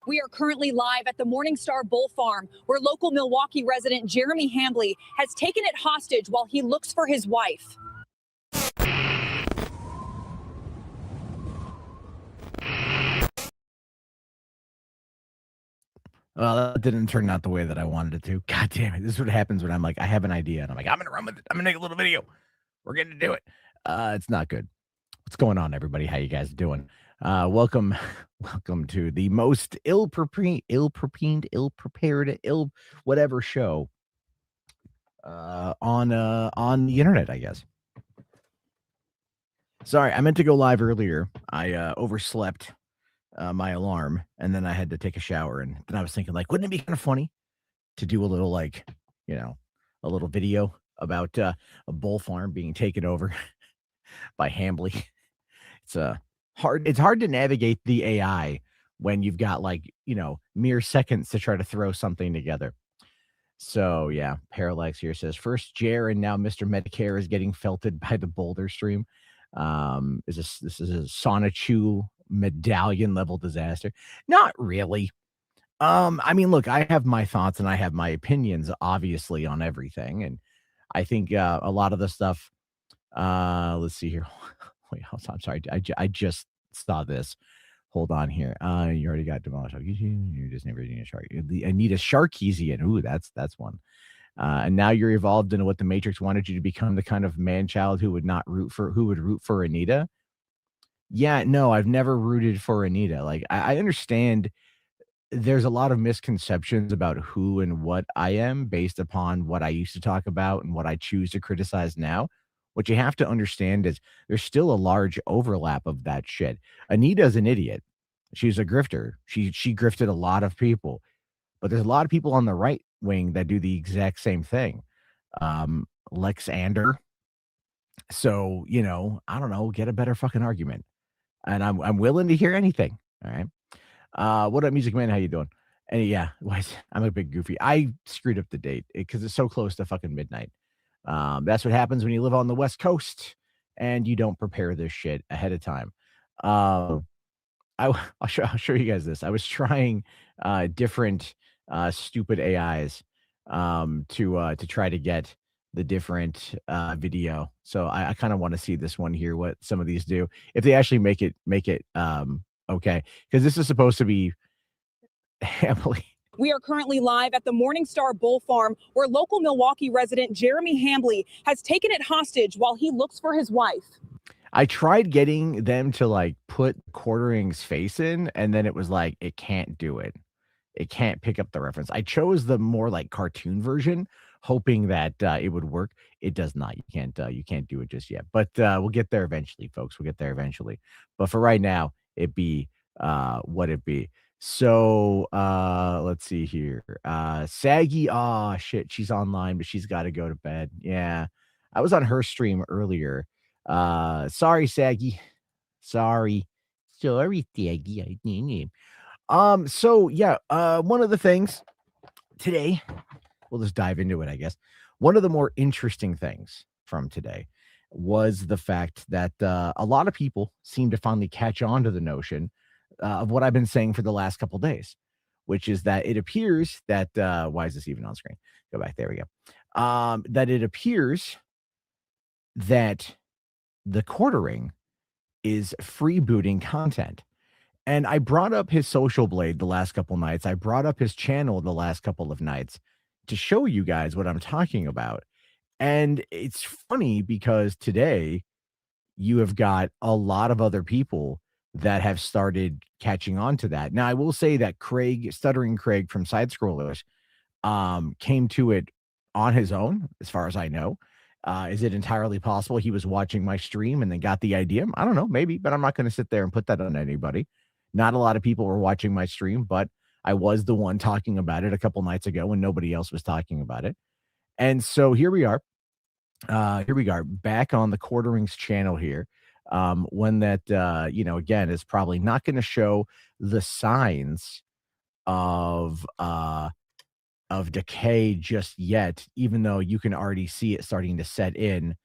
We are currently live at the Morningstar Bull Farm, where local Milwaukee resident Jeremy Hambley has taken it hostage while he looks for his wife. Well, that didn't turn out the way that I wanted it to. God damn it. This is what happens when I'm like, I have an idea and I'm like, I'm going to run with it. I'm going to make a little video. We're going to do it. It's not good. What's going on, everybody? How you guys doing? Welcome to the most ill-prepared, ill whatever show on the internet, I guess. Sorry, I meant to go live earlier. I overslept my alarm, and then I had to take a shower, and then I was thinking, like, wouldn't it be kind of funny to do a little, like, a little video about a bull farm being taken over by Hambley? It's hard to navigate the AI when you've got, like, mere seconds to try to throw something together. So yeah, Parallax here says first Jer and now Mr. Medicare is getting felted by the Boulder stream. This is a Sonichu medallion level disaster? Not really. I mean, look, I have my thoughts and I have my opinions, obviously, on everything, and I think a lot of the stuff. Let's see here. Wait, I'm sorry. I just saw this. Hold on here. You already got demolished. You're just never eating a shark. Anita Sharkeesian. Ooh, that's one. And now you're evolved into what the Matrix wanted you to become, the kind of man-child who would root for Anita. Yeah, no, I've never rooted for Anita. Like, I understand there's a lot of misconceptions about who and what I am based upon what I used to talk about and what I choose to criticize now. What you have to understand is there's still a large overlap of that shit. Anita's an idiot. She's a grifter. She grifted a lot of people. But there's a lot of people on the right wing that do the exact same thing. Lex Ander. So, I don't know, get a better fucking argument. And I'm willing to hear anything. All right. What up, Music Man? How you doing? And yeah, I'm a big goofy. I screwed up the date because it's so close to fucking midnight. That's what happens when you live on the West Coast and you don't prepare this shit ahead of time. I'll show you guys this. I was trying different stupid AIs to try to get the different video. So I kind of want to see this one here, what some of these do, if they actually make it okay, because this is supposed to be Hambley. We are currently live at the Morningstar Bull Farm, where local Milwaukee resident Jeremy Hambley has taken it hostage while he looks for his wife. I tried getting them to, like, put Quartering's face in, and then it was like, it can't do it. It can't pick up the reference. I chose the more, like, cartoon version, hoping that it would work. It does not. You can't do it just yet. But we'll get there eventually, folks. We'll get there eventually. But for right now, it be what it be. So let's see here. Saggy, shit, she's online, but she's got to go to bed. Yeah. I was on her stream earlier. Sorry, Saggy. Sorry, Saggy. So yeah, one of the things today, we'll just dive into it, I guess. One of the more interesting things from today was the fact that a lot of people seem to finally catch on to the notion of what I've been saying for the last couple days, which is that it appears that why is this even on screen? Go back. There we go. That it appears that the Quartering is freebooting content. And I brought up his social blade the last couple nights. I brought up his channel the last couple of nights to show you guys what I'm talking about. And it's funny because today you have got a lot of other people that have started catching on to that. Now, I will say that Stuttering Craig from Side Scrollers, came to it on his own, as far as I know. Is it entirely possible he was watching my stream and then got the idea? I don't know, maybe, but I'm not going to sit there and put that on anybody. Not a lot of people were watching my stream, but I was the one talking about it a couple nights ago when nobody else was talking about it. And so here we are. Back on the Quartering's channel here. One that, again, is probably not going to show the signs of decay just yet, even though you can already see it starting to set in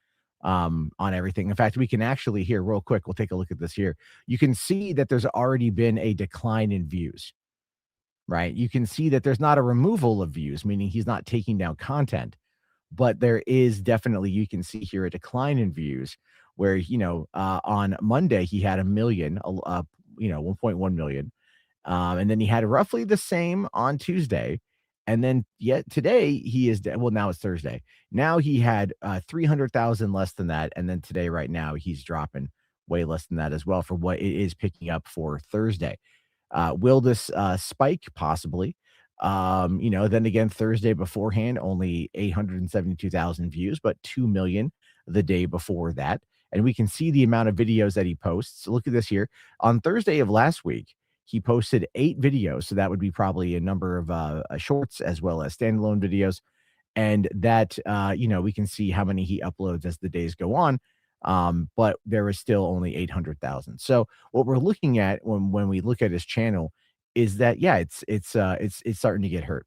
on everything. In fact, we can actually here real quick. We'll take a look at this here. You can see that there's already been a decline in views. right? You can see that there's not a removal of views, meaning he's not taking down content, but there is definitely, you can see here, a decline in views where, on Monday he had a million, 1.1 million. And then he had roughly the same on Tuesday. And then yet today he is, well, now it's Thursday. Now he had 300,000 less than that. And then today, right now, he's dropping way less than that as well for what it is picking up for Thursday. Will this spike? Possibly. Then again, Thursday beforehand, only 872,000 views, but 2 million the day before that. And we can see the amount of videos that he posts. Look at this here. On Thursday of last week, he posted 8 videos. So that would be probably a number of shorts as well as standalone videos. And that, we can see how many he uploads as the days go on. But there is still only 800,000. So what we're looking at when we look at his channel is that, yeah, it's starting to get hurt.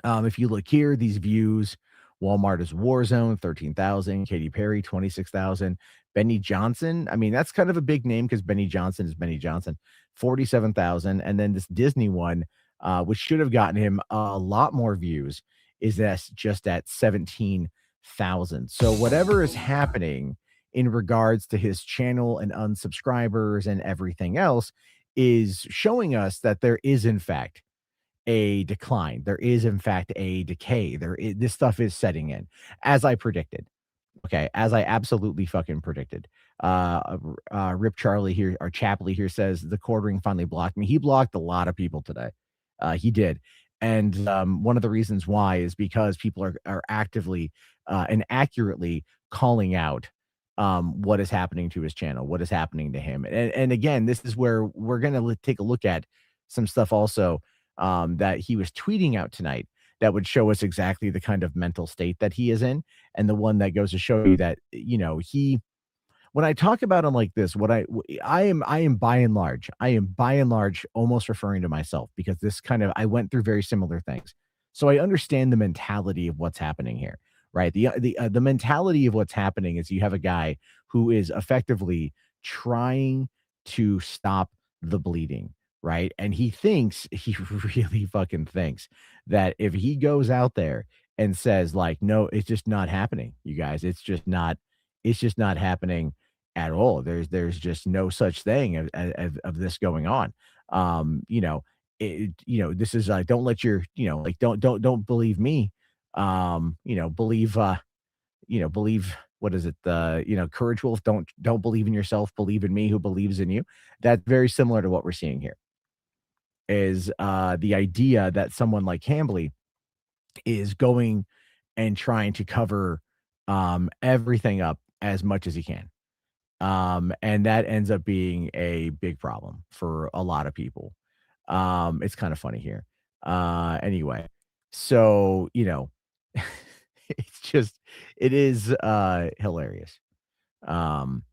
If you look here, these views, Walmart is Warzone, 13,000, Katy Perry, 26,000, Benny Johnson. I mean, that's kind of a big name because Benny Johnson is Benny Johnson, 47,000. And then this Disney one, which should have gotten him a lot more views, is that's just at 17,000. So whatever is happening in regards to his channel and unsubscribers and everything else is showing us that there is, in fact, a decline. There is, in fact, a decay. This stuff is setting in, as I predicted. Okay, as I absolutely fucking predicted. Rip Charlie here, or Chapley here, says the quartering finally blocked me. He blocked a lot of people today. He did. And one of the reasons why is because people are actively and accurately calling out what is happening to his channel, what is happening to him. And again, this is where we're going to take a look at some stuff also that he was tweeting out tonight that would show us exactly the kind of mental state that he is in, and the one that goes to show you that, he, when I talk about him like this, I am by and large, almost referring to myself, because this kind of, I went through very similar things. So I understand the mentality of what's happening here, right? The mentality of what's happening is you have a guy who is effectively trying to stop the bleeding, right? And he thinks, he really fucking thinks that if he goes out there and says like, no, it's just not happening, you guys, it's just not happening at all. There's just no such thing of this going on. This is like, don't let your, like, don't believe me. Believe, what is it? Courage Wolf, don't believe in yourself, believe in me who believes in you. That's very similar to what we're seeing here. Is the idea that someone like Hambly is going and trying to cover everything up as much as he can. And that ends up being a big problem for a lot of people. It's kind of funny here. Anyway, so, it's just, it is hilarious. Um,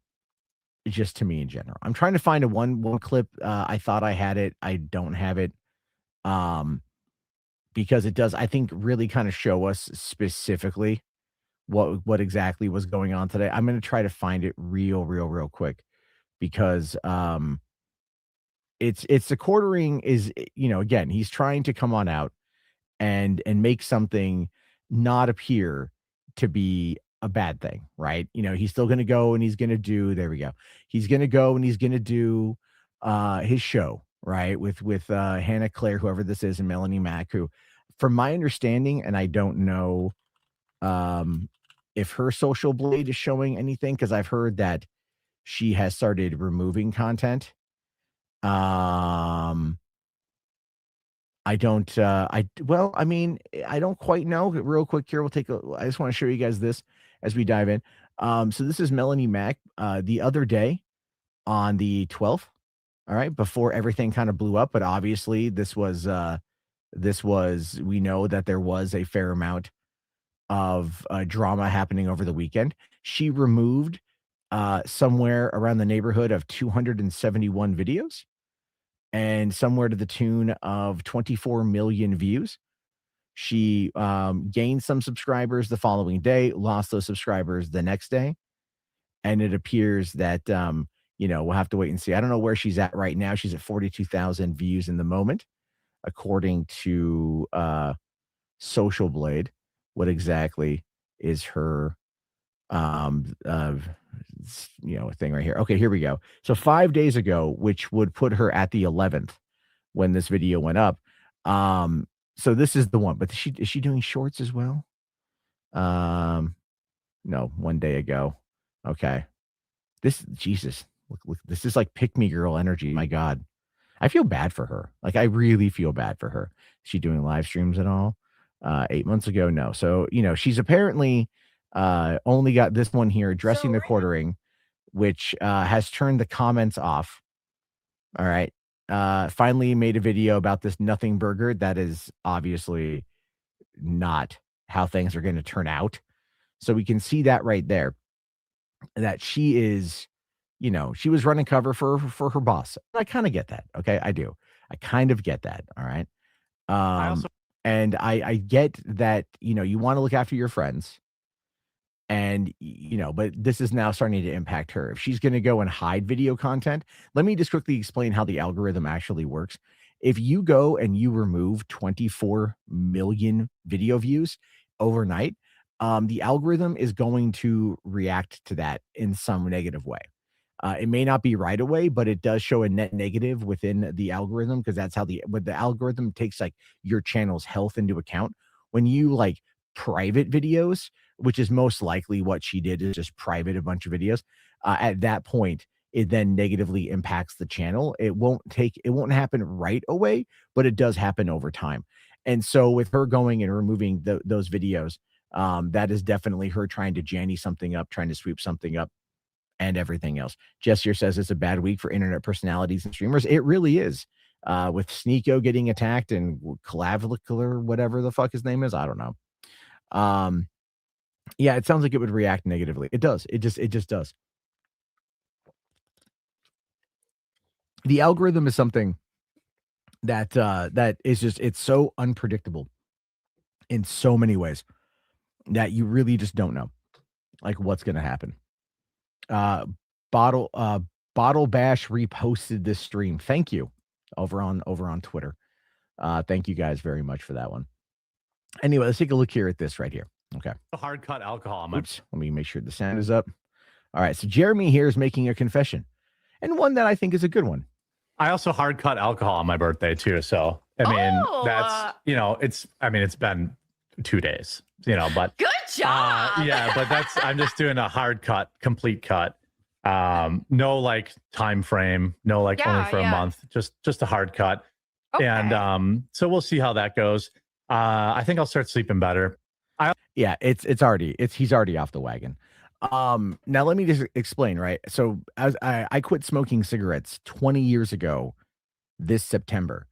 just to me in general. I'm trying to find a one clip. I thought I had it. I don't have it. Um, because it does, I think, really kind of show us specifically what exactly was going on today. I'm gonna try to find it real quick because it's the quartering is, again, he's trying to come on out and make something not appear to be a bad thing, right? He's still gonna go and he's gonna do, there we go. He's gonna go and he's gonna do his show, right? With Hannah Claire, whoever this is, and Melanie Mack, who, from my understanding, and I don't know um if her social blade is showing anything, because I've heard that she has started removing content. Um I don't, well, I mean, I don't quite know. Real quick here, I just want to show you guys this as we dive in. So this is Melanie Mack, the other day on the 12th, all right, before everything kind of blew up. But obviously, we know that there was a fair amount of drama happening over the weekend. She removed somewhere around the neighborhood of 271 videos and somewhere to the tune of 24 million views. She gained some subscribers the following day, lost those subscribers the next day. And it appears that, we'll have to wait and see. I don't know where she's at right now. She's at 42,000 views in the moment. according to Social Blade. What exactly is her thing right here? Okay, here we go. So 5 days ago, which would put her at the 11th when this video went up. So this is the one, but is she doing shorts as well? No, 1 day ago. Okay. Jesus, look, this is like pick me girl energy. My God. I feel bad for her. Like, I really feel bad for her. Is she doing live streams at all? 8 months ago, no. So, she's apparently only got this one here, addressing the quartering, which has turned the comments off. All right. Finally made a video about this nothing burger. That is obviously not how things are going to turn out. So we can see that right there, that she is, she was running cover for her boss. I kind of get that. Okay, I do. I kind of get that. All right. And I get that, you want to look after your friends, and but this is now starting to impact her. If she's going to go and hide video content, let me just quickly explain how the algorithm actually works. If you go and you remove 24 million video views overnight, the algorithm is going to react to that in some negative way. It may not be right away, but it does show a net negative within the algorithm, because that's how the algorithm takes like your channel's health into account. When you like private videos, which is most likely what she did, is just private a bunch of videos. At that point, it then negatively impacts the channel. It won't happen right away, but it does happen over time. And so with her going and removing those videos, that is definitely her trying to janny something up, trying to sweep something up, and everything else. Jessier says it's a bad week for internet personalities and streamers. It really is. With Sneeko getting attacked and Clavicular, whatever the fuck his name is, I don't know. Yeah, it sounds like it would react negatively. It does. It just does. The algorithm is something that is just, it's so unpredictable in so many ways that you really just don't know like what's going to happen. Bottle Bash reposted this stream. Thank you over on Twitter. Thank you guys very much for that one. Anyway, let's take a look here at this right here. Okay. Hard cut alcohol. Oops. Let me make sure the sound is up. All right. So Jeremy here is making a confession, and one that I think is a good one. I also hard cut alcohol on my birthday too. So I mean, that's it's been 2 days. But good job. Yeah, but I'm just doing a hard cut, complete cut. No like time frame, no like only for a month, just a hard cut. Okay. And so we'll see how that goes. I think I'll start sleeping better. He's already off the wagon. Now let me just explain, right? So as I quit smoking cigarettes 20 years ago this September.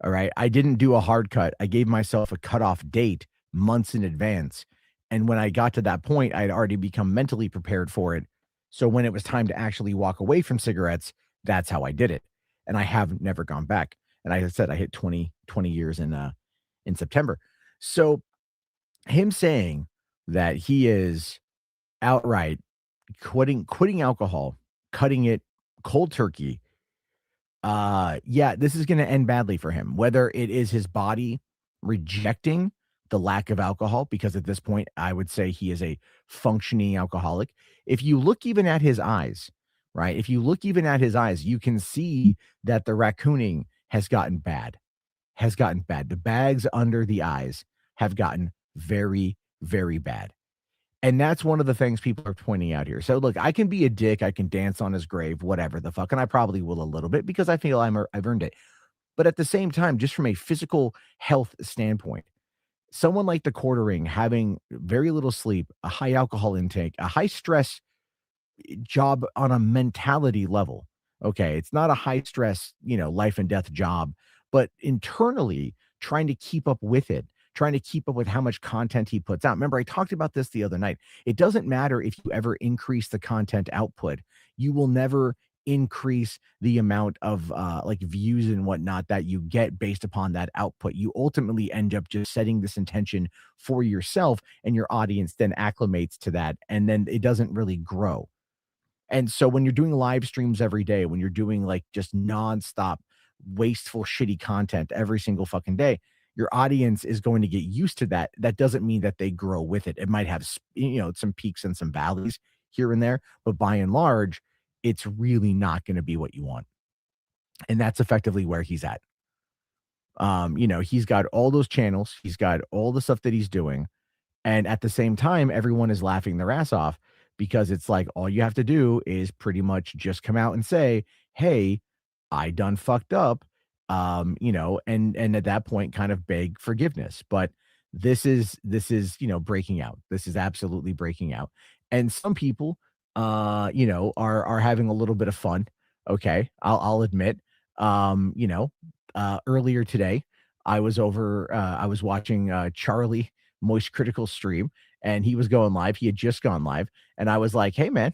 All right. I didn't do a hard cut. I gave myself a cutoff date months in advance. And when I got to that point, I had already become mentally prepared for it. So when it was time to actually walk away from cigarettes, that's how I did it. And I have never gone back. And I said I hit 20 years in September. So him saying that he is outright quitting alcohol, cutting it cold turkey. This is going to end badly for him, whether it is his body rejecting the lack of alcohol, because at this point, I would say he is a functioning alcoholic. If you look even at his eyes, right? If you look even at his eyes, you can see that the raccooning has gotten bad. The bags under the eyes have gotten very, very bad. And that's one of the things people are pointing out here. So look, I can be a dick. I can dance on his grave, whatever the fuck. And I probably will a little bit because I feel I've earned it. But at the same time, just from a physical health standpoint, someone like the quartering, having very little sleep, a high alcohol intake, a high stress job on a mentality level. Okay. It's not a high stress, life and death job, but internally trying to keep up with it, trying to keep up with how much content he puts out. Remember, I talked about this the other night. It doesn't matter if you ever increase the content output, you will never increase the amount of views and whatnot that you get based upon that output. You ultimately end up just setting this intention for yourself, and your audience then acclimates to that, and then it doesn't really grow. And so when you're doing live streams every day, when you're doing like just nonstop wasteful, shitty content every single fucking day, your audience is going to get used to that. That doesn't mean that they grow with it. It might have, some peaks and some valleys here and there, but by and large, it's really not going to be what you want. And that's effectively where he's at. He's got all those channels, he's got all the stuff that he's doing. And at the same time, everyone is laughing their ass off because it's like, all you have to do is pretty much just come out and say, hey, I done fucked up. And at that point kind of beg forgiveness. But this is, breaking out. This is absolutely breaking out. And some people, are having a little bit of fun. Okay. I'll admit, earlier today, I was watching Charlie Moist Critical stream, and he was going live. He had just gone live, and I was like, hey man,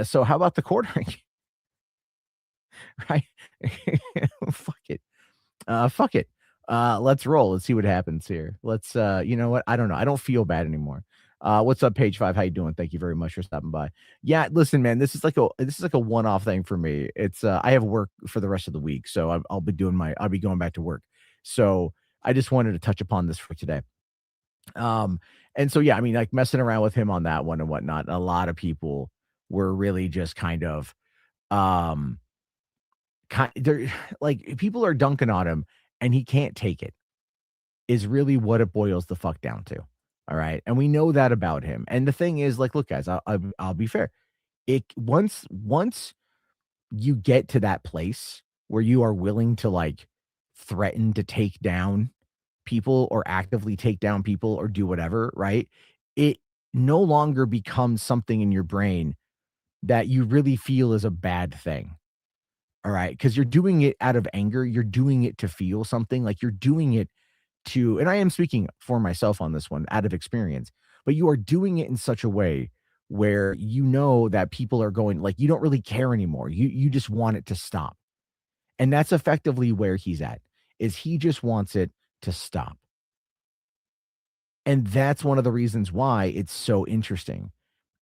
so how about the quartering? Right? Fuck it. Fuck it. Let's roll. Let's see what happens here. Let's you know what? I don't know. I don't feel bad anymore. What's up, Page 5? How you doing? Thank you very much for stopping by. Yeah, listen, man, this is like a one-off thing for me. It's I have work for the rest of the week, so I'll be going back to work. So I just wanted to touch upon this for today. And so yeah, I mean, like messing around with him on that one and whatnot, a lot of people were really just kind of they're like, people are dunking on him and he can't take it, is really what it boils the fuck down to. All right. And we know that about him. And the thing is, like, look, guys, I'll be fair. Once you get to that place where you are willing to like threaten to take down people or actively take down people or do whatever, right? It no longer becomes something in your brain that you really feel is a bad thing. All right. Because you're doing it out of anger. You're doing it to feel something, like you're doing it to, and I am speaking for myself on this one out of experience, but you are doing it in such a way where you know that people are going, like, you don't really care anymore. You just want it to stop. And that's effectively where he's at, is he just wants it to stop. And that's one of the reasons why it's so interesting,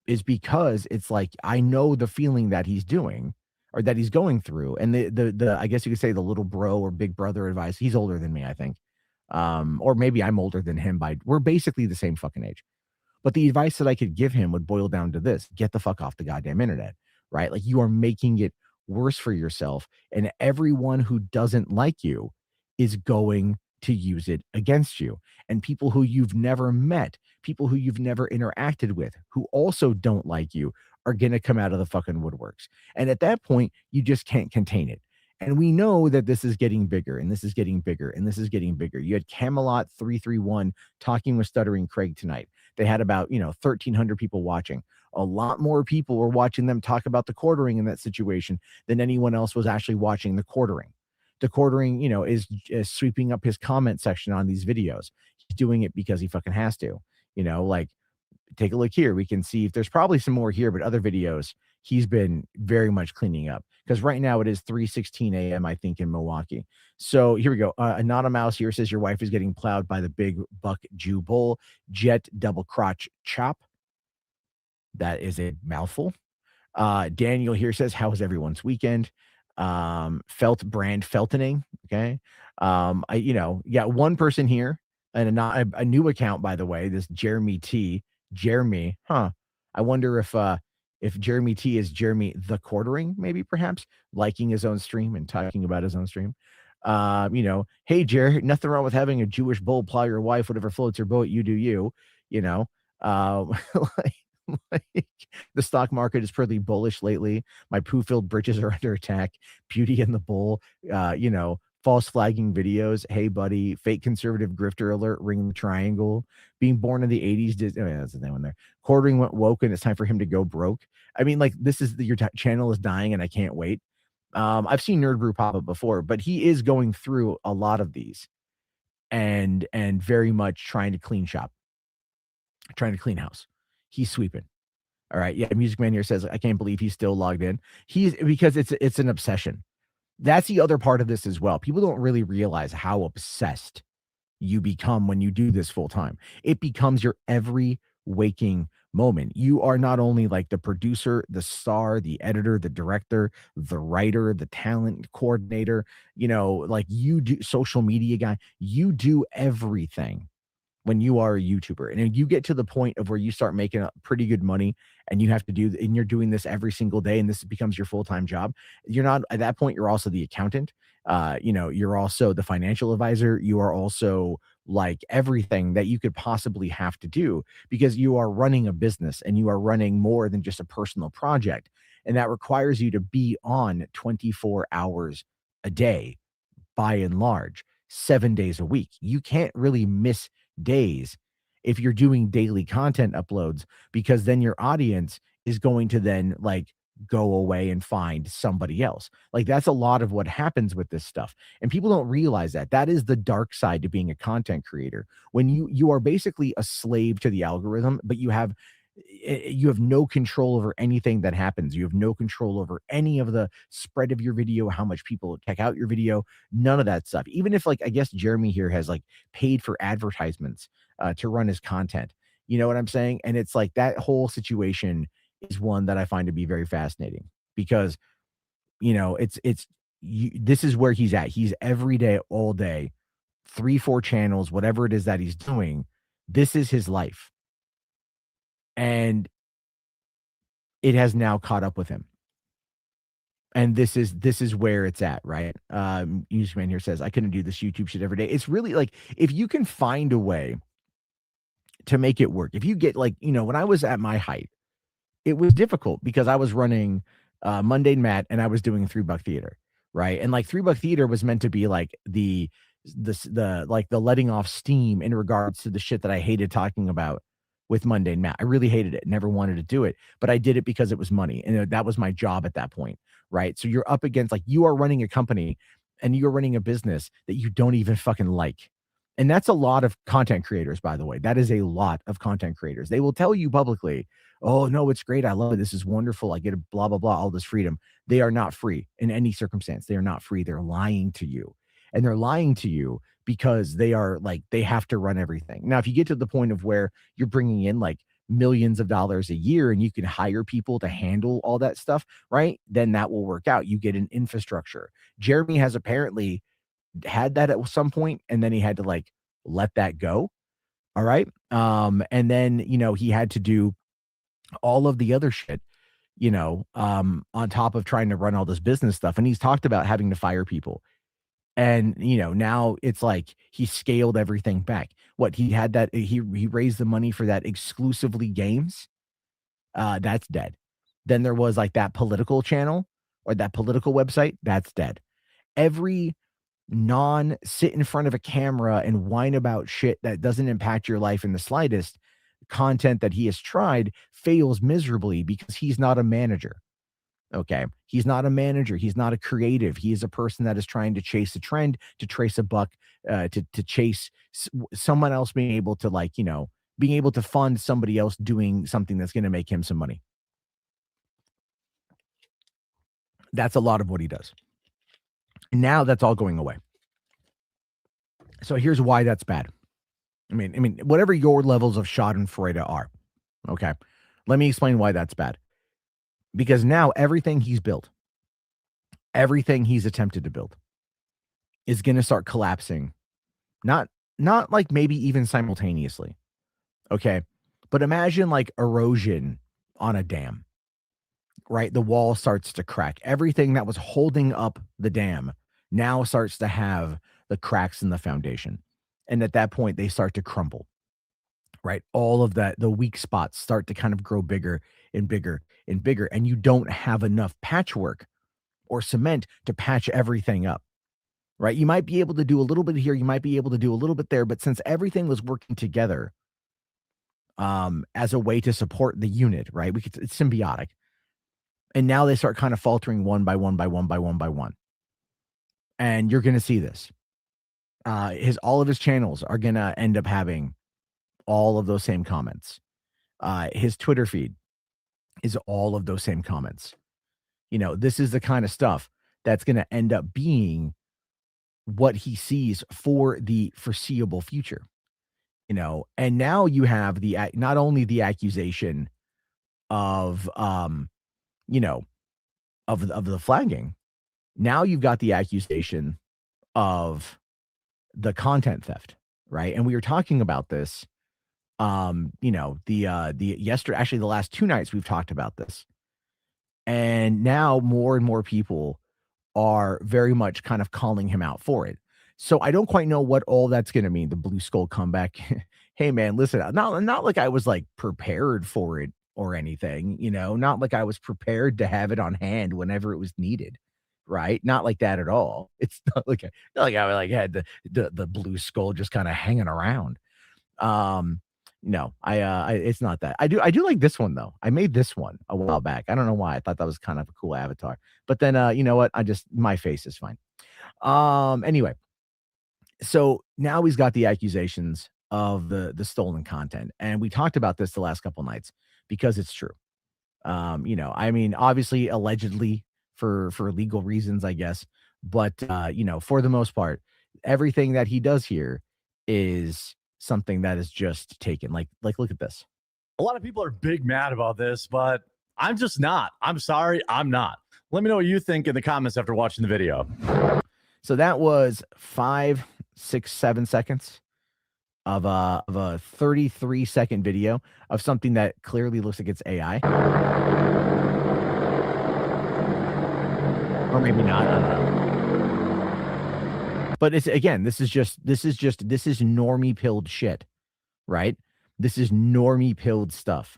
is because it's like, I know the feeling that he's doing or that he's going through. And the I guess you could say the little bro or big brother advice. He's older than me, I think. Or maybe I'm older than him we're basically the same fucking age. But the advice that I could give him would boil down to this: get the fuck off the goddamn internet, right? Like, you are making it worse for yourself, and everyone who doesn't like you is going to use it against you. And people who you've never met, people who you've never interacted with, who also don't like you, are going to come out of the fucking woodworks. And at that point, you just can't contain it. And we know that this is getting bigger, and this is getting bigger, and this is getting bigger. You had Camelot 331 talking with Stuttering Craig tonight. They had about, 1,300 people watching. A lot more people were watching them talk about the quartering in that situation than anyone else was actually watching the quartering. The quartering, is sweeping up his comment section on these videos. He's doing it because he fucking has to. Like, take a look here. We can see if there's probably some more here, but other videos he's been very much cleaning up, because right now it is 3:16 a.m. I think in Milwaukee. So here we go. Anonymous here says your wife is getting plowed by the big buck Jew bull jet double crotch chop. That is a mouthful. Daniel here says, how was everyone's weekend? Felt brand feltoning. Okay. One person here, and a new account, by the way, this Jeremy T. Jeremy, I wonder if Jeremy T is Jeremy the Quartering, maybe perhaps liking his own stream and talking about his own stream. Hey Jer, nothing wrong with having a Jewish bull plow your wife, whatever floats your boat, you do you. Like, the stock market is pretty bullish lately. My poo-filled britches are under attack. Beauty and the Bull, false flagging videos. Hey, buddy, fake conservative grifter alert, ring the triangle. Being born in the 80s. That's the name on there. Quartering went woke, and it's time for him to go broke. I mean, like, this is your channel is dying, and I can't wait. I've seen Nerd Brew pop up before, but he is going through a lot of these and very much trying to clean shop, trying to clean house. He's sweeping. All right. Yeah. Music Man here says, I can't believe he's still logged in. Because it's an obsession. That's the other part of this as well. People don't really realize how obsessed you become when you do this full time. It becomes your every waking moment. You are not only like the producer, the star, the editor, the director, the writer, the talent coordinator, like you do social media guy, you do everything when you are a YouTuber. And then you get to the point of where you start making pretty good money and you're doing this every single day and this becomes your full-time job. You're not at that point, you're also the accountant. You're also the financial advisor. You are also like everything that you could possibly have to do because you are running a business and you are running more than just a personal project. And that requires you to be on 24 hours a day by and large, 7 days a week. You can't really miss days if you're doing daily content uploads because then your audience is going to then like go away and find somebody else. Like that's a lot of what happens with this stuff. And people don't realize that. That is the dark side to being a content creator. When you are basically a slave to the algorithm, but you have no control over anything that happens. You have no control over any of the spread of your video, how much people check out your video, none of that stuff. Even if like I guess Jeremy here has like paid for advertisements to run his content. You know what I'm saying? And it's like that whole situation is one that I find to be very fascinating because this is where he's at. He's every day, all day, 3-4 channels, whatever it is that he's doing. This is his life. And it has now caught up with him. And this is where it's at, right? Useman here says, I couldn't do this YouTube shit every day. It's really like, if you can find a way to make it work, if you get like, when I was at my height, it was difficult because I was running Mundane Matt and I was doing $3 theater, right? And like $3 theater was meant to be like the letting off steam in regards to the shit that I hated talking about with Mundane Matt. I really hated it, never wanted to do it, but I did it because it was money. And that was my job at that point, right? So you're up against, like, you are running a company and you're running a business that you don't even fucking like. And that's a lot of content creators, by the way. That is a lot of content creators. They will tell you publicly, oh, no, it's great. I love it. This is wonderful. I get a blah, blah, blah, all this freedom. They are not free in any circumstance. They are not free. They're lying to you. And they're lying to you because they are like, they have to run everything. Now, if you get to the point of where you're bringing in like millions of dollars a year and you can hire people to handle all that stuff, right? Then that will work out. You get an infrastructure. Jeremy has apparently had that at some point, and then he had to like let that go. All right. And then, he had to do all of the other shit, on top of trying to run all this business stuff. And he's talked about having to fire people. And, now it's like he scaled everything back. What he had that he raised the money for that exclusively games. That's dead. Then there was like that political channel or that political website. That's dead. Every sit in front of a camera and whine about shit that doesn't impact your life in the slightest content that he has tried fails miserably because he's not a manager. Okay. He's not a manager. He's not a creative. He is a person that is trying to chase a trend, to trace a buck, to chase someone else being able to being able to fund somebody else doing something that's going to make him some money. That's a lot of what he does. Now that's all going away. So here's why that's bad. I mean, whatever your levels of schadenfreude are, okay, let me explain why that's bad. Because now everything he's built, everything he's attempted to build is going to start collapsing. Not like maybe even simultaneously, okay? But imagine like erosion on a dam, right? The wall starts to crack. Everything that was holding up the dam now starts to have the cracks in the foundation. And at that point, they start to crumble, right? All of that, the weak spots start to kind of grow bigger and bigger and bigger. And you don't have enough patchwork or cement to patch everything up, right? You might be able to do a little bit here. You might be able to do a little bit there. But since everything was working together as a way to support the unit, right? It's symbiotic. And now they start kind of faltering one by one by one by one by one. And you're going to see this. All of his channels are going to end up having all of those same comments. His Twitter feed is all of those same comments. This is the kind of stuff that's going to end up being what he sees for the foreseeable future. you know, and now you have not only the accusation of you know, of the flagging. Now you've got the accusation of the content theft, right? And we were talking about this, you know, actually the last 2 nights we've talked about this. And now more and more people are very much kind of calling him out for it. So I don't quite know what all that's going to mean. The Blue Skull comeback. Hey man, listen, not like I was like prepared for it or anything, you know, not like I was prepared to have it on hand whenever it was needed. Right? Not like that at all. It's not like I like had the Blue Skull just kind of hanging around. No, it's not that. I do like this one though. I made this one a while back. I don't know why. I thought that was kind of a cool avatar. But then you know what? My face is fine. Anyway, so now he's got the accusations of the stolen content. And we talked about this the last couple nights because it's true. You know, I mean, obviously, allegedly for legal reasons, I guess. But you know, for the most part, everything that he does here is something that is just taken. Like look at this. A lot of people are big mad about this, but I'm just not. I'm sorry, I'm not. Let me know what you think in the comments after watching the video. So that was 5, 6, 7 seconds of a 33-second video of something that clearly looks like it's AI. Or maybe not. I don't know. But this is normie pilled shit, right? This is normie pilled stuff.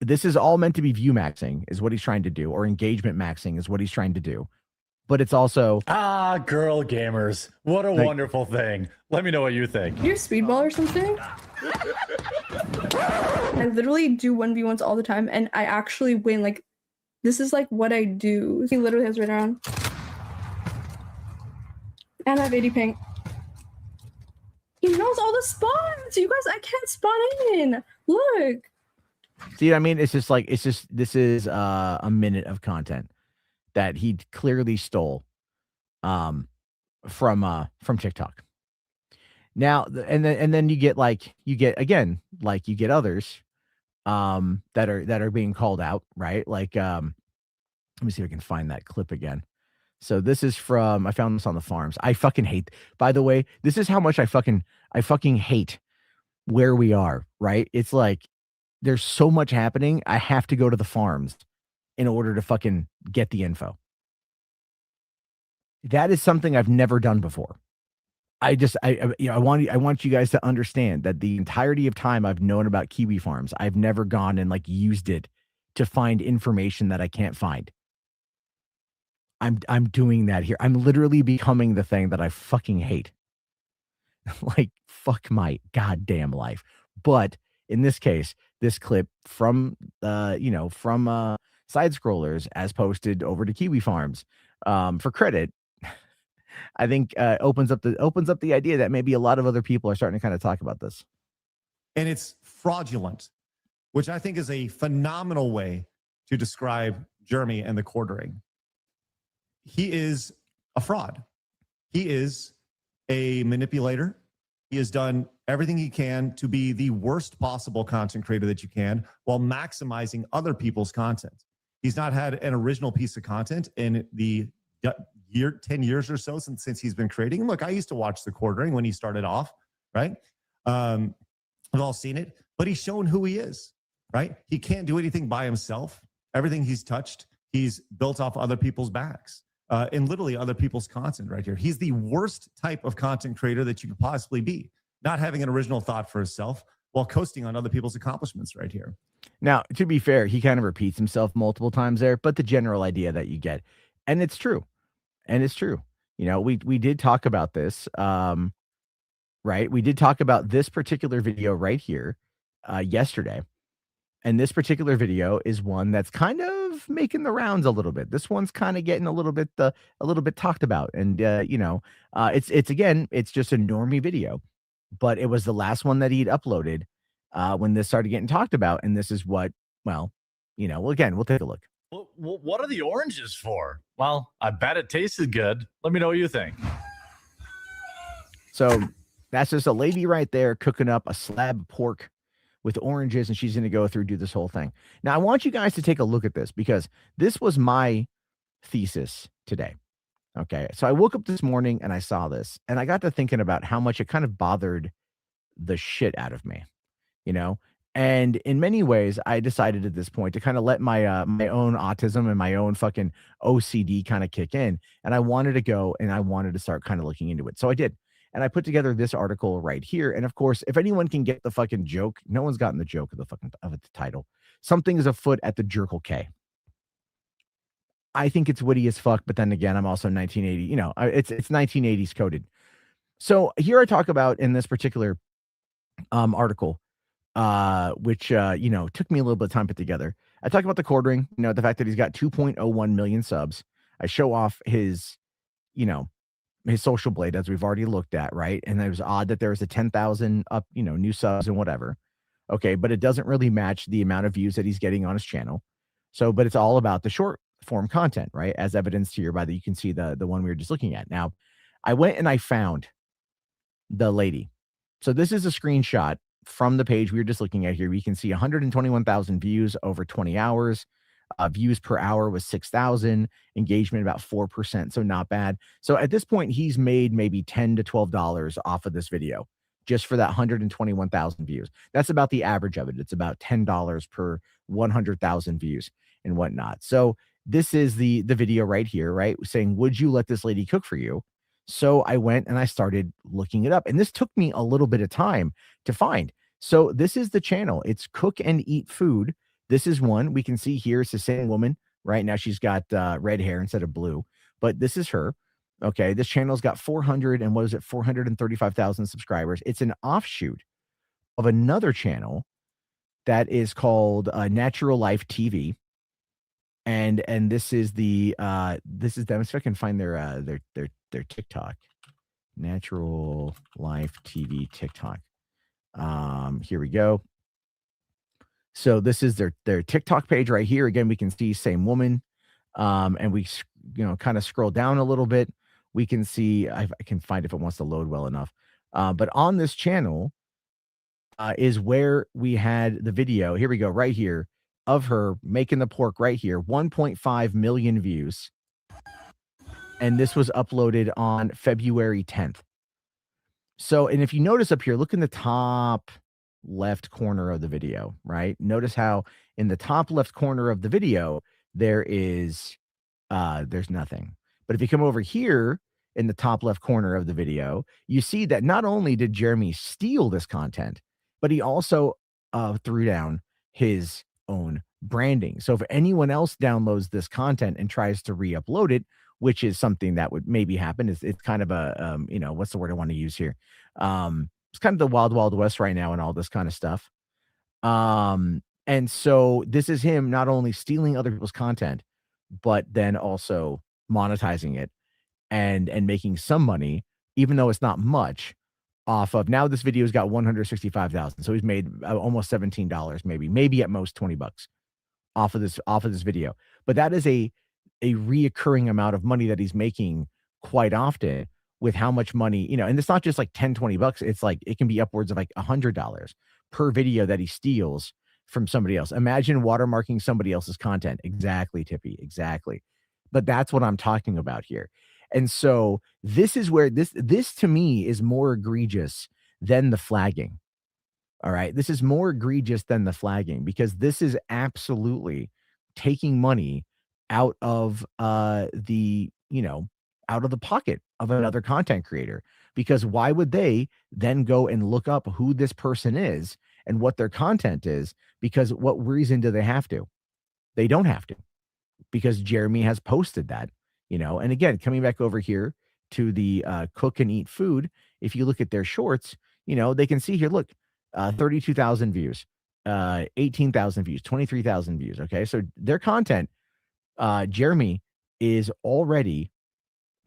This is all meant to be view maxing is what he's trying to do, or engagement maxing is what he's trying to do. But it's also girl gamers. What a wonderful thing. Let me know what you think. You're a speedball or something? I literally do 1v1s all the time and I actually win. Like, this is like what I do. He literally has right around. And I have 80 ping. He knows all the spawns. You guys, I can't spawn in. Look. See, I mean, this is a minute of content that he clearly stole from TikTok. Now, and then you get others that are being called out, right? Like let me see if I can find that clip again. So this is I found this on the farms. I fucking hate, by the way, this is how much I fucking hate where we are, right? It's like there's so much happening. I have to go to the farms in order to fucking get the info. That is something I've never done before. I want you guys to understand that the entirety of time I've known about Kiwi farms, I've never gone and like used it to find information that I can't find. I'm doing that here. I'm literally becoming the thing that I fucking hate. Like, fuck my goddamn life. But in this case, this clip from side scrollers as posted over to Kiwi Farms for credit, I think opens up the idea that maybe a lot of other people are starting to kind of talk about this. And it's fraudulent, which I think is a phenomenal way to describe Jeremy and the quartering. He is a fraud. He is a manipulator. He has done everything he can to be the worst possible content creator that you can while maximizing other people's content. He's not had an original piece of content in the 10 years or so since he's been creating. Look, I used to watch the quartering when he started off, right? We've all seen it, but he's shown who he is, right? He can't do anything by himself. Everything he's touched, he's built off other people's backs. And literally other people's content right here. He's the worst type of content creator that you could possibly be, not having an original thought for himself while coasting on other people's accomplishments right here. Now, to be fair, he kind of repeats himself multiple times there, but the general idea that you get, and it's true. You know, we did talk about this, right? We did talk about this particular video right here yesterday. And this particular video is one that's kind of making the rounds a little bit. This one's kind of getting a little bit talked about. And it's just a normie video, but it was the last one that he'd uploaded when this started getting talked about. And this is what, again, we'll take a look. Well, what are the oranges for? Well, I bet it tasted good. Let me know what you think. So That's just a lady right there cooking up a slab of pork with oranges, and she's going to go through, do this whole thing. Now, I want you guys to take a look at this because this was my thesis today. Okay. So I woke up this morning and I saw this, and I got to thinking about how much it kind of bothered the shit out of me, you know? And in many ways, I decided at this point to kind of let my my own autism and my own fucking OCD kind of kick in. And I wanted to go and I wanted to start kind of looking into it. So I did. And I put together this article right here. And of course, if anyone can get the fucking joke, no one's gotten the joke of the fucking of the title. Something is afoot at the Jerkle K. I think it's witty as fuck, but then again, I'm also 1980. You know, it's 1980s coded. So here I talk about in this particular article, which you know, took me a little bit of time to put together. I talk about the quartering, you know, the fact that he's got 2.01 million subs. I show off his, you know, his social blade as we've already looked at, right? And it was odd that there was a 10,000 up, you know, new subs and whatever. Okay, but it doesn't really match the amount of views that he's getting on his channel. So, but it's all about the short form content, right? As evidenced here by you can see the one we were just looking at. Now, I went and I found the lady. So this is a screenshot from the page we were just looking at here. We can see 121,000 views over 20 hours. Views per hour was 6,000. Engagement about 4%. So not bad. So at this point, he's made maybe $10 to $12 off of this video just for that 121,000 views. That's about the average of it. It's about $10 per 100,000 views and whatnot. So this is the video right here, right? Saying, would you let this lady cook for you? So I went and I started looking it up. And this took me a little bit of time to find. So this is the channel. It's Cook and Eat Food. This is one we can see here. It's the same woman. Right now she's got red hair instead of blue. But this is her. Okay. This channel's got 435,000 subscribers. It's an offshoot of another channel that is called Natural Life TV. And this is the this is them. If I can find their TikTok, Natural Life TV TikTok. Here we go. So this is their TikTok page right here. Again, we can see same woman. And we, you know, kind of scroll down a little bit. We can see, I can find if it wants to load well enough. But on this channel is where we had the video. Here we go, right here of her making the pork right here. 1.5 million views. And this was uploaded on February 10th. So, and if you notice up here, look in the top left corner of the video, right? Notice how in the top left corner of the video, there's nothing. But if you come over here in the top left corner of the video, you see that not only did Jeremy steal this content, but he also threw down his own branding. So if anyone else downloads this content and tries to re-upload it, which is something that would maybe happen, it's kind of a you know, what's the word I want to use here? It's kind of the wild, wild west right now and all this kind of stuff. And so this is him not only stealing other people's content, but then also monetizing it and making some money, even though it's not much, off of. Now this video's got 165,000. So he's made almost $17, maybe at most $20 off of this video. But that is a reoccurring amount of money that he's making quite often with how much money, you know, and it's not just like 10, $20. It's like, it can be upwards of like $100 per video that he steals from somebody else. Imagine watermarking somebody else's content. Exactly, Tippy. Exactly. But that's what I'm talking about here. And so this is where this to me is more egregious than the flagging. All right. This is more egregious than the flagging because this is absolutely taking money out of the, you know, out of the pocket of another content creator. Because why would they then go and look up who this person is and what their content is? Because what reason do they have to? They don't have to, because Jeremy has posted that, you know. And again, coming back over here to the Cook and Eat Food, if you look at their shorts, you know, they can see here, look, 32,000 views, 18,000 views, 23,000 views. Okay. So their content, Jeremy is already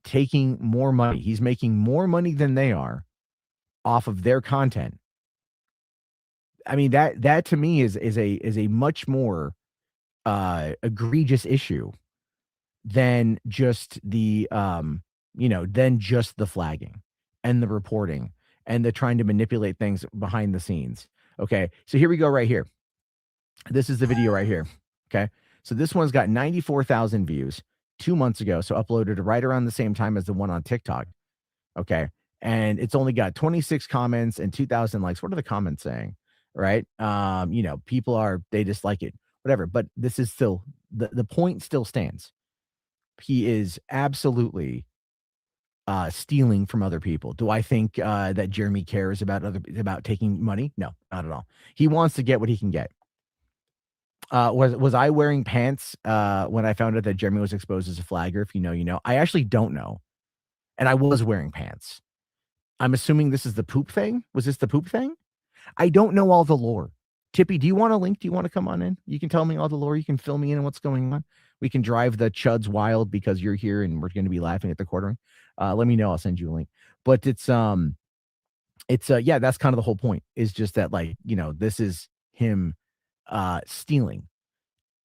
taking more money. He's making more money than they are off of their content. I mean, that to me is a much more egregious issue than just the you know, than just the flagging and the reporting and they're trying to manipulate things behind the scenes. Okay, so here we go right here. This is the video right here. Okay, so this one's got 94,000 views 2 months ago, so uploaded right around the same time as the one on TikTok. Okay, and it's only got 26 comments and 2,000 likes. What are the comments saying? Right? You know, people they dislike it, whatever. But this is still the point still stands. He is absolutely stealing from other people. Do I think that Jeremy cares about taking money? No, not at all. He wants to get what he can get. Was I wearing pants when I found out that Jeremy was exposed as a flagger? If you know, you know. I actually don't know. And I was wearing pants. I'm assuming this is the poop thing. Was this the poop thing? I don't know all the lore. Tippy, do you want a link? Do you want to come on in? You can tell me all the lore. You can fill me in on what's going on. We can drive the chuds wild because you're here and we're going to be laughing at the quartering. Let me know. I'll send you a link. But yeah, that's kind of the whole point, is just that, like, you know, this is him stealing.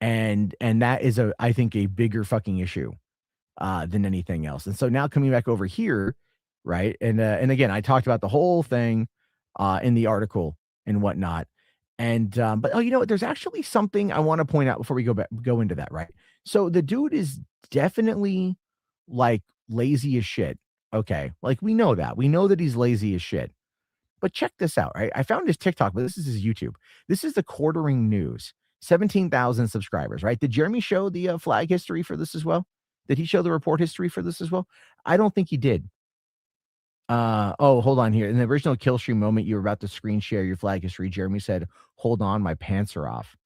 And that is I think a bigger fucking issue than anything else. And so now coming back over here, right? And again, I talked about the whole thing in the article and whatnot. And but oh, you know what? There's actually something I want to point out before we go into that, right? So the dude is definitely like lazy as shit. Okay, like we know that he's lazy as shit. But check this out, right? I found his TikTok, but this is his YouTube. This is the Quartering News, 17,000 subscribers, right? Did Jeremy show the flag history for this as well? Did he show the report history for this as well? I don't think he did. Oh, hold on here. In the original kill stream moment, you were about to screen share your flag history. Jeremy said, "Hold on, my pants are off."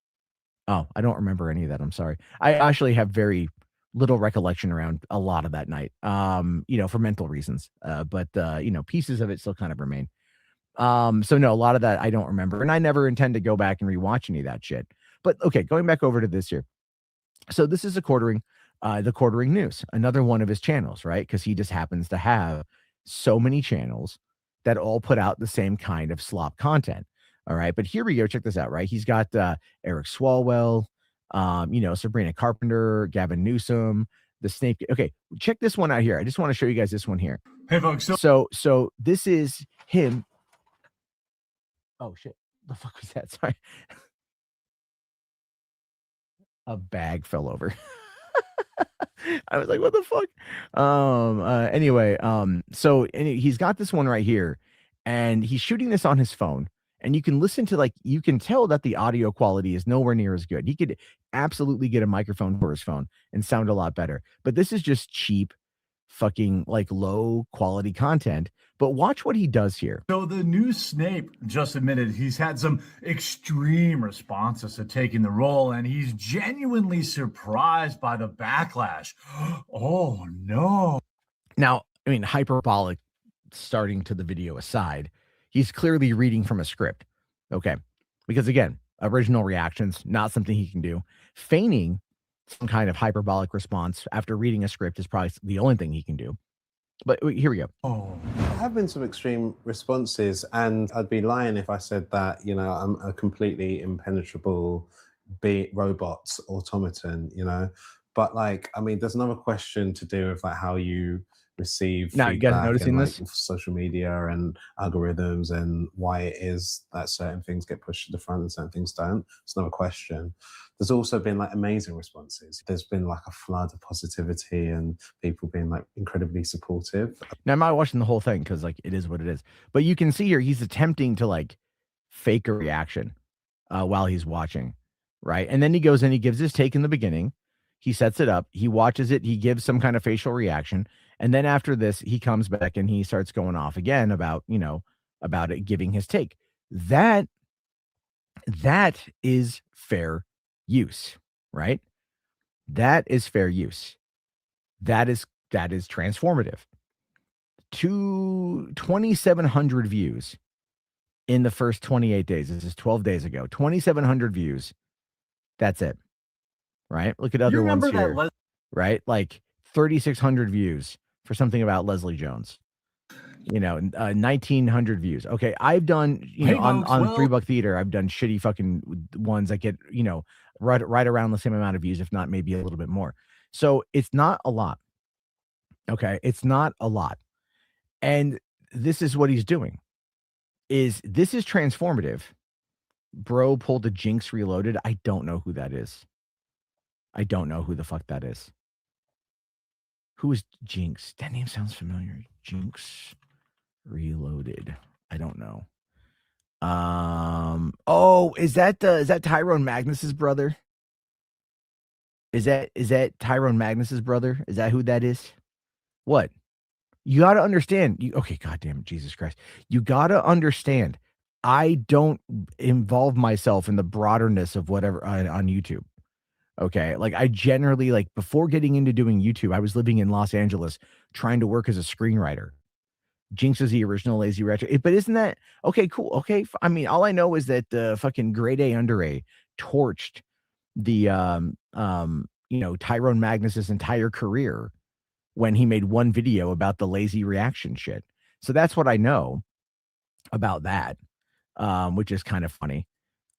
Oh, I don't remember any of that. I'm sorry. I actually have very little recollection around a lot of that night. You know, for mental reasons. But you know, pieces of it still kind of remain. So no, a lot of that I don't remember, and I never intend to go back and rewatch any of that shit. But okay, going back over to this here. So this is the Quartering News, another one of his channels, right? Because he just happens to have so many channels that all put out the same kind of slop content. All right, but here we go. Check this out, right? He's got Eric Swalwell, you know, Sabrina Carpenter, Gavin Newsom, the Snake. Okay, check this one out here. I just want to show you guys this one here. Hey, folks. So this is him. Oh shit! The fuck was that? Sorry. A bag fell over. I was like, what the fuck? Anyway, so he's got this one right here, and he's shooting this on his phone, and you can listen to, like, you can tell that the audio quality is nowhere near as good. He could absolutely get a microphone for his phone and sound a lot better, but this is just cheap, fucking like low quality content. But watch what he does here. So the new Snape just admitted he's had some extreme responses to taking the role, and he's genuinely surprised by the backlash. Oh, no. Now, I mean, hyperbolic starting to the video aside, he's clearly reading from a script. Okay. Because again, original reactions, not something he can do. Feigning some kind of hyperbolic response after reading a script is probably the only thing he can do. But here we go. Oh. There have been some extreme responses, and I'd be lying if I said that, you know, I'm a completely impenetrable robot automaton, you know. But like, I mean, there's another question to do with like how you receive now, you guys noticing and, this? like, social media and algorithms, and why it is that certain things get pushed to the front and certain things don't. It's another question. There's also been like amazing responses. There's been like a flood of positivity and people being like incredibly supportive. Now, I'm not watching the whole thing because like it is what it is. But you can see here he's attempting to like fake a reaction while he's watching, right? And then he goes and he gives his take in the beginning. He sets it up. He watches it. He gives some kind of facial reaction. And then after this, he comes back and he starts going off again about, you know, about it, giving his take. That is fair use, right? That is fair use. That is transformative. 2,700 views in the first 28 days. This is 12 days ago. 2,700 views. That's it. Right? Look at other ones here. Right? Like 3,600 views for something about Leslie Jones. You know, 1,900 views. Okay, I've done, you know, on $3 Theater, I've done shitty fucking ones that get, you know, right around the same amount of views, if not maybe a little bit more. So it's not a lot. Okay, it's not a lot. And this is what he's doing. this is transformative. Bro pulled a Jinx Reloaded. I don't know who that is. I don't know who the fuck that is. Who is Jinx? That name sounds familiar. Jinx Reloaded. I don't know. Oh, is that Tyrone Magnus's brother? Is that Tyrone Magnus's brother? Is that who that is? What? You got to understand. Okay, goddamn Jesus Christ. You got to understand. I don't involve myself in the broaderness of whatever on YouTube. Okay. Like I generally, like before getting into doing YouTube, I was living in Los Angeles trying to work as a screenwriter. Jinx is the original Lazy Retro. But isn't that okay? Cool. Okay. I mean, all I know is that fucking Grade A Under A torched the Tyrone Magnus's entire career when he made one video about the lazy reaction shit. So that's what I know about that, which is kind of funny.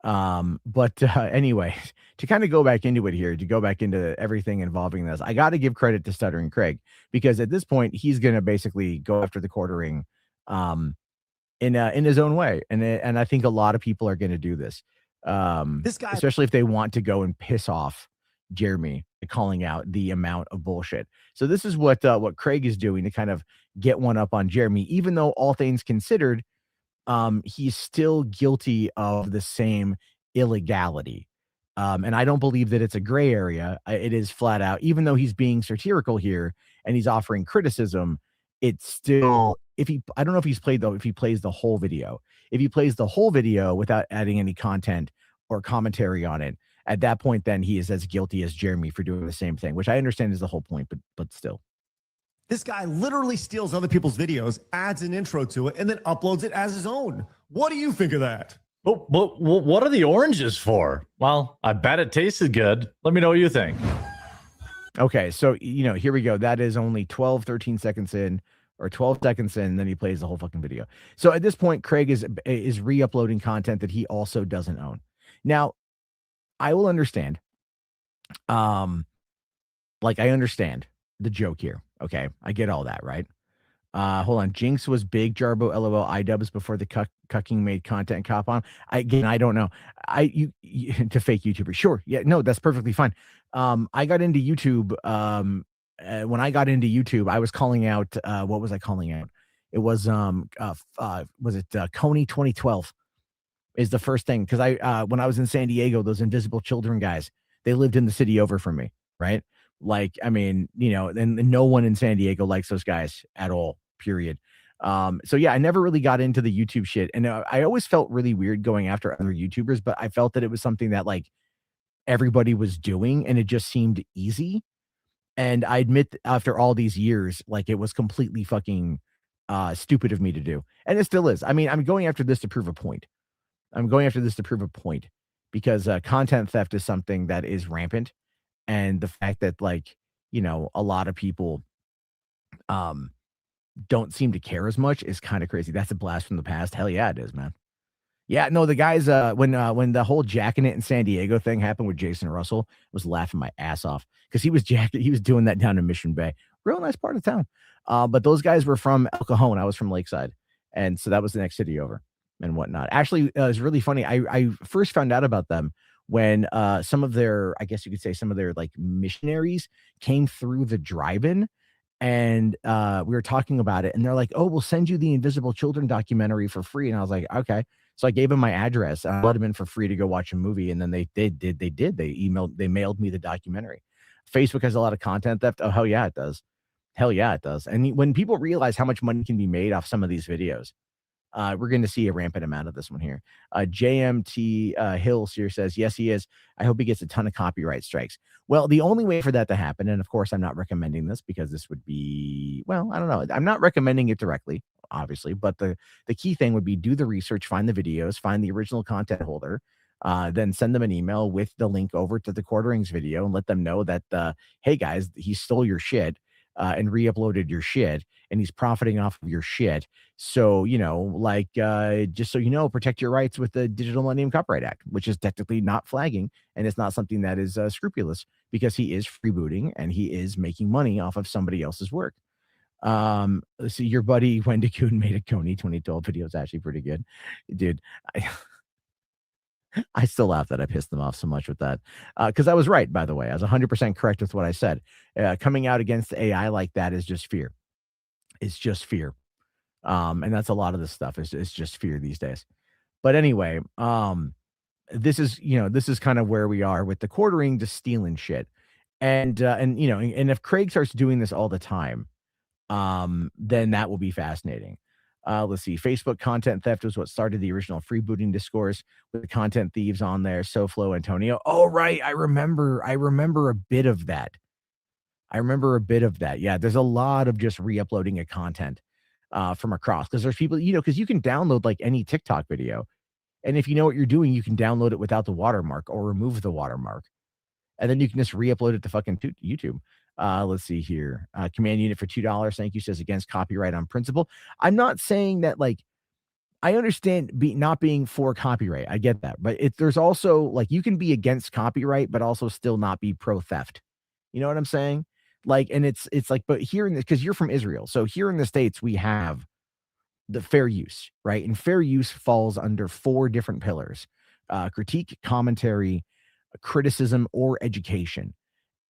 But anyway, to kind of go back into it here, to go back into everything involving this, I got to give credit to Stuttering Craig, because at this point he's going to basically go after the quartering in his own way. And I think a lot of people are going to do this. This guy, especially if they want to go and piss off Jeremy, calling out the amount of bullshit. So this is what Craig is doing to kind of get one up on Jeremy, even though all things considered, he's still guilty of the same illegality. And I don't believe that it's a gray area. It is flat out, even though he's being satirical here and he's offering criticism, it's still, I don't know if he plays the whole video. If he plays the whole video without adding any content or commentary on it, at that point, then he is as guilty as Jeremy for doing the same thing, which I understand is the whole point, but still. This guy literally steals other people's videos, adds an intro to it, and then uploads it as his own. What do you think of that? But what are the oranges for? Well, I bet it tasted good. Let me know what you think. Okay, so, here we go. That is only 12, 13 seconds in, or 12 seconds in, and then he plays the whole fucking video. So at this point, Craig is re-uploading content that he also doesn't own. Now, I will understand. I understand the joke here. Okay, I get all that, right? Hold on. Jinx was big, Jarbo, LOL, iDubbbz before the cucking made content cop on. I don't know. You to fake YouTubers. Sure. Yeah, no, that's perfectly fine. I got into YouTube. When I got into YouTube, I was calling out, what was I calling out? It was Coney 2012 is the first thing. Cause when I was in San Diego, those Invisible Children guys, they lived in the city over from me. Right. Like, I mean, and no one in San Diego likes those guys at all, period. So yeah, I never really got into the YouTube shit. And I always felt really weird going after other YouTubers, but I felt that it was something that like everybody was doing and it just seemed easy. And I admit after all these years, like it was completely fucking stupid of me to do. And it still is. I mean, I'm going after this to prove a point. Because content theft is something that is rampant. And the fact that like, a lot of people don't seem to care as much is kind of crazy. That's a blast from the past. Hell yeah, it is, man. Yeah, no, the guys, when the whole jacking it in San Diego thing happened with Jason Russell, I was laughing my ass off because he was doing that down in Mission Bay. Real nice part of town. But those guys were from El Cajon. I was from Lakeside. And so that was the next city over and whatnot. Actually, it was really funny. I first found out about them when some of their, I guess you could say some of their like missionaries came through the drive-in, and we were talking about it, and they're like, oh, we'll send you the Invisible Children documentary for free. And I was like, okay. So I gave them my address. I let them in for free to go watch a movie. And then they mailed me the documentary. Facebook has a lot of content theft. Oh, hell yeah, it does. And when people realize how much money can be made off some of these videos, we're going to see a rampant amount of this one here. JMT Hills here says, yes, he is. I hope he gets a ton of copyright strikes. Well, the only way for that to happen, and of course, I'm not recommending this because this would be, well, I don't know. I'm not recommending it directly, obviously, but the key thing would be do the research, find the videos, find the original content holder, then send them an email with the link over to the Quarterings video and let them know that, hey, guys, he stole your shit and re-uploaded your shit, and he's profiting off of your shit. So, just so you know, protect your rights with the Digital Millennium Copyright Act, which is technically not flagging, and it's not something that is scrupulous because he is freebooting and he is making money off of somebody else's work. Let's see, your buddy Wendy Kuhn made a Coney 2012 video. It's actually pretty good, dude. I still laugh that I pissed them off so much with that, because I was right. By the way, I was 100% correct with what I said. Coming out against AI like that is just fear. It's just fear, and that's a lot of this stuff. It's just fear these days. But anyway, this is this is kind of where we are with the quartering, just stealing shit, and and if Craig starts doing this all the time, then that will be fascinating. Let's see. Facebook content theft was what started the original freebooting discourse with the content thieves on there. SoFlo, Antonio. Oh, right. I remember a bit of that. Yeah, there's a lot of just re-uploading of content from across because there's people, because you can download like any TikTok video. And if you know what you're doing, you can download it without the watermark or remove the watermark. And then you can just re-upload it to fucking YouTube. Let's see here. Command unit for $2. Thank you. Says against copyright on principle. I'm not saying that, like, I understand not being for copyright. I get that. But there's also like you can be against copyright, but also still not be pro theft. You know what I'm saying? Like, and it's like, but here in this, because you're from Israel. So here in the States, we have the fair use, right? And fair use falls under 4 different pillars: critique, commentary, criticism, or education.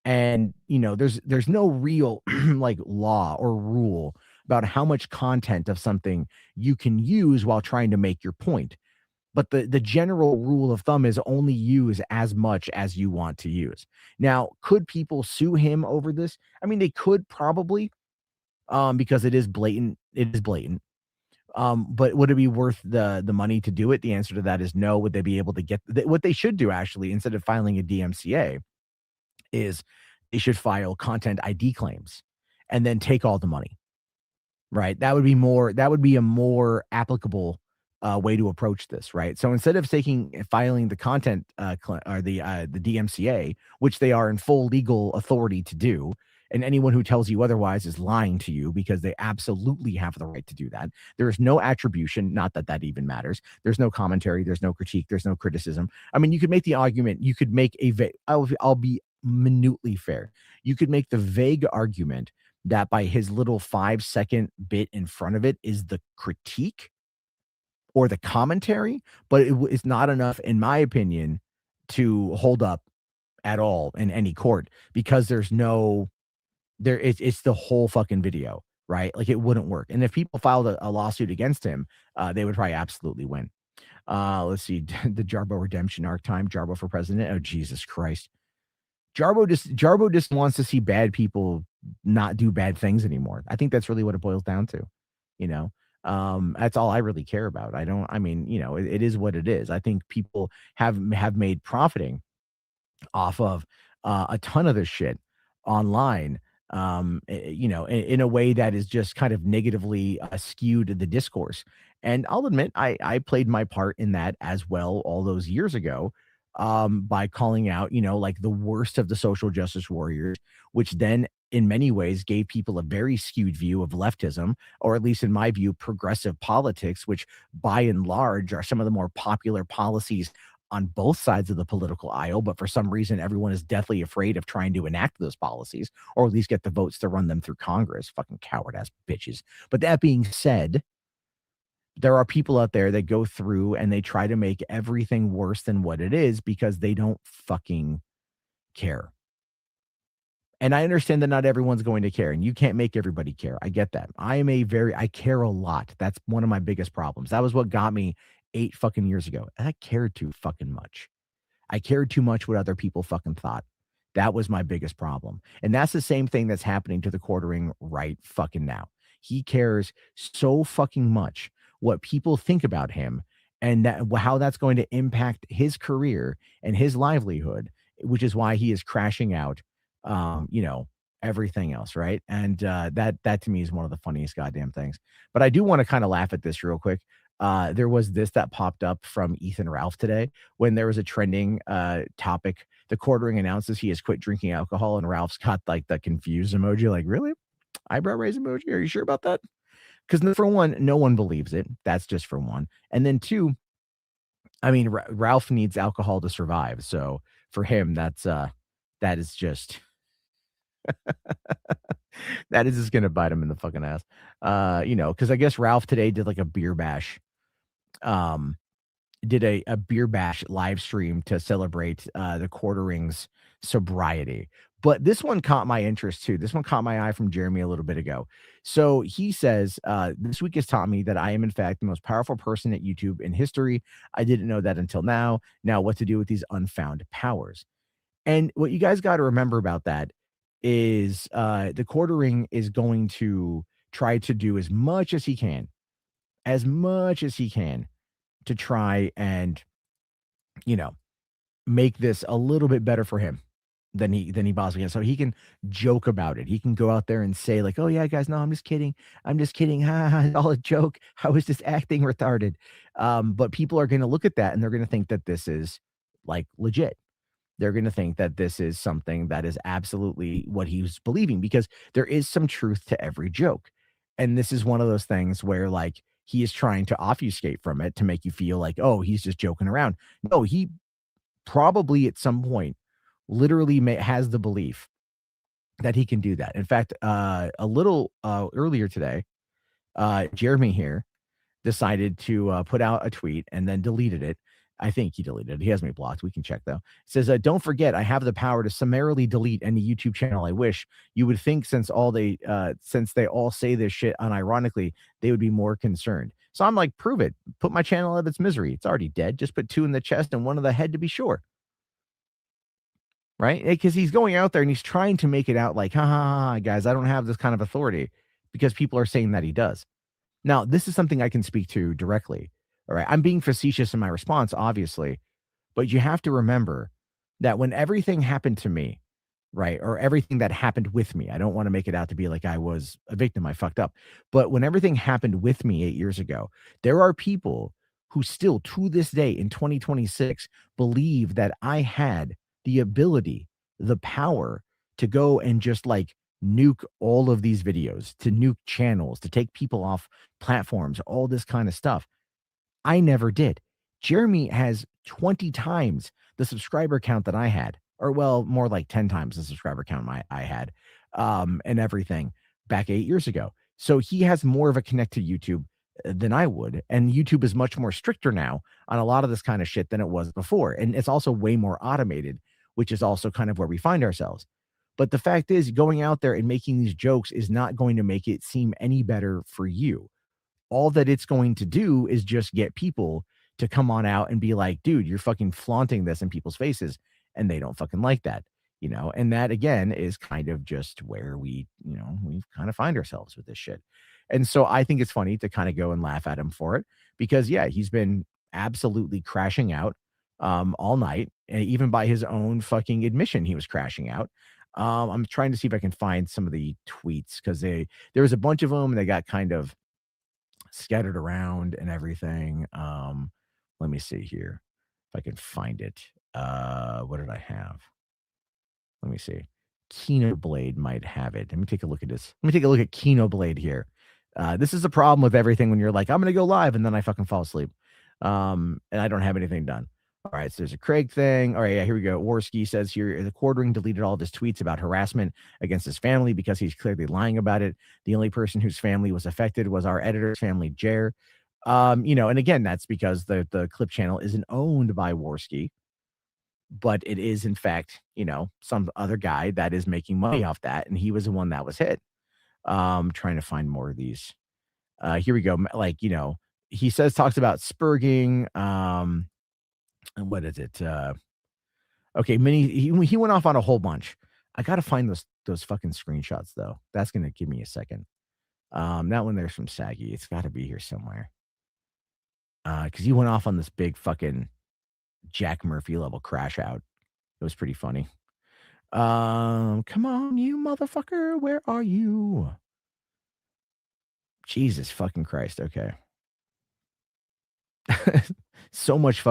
And there's no real like law or rule about how much content of something you can use while trying to make your point. But the general rule of thumb is only use as much as you want to use. Now, could people sue him over this? I mean, they could probably, because it is blatant. But would it be worth the money to do it? The answer to that is no. Would they be able to get what they should do, actually, instead of filing a DMCA, is they should file content ID claims and then take all the money, right? That would be a more applicable way to approach this, right? So instead of filing the content or the DMCA, which they are in full legal authority to do, and anyone who tells you otherwise is lying to you, because they absolutely have the right to do that. There is no attribution, not that that even matters. There's no commentary, there's no critique, there's no criticism. I mean, you could make the argument, you could make I'll be minutely fair. You could make the vague argument that by his little 5-second bit in front of it is the critique or the commentary, but it's not enough, in my opinion, to hold up at all in any court, because it's the whole fucking video, right? Like, it wouldn't work. And if people filed a lawsuit against him, they would probably absolutely win. Let's see. The Jarbo redemption arc time. Jarbo for president. Oh, Jesus Christ. Jarbo just wants to see bad people not do bad things anymore. I think that's really what it boils down to. That's all I really care about. It is what it is. I think people have made profiting off of a ton of this shit online, in a way that is just kind of negatively skewed the discourse. And I'll admit, I played my part in that as well all those years ago, by calling out, like the worst of the social justice warriors, which then in many ways gave people a very skewed view of leftism, or at least in my view, progressive politics, which by and large are some of the more popular policies on both sides of the political aisle. But for some reason, everyone is deathly afraid of trying to enact those policies, or at least get the votes to run them through Congress. Fucking coward ass bitches. But that being said, there are people out there that go through and they try to make everything worse than what it is because they don't fucking care. And I understand that not everyone's going to care, and you can't make everybody care. I get that. I care a lot. That's one of my biggest problems. That was what got me 8 fucking years ago. And I cared too fucking much. I cared too much what other people fucking thought. That was my biggest problem. And that's the same thing that's happening to the quartering right fucking now. He cares so fucking much what people think about him, and how that's going to impact his career and his livelihood, which is why he is crashing out, everything else, right? And that to me is one of the funniest goddamn things. But I do want to kind of laugh at this real quick. There was this that popped up from Ethan Ralph today when there was a trending topic. The quartering announces he has quit drinking alcohol, and Ralph's got like the confused emoji, like, really? Eyebrow raise emoji? Are you sure about that? Because for one, no one believes it. That's just for one. And then 2, I mean, Ralph needs alcohol to survive. So for him, that is just That is just gonna bite him in the fucking ass. Because I guess Ralph today did like a beer bash. Um, did a beer bash live stream to celebrate the quartering's sobriety. But this one caught my interest too. This one caught my eye from Jeremy a little bit ago. So he says, this week has taught me that I am, in fact, the most powerful person at YouTube in history. I didn't know that until now. Now, what to do with these unfound powers? And what you guys got to remember about that is the quartering is going to try to do as much as he can, to try and, you know, make this a little bit better for him than he possibly can. So he can joke about it. He can go out there and say like, "Oh yeah, guys, no, I'm just kidding. I'm just kidding. Ha, ha, it's all a joke. I was just acting retarded." But people are going to look at that and they're going to think that this is like legit. They're going to think that this is something that is absolutely what he's believing, because there is some truth to every joke. And this is one of those things where like he is trying to obfuscate from it to make you feel like, oh, he's just joking around. No, he probably at some point literally has the belief that he can do that. In fact, a little earlier today, Jeremy here decided to put out a tweet and then deleted it. I think he deleted it. He has me blocked. We can check though. It says, "Don't forget, I have the power to summarily delete any YouTube channel I wish. You would think since they all say this shit unironically, they would be more concerned." So I'm like, prove it. Put my channel out of its misery. It's already dead. Just put 2 in the chest and 1 in the head to be sure. Right? Because he's going out there and he's trying to make it out like, ha, ha, ha, guys, I don't have this kind of authority, because people are saying that he does. Now, this is something I can speak to directly. All right. I'm being facetious in my response, obviously, but you have to remember that when everything happened to me, right, or everything that happened with me, I don't want to make it out to be like I was a victim, I fucked up. But when everything happened with me 8 years ago, there are people who still to this day in 2026 believe that I had the ability, the power to go and just like nuke all of these videos, to nuke channels, to take people off platforms, all this kind of stuff. I never did. Jeremy has 20 times the subscriber count that I had, or well, more like 10 times the subscriber count I had, and everything back 8 years ago. So he has more of a connect to YouTube than I would. And YouTube is much more stricter now on a lot of this kind of shit than it was before. And it's also way more automated, which is also kind of where we find ourselves. But the fact is, going out there and making these jokes is not going to make it seem any better for you. All that it's going to do is just get people to come on out and be like, dude, you're fucking flaunting this in people's faces. And they don't fucking like that, and that again is kind of just where we kind of find ourselves with this shit. And so I think it's funny to kind of go and laugh at him for it, because yeah, he's been absolutely crashing out all night. And even by his own fucking admission, he was crashing out. I'm trying to see if I can find some of the tweets, because there was a bunch of them and they got kind of scattered around and everything. Let me see here if I can find it. What did I have? Let me see. Kino Blade might have it. Let me take a look at this. Let me take a look at Kino Blade here. This is the problem with everything when you're like, I'm gonna go live and then I fucking fall asleep. And I don't have anything done. All right, so there's a Craig thing. All right, yeah, here we go. Warski says here, the quartering deleted all of his tweets about harassment against his family because he's clearly lying about it. The only person whose family was affected was our editor's family, Jer. And again, that's because the clip channel isn't owned by Warski, but it is, in fact, some other guy that is making money off that, and he was the one that was hit. Trying to find more of these. Here we go. Like, he talks about spurging. And what is it? Okay, he went off on a whole bunch. I gotta find those fucking screenshots though. That's gonna give me a second. That one there's from Saggy. It's got to be here somewhere. Because he went off on this big fucking Jack Murphy level crash out. It was pretty funny. Come on, you motherfucker, where are you? Jesus fucking Christ. Okay. so much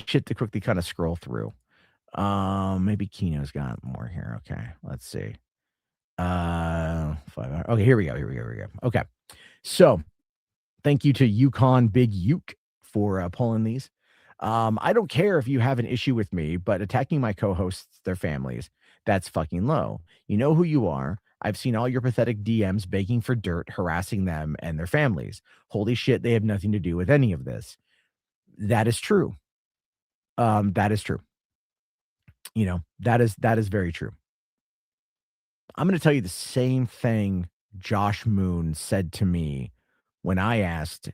shit to quickly kind of scroll through. Maybe Kino's got more here. Okay, let's see. 5 hours. Okay, here we go. Okay, so thank you to Yukon Big Uke for pulling these. I don't care if you have an issue with me, but attacking my co-hosts, their families, That's fucking low. You know who you are. I've seen all your pathetic DMs begging for dirt, harassing them and their families. Holy shit, they have nothing to do with any of this. That is true. That is true. You know, that is very true. I'm going to tell you the same thing Josh Moon said to me when I asked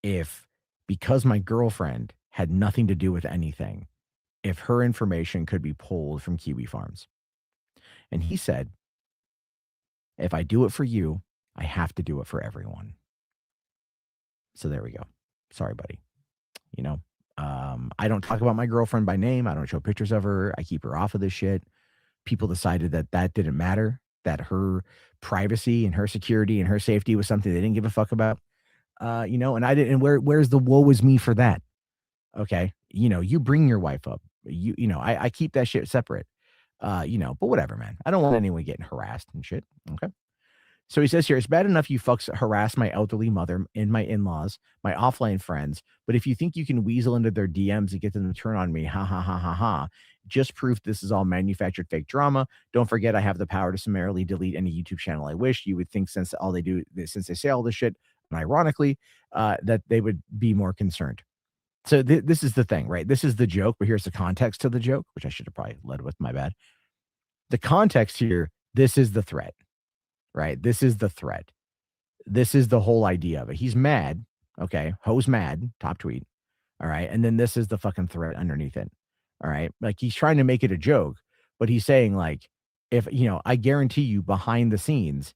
if, because my girlfriend had nothing to do with anything, if her information could be pulled from Kiwi Farms. And he said, if I do it for you, I have to do it for everyone. So there we go. Sorry, buddy. You know, I don't talk about my girlfriend by name. I don't show pictures of her. I keep her off of this shit. People decided that that didn't matter, that her privacy and her security and her safety was something they didn't give a fuck about. You know, and I didn't, and where's the woe is me for that? Okay. You know, you bring your wife up. You know, I keep that shit separate. You know, but whatever, man. I don't want anyone getting harassed and shit. Okay. So he says here, it's bad enough you fucks harass my elderly mother and my in-laws, my offline friends, but if you think you can weasel into their DMs and get them to turn on me, ha ha ha ha ha, just proof this is all manufactured fake drama. Don't forget I have the power to summarily delete any YouTube channel I wish. You would think since they say all this shit, and ironically, that they would be more concerned. So this is the thing, right? This is the joke, but here's the context to the joke, which I should have probably led with, my bad. The context here, this is the threat. Right? This is the threat. This is the whole idea of it. He's mad. Okay. Ho's mad. Top tweet. All right. And then this is the fucking threat underneath it. All right. Like he's trying to make it a joke, but he's saying like, if, you know, I guarantee you behind the scenes,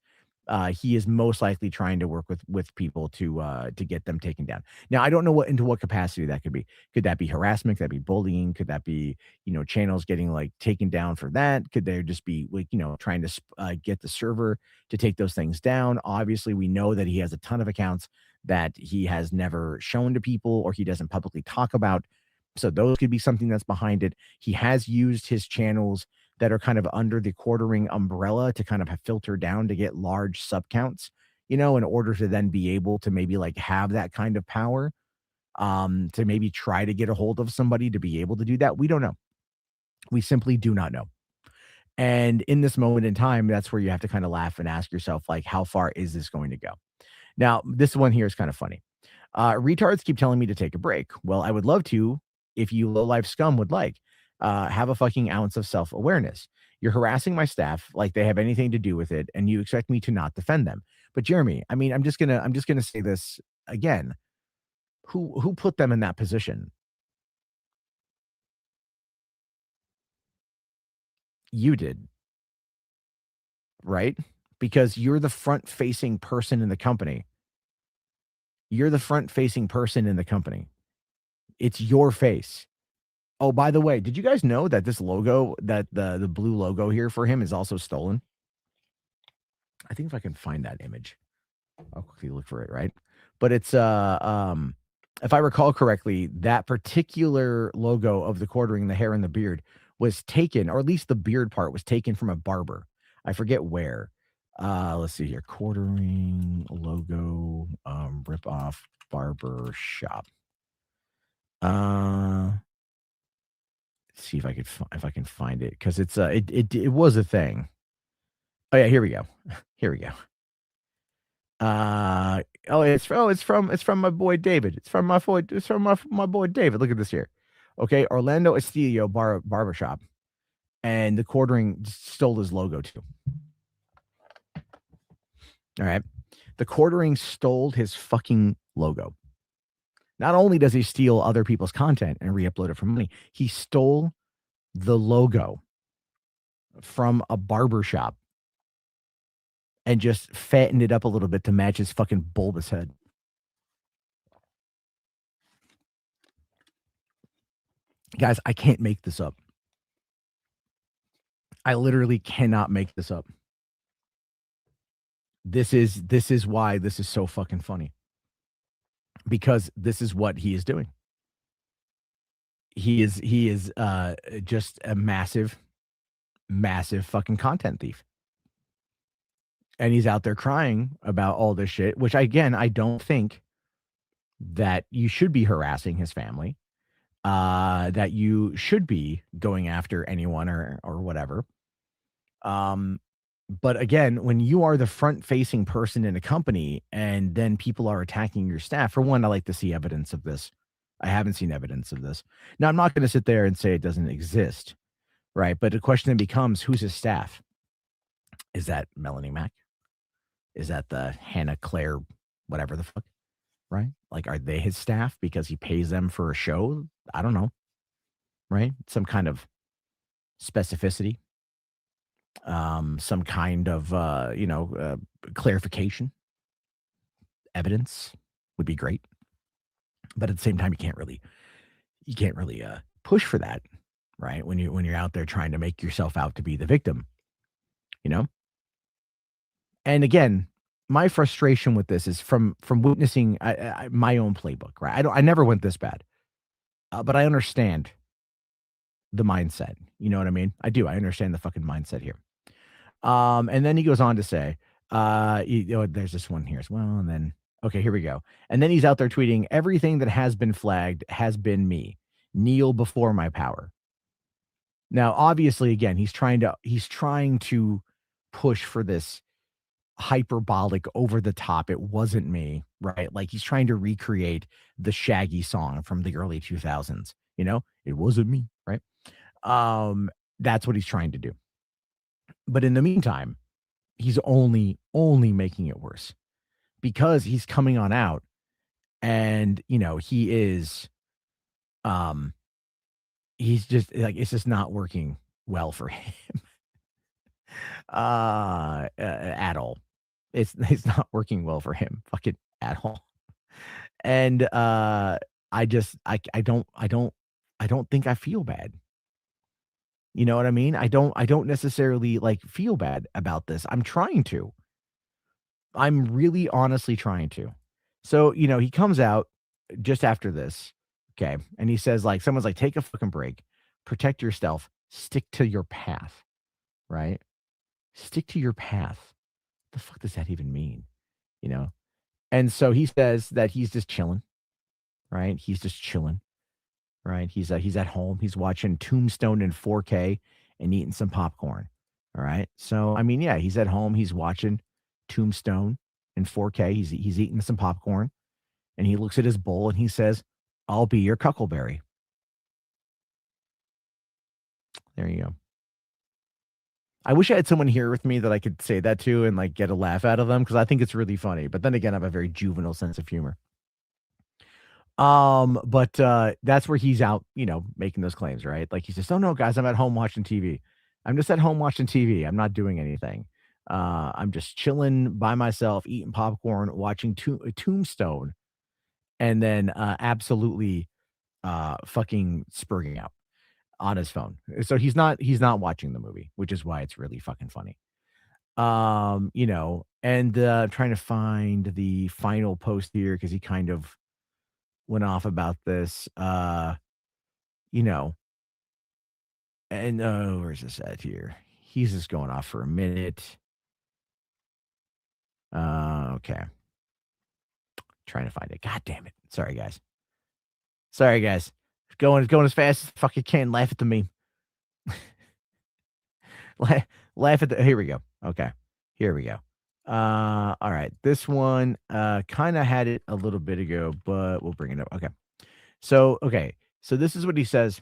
he is most likely trying to work with people to get them taken down. Now, I don't know into what capacity that could be. Could that be harassment? Could that be bullying? Could that be, you know, channels getting like taken down for that? Could there just be like, you know, trying to get the server to take those things down? Obviously, we know that he has a ton of accounts that he has never shown to people or he doesn't publicly talk about. So those could be something that's behind it. He has used his channels that are kind of under the quartering umbrella to kind of filter down to get large sub counts, you know, in order to then be able to maybe like have that kind of power, to maybe try to get a hold of somebody to be able to do that. We don't know. We simply do not know. And in this moment in time, that's where you have to kind of laugh and ask yourself, like, how far is this going to go? Now, this one here is kind of funny. Retards keep telling me to take a break. Well, I would love to, if you low-life scum would like. Have a fucking ounce of self-awareness. You're harassing my staff like they have anything to do with it, and you expect me to not defend them. But Jeremy, I mean, I'm just gonna say this again. Who put them in that position? You did, right? Because you're the front-facing person in the company. You're the front-facing person in the company. It's your face. Oh, by the way, did you guys know that this logo, that the blue logo here for him is also stolen? I think if I can find that image, I'll quickly look for it, right? But it's if I recall correctly, that particular logo of the quartering, the hair and the beard was taken, or at least the beard part was taken from a barber. I forget where. Let's see here. Quartering logo, rip off barber shop. See if I can find it, because it's it was a thing. Oh yeah, here we go. Here we go. It's from my boy David. It's from my boy David. Look at this here. Okay, Orlando Estilio barbershop, and the quartering stole his logo too. All right, the quartering stole his fucking logo. Not only does he steal other people's content and re-upload it for money, he stole the logo from a barbershop and just fattened it up a little bit to match his fucking bulbous head. Guys, I can't make this up. I literally cannot make this up. This is why this is so fucking funny. Because this is what he is doing. He is just a massive fucking content thief. And he's out there crying about all this shit, which again, I don't think that you should be harassing his family, that you should be going after anyone or whatever. But again, when you are the front-facing person in a company and then people are attacking your staff, for one, I like to see evidence of this. I haven't seen evidence of this. Now, I'm not going to sit there and say it doesn't exist, right? But the question then becomes, who's his staff? Is that Melanie Mack? Is that the Hannah Claire, whatever the fuck, right? Like, are they his staff because he pays them for a show? I don't know, right? Some kind of specificity, some kind of, clarification, evidence would be great. But at the same time, you can't really push for that, right? When you're out there trying to make yourself out to be the victim, you know? And again, my frustration with this is from witnessing my own playbook, right? I never went this bad, but I understand the mindset. You know what I mean? I do. I understand the fucking mindset here. And then he goes on to say, there's this one here as well. And then, okay, here we go. And then he's out there tweeting, everything that has been flagged has been me. Kneel before my power. Now, obviously, again, he's trying to push for this hyperbolic, over the top, it wasn't me, right? Like he's trying to recreate the Shaggy song from the early 2000s, it wasn't me, right? That's what he's trying to do. But in the meantime, he's only making it worse because he's coming on out and, he is, he's just like, it's just not working well for him. At all. It's not working well for him, fucking at all. And I don't think I feel bad. You know what I mean? I don't necessarily like feel bad about this. I'm trying to. I'm really honestly trying to. So, he comes out just after this, okay, and he says, like, someone's like, take a fucking break, protect yourself, stick to your path, right? Stick to your path. The fuck does that even mean? And so he says that he's just chilling, right? He's just chilling, right? He's at home. He's watching Tombstone in 4K and eating some popcorn. All right. So, I mean, yeah, he's at home. He's watching Tombstone in 4K. He's eating some popcorn and he looks at his bowl and he says, I'll be your cuckleberry. There you go. I wish I had someone here with me that I could say that to and like get a laugh out of them because I think it's really funny. But then again, I have a very juvenile sense of humor. But that's where he's out, making those claims, right? Like he says, "Oh no, guys, I'm at home watching TV. I'm just at home watching TV. I'm not doing anything. I'm just chilling by myself, eating popcorn, watching Tombstone, and then absolutely fucking spurging out on his phone." So he's not watching the movie, which is why it's really fucking funny. And trying to find the final post here because he kind of went off about this. And where's this at here? He's just going off for a minute. Okay. Trying to find it. God damn it. Sorry, guys. Going as fast as I fucking can. Laugh at the meme. Laugh at the. Here we go. Okay. Here we go. All right. This one kind of had it a little bit ago, but we'll bring it up. Okay. So this is what he says.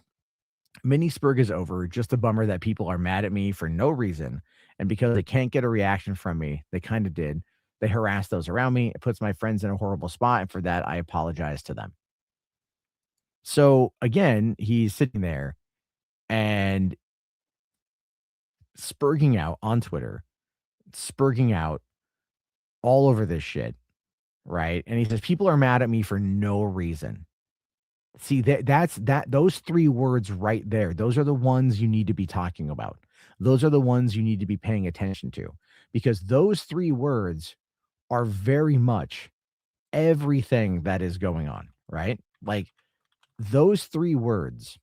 Mini Spurg is over. Just a bummer that people are mad at me for no reason. And because they can't get a reaction from me, they kind of did. They harass those around me. It puts my friends in a horrible spot. And for that, I apologize to them. So again, he's sitting there and spurging out on Twitter, spurging out all over this shit, right? And he says, people are mad at me for no reason. See, those three words right there. Those are the ones you need to be talking about. Those are the ones you need to be paying attention to because those three words are very much everything that is going on, right? Like those three words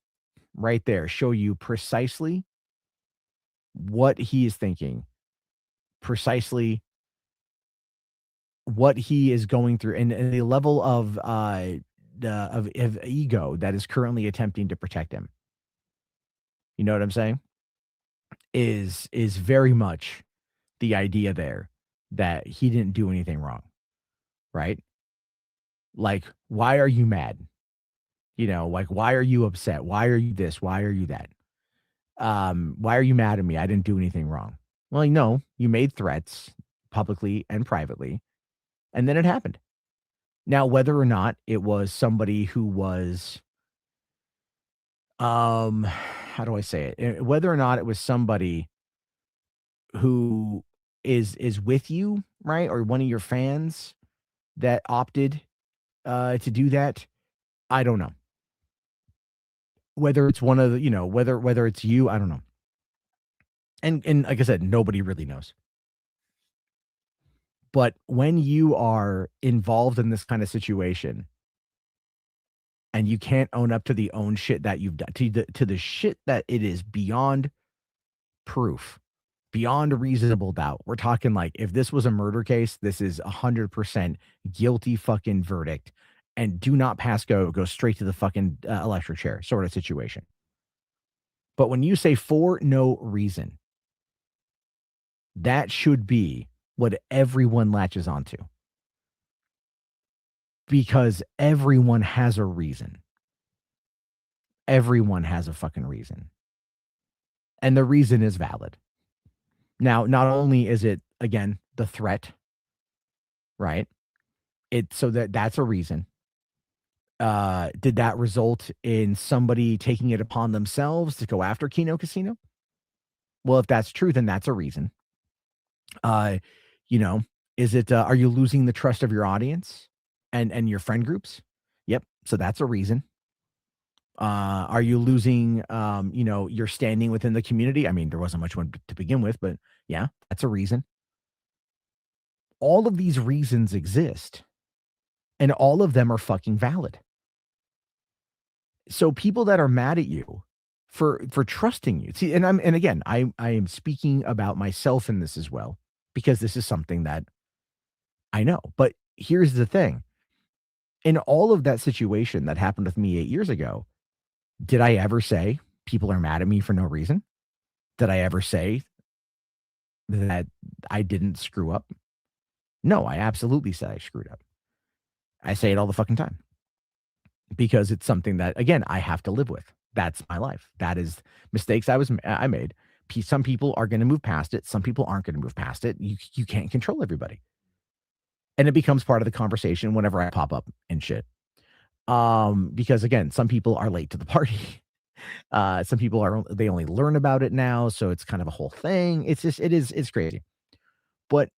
right there show you precisely what he is thinking, precisely what he is going through, and the level of ego that is currently attempting to protect him. You know what I'm saying? is very much the idea there that he didn't do anything wrong, right? Like, why are you mad? You know, like, why are you upset? Why are you this? Why are you that? Why are you mad at me? I didn't do anything wrong. Well, no, you made threats publicly and privately, and then it happened. Now, whether or not it was somebody who was, how do I say it? Whether or not it was somebody who is with you, right? Or one of your fans that opted to do that, I don't know. Whether it's one of the, you know, whether it's you, I don't know. And like I said, nobody really knows. But when you are involved in this kind of situation and you can't own up to the own shit that you've done, to the shit that it is beyond proof, beyond a reasonable doubt. We're talking like, if this was a murder case, this is 100% guilty fucking verdict, and do not pass go straight to the fucking electric chair sort of situation. But when you say for no reason, that should be what everyone latches onto, because everyone has a reason. Everyone has a fucking reason. And the reason is valid. Now, not only is it, again, the threat, right? So that's a reason. Did that result in somebody taking it upon themselves to go after Kino Casino? Well, if that's true, then that's a reason. You know, is it, are you losing the trust of your audience and your friend groups? Yep. So that's a reason. Are you losing, you know, your standing within the community? I mean, there wasn't much one to begin with, but yeah, that's a reason. All of these reasons exist, and all of them are fucking valid. So people that are mad at you for trusting you, see, and again, I am speaking about myself in this as well, because this is something that I know. But here's the thing. In all of that situation that happened with me 8 years ago, did I ever say people are mad at me for no reason? Did I ever say that I didn't screw up? No, I absolutely said I screwed up. I say it all the fucking time, because it's something that, again, I have to live with. That's my life. That is mistakes I made. Some people are going to move past it. Some people aren't going to move past it. You can't control everybody. And it becomes part of the conversation whenever I pop up and shit. Because again, some people are late to the party. Some people they only learn about it now. So it's kind of a whole thing. It's crazy. But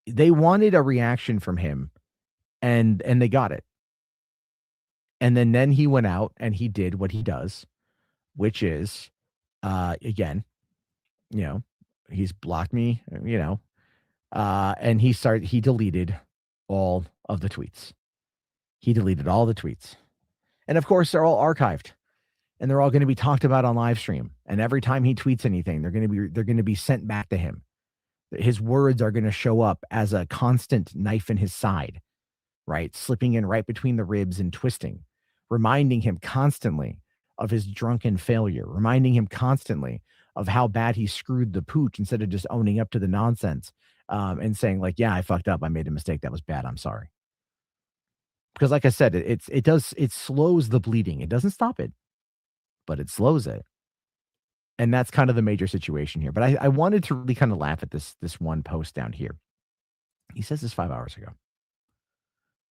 they wanted a reaction from him, and they got it. And then he went out and he did what he does, which is, again, you know, he's blocked me, you know, and he deleted all of the tweets. He deleted all the tweets. And of course, they're all archived, and they're all going to be talked about on live stream. And every time he tweets anything, they're going to be sent back to him. His words are going to show up as a constant knife in his side, right? Slipping in right between the ribs and twisting, reminding him constantly of his drunken failure, reminding him constantly of how bad he screwed the pooch, instead of just owning up to the nonsense, and saying like, yeah, I fucked up. I made a mistake. That was bad. I'm sorry. Because like I said, it slows the bleeding. It doesn't stop it, but it slows it. And that's kind of the major situation here. But I wanted to really kind of laugh at this one post down here. He says this 5 hours ago.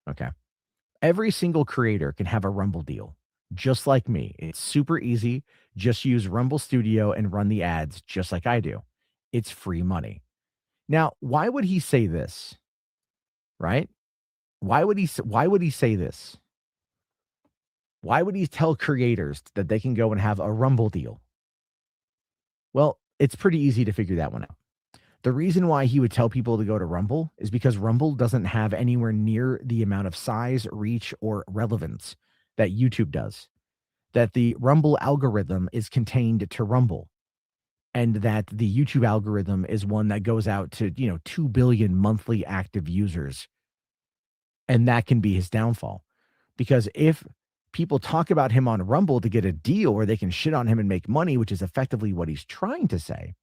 Okay. Every single creator can have a Rumble deal, just like me. It's super easy. Just use Rumble Studio and run the ads just like I do. It's free money. Now, why would he say this? Right? Why would he say this? Why would he tell creators that they can go and have a Rumble deal? Well, it's pretty easy to figure that one out. The reason why he would tell people to go to Rumble is because Rumble doesn't have anywhere near the amount of size, reach, or relevance that YouTube does. That the Rumble algorithm is contained to Rumble, and that the YouTube algorithm is one that goes out to, 2 billion monthly active users. And that can be his downfall. Because if people talk about him on Rumble to get a deal where they can shit on him and make money, which is effectively what he's trying to say.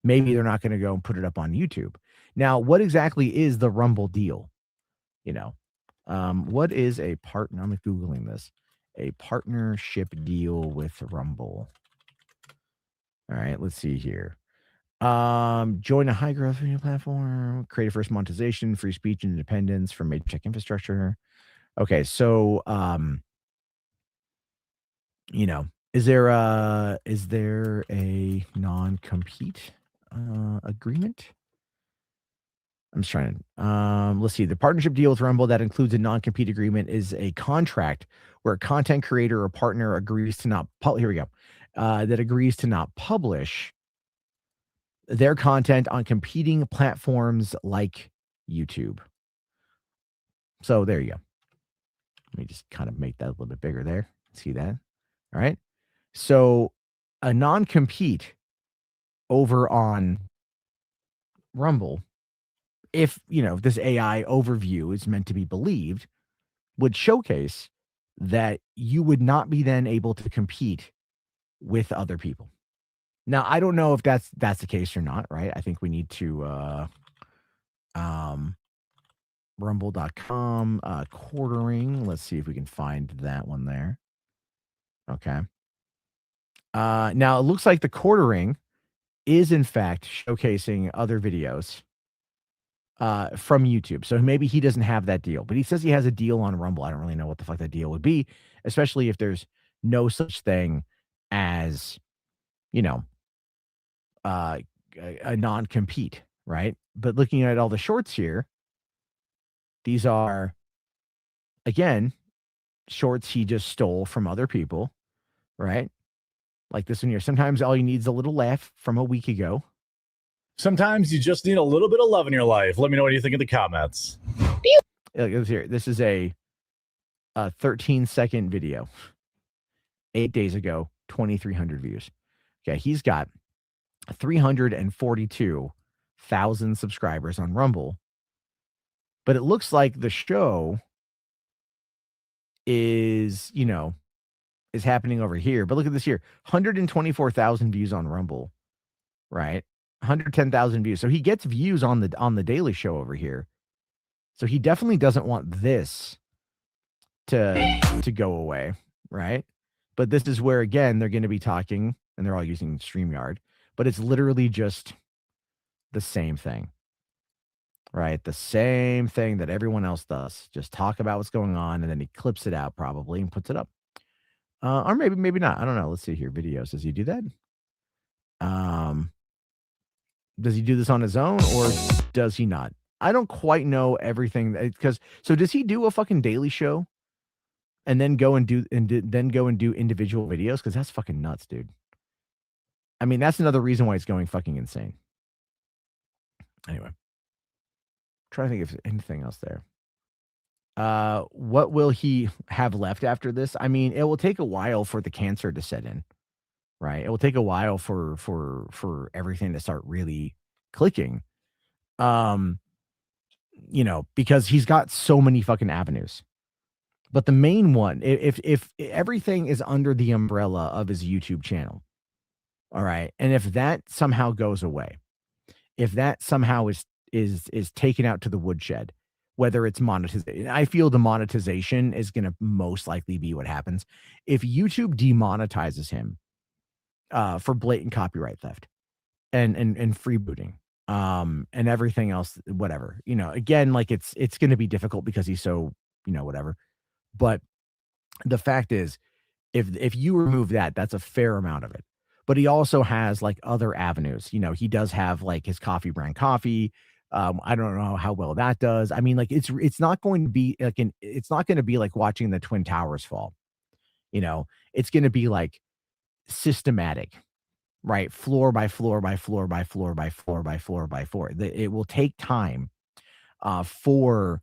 Maybe they're not going to go and put it up on YouTube. Now, what exactly is the Rumble deal? You know, what is a partner? I'm Googling this. A partnership deal with Rumble. All right, let's see here. Join a high growth video platform, create a first monetization, free speech and independence from major tech infrastructure. Okay, so you know, is there a non-compete agreement? I'm just trying to let's see. The partnership deal with Rumble that includes a non-compete agreement is a contract where a content creator or partner agrees to not here we go. That agrees to not publish their content on competing platforms like YouTube. So there you go. Let me just kind of make that a little bit bigger there. See that? All right. So a non-compete over on Rumble, if this AI overview is meant to be believed, would showcase that you would not be then able to compete with other people. Now, I don't know if that's the case or not, right? I think we need to rumble.com quartering. Let's see if we can find that one there. Okay. Now it looks like the quartering is in fact showcasing other videos from YouTube. So maybe he doesn't have that deal, but he says he has a deal on Rumble. I don't really know what the fuck that deal would be, especially if there's no such thing as, a non-compete, right? But looking at all the shorts here, these are, again, shorts he just stole from other people, right? Like this one here. Sometimes all you need is a little laugh from a week ago. Sometimes you just need a little bit of love in your life. Let me know what you think in the comments. This is a 13-second video. 8 days ago, 2,300 views. Okay, he's got 342,000 subscribers on Rumble. But it looks like the show is, is happening over here. But look at this here. 124,000 views on Rumble, right? 110,000 views. So he gets views on the Daily Show over here. So he definitely doesn't want this to go away, right? But this is where, again, they're going to be talking, and they're all using StreamYard, but it's literally just the same thing, right? The same thing that everyone else does. Just talk about what's going on, and then he clips it out probably and puts it up. Or maybe not. I don't know. Let's see here. Videos. Does he do that? Does he do this on his own, or does he not? I don't quite know everything so does he do a fucking daily show and then go and do individual videos? Because that's fucking nuts, dude. I mean, that's another reason why it's going fucking insane. Anyway, trying to think if there's anything else there. What will he have left after this? I mean, it will take a while for the cancer to set in, right? It will take a while for everything to start really clicking. Because he's got so many fucking avenues. But the main one, if everything is under the umbrella of his YouTube channel, all right, and if that somehow goes away, if that somehow is taken out to the woodshed, whether it's monetization, I feel the monetization is going to most likely be what happens. If YouTube demonetizes him for blatant copyright theft and freebooting, and everything else, whatever, again, like it's going to be difficult because he's so, whatever. But the fact is, if you remove that, that's a fair amount of it. But he also has like other avenues. He does have like his coffee brand coffee. I don't know how well that does. I mean, like it's not going to be like it's not going to be like watching the Twin Towers fall. It's going to be like systematic, right? Floor by floor by floor by floor by floor by floor by floor. It will take time for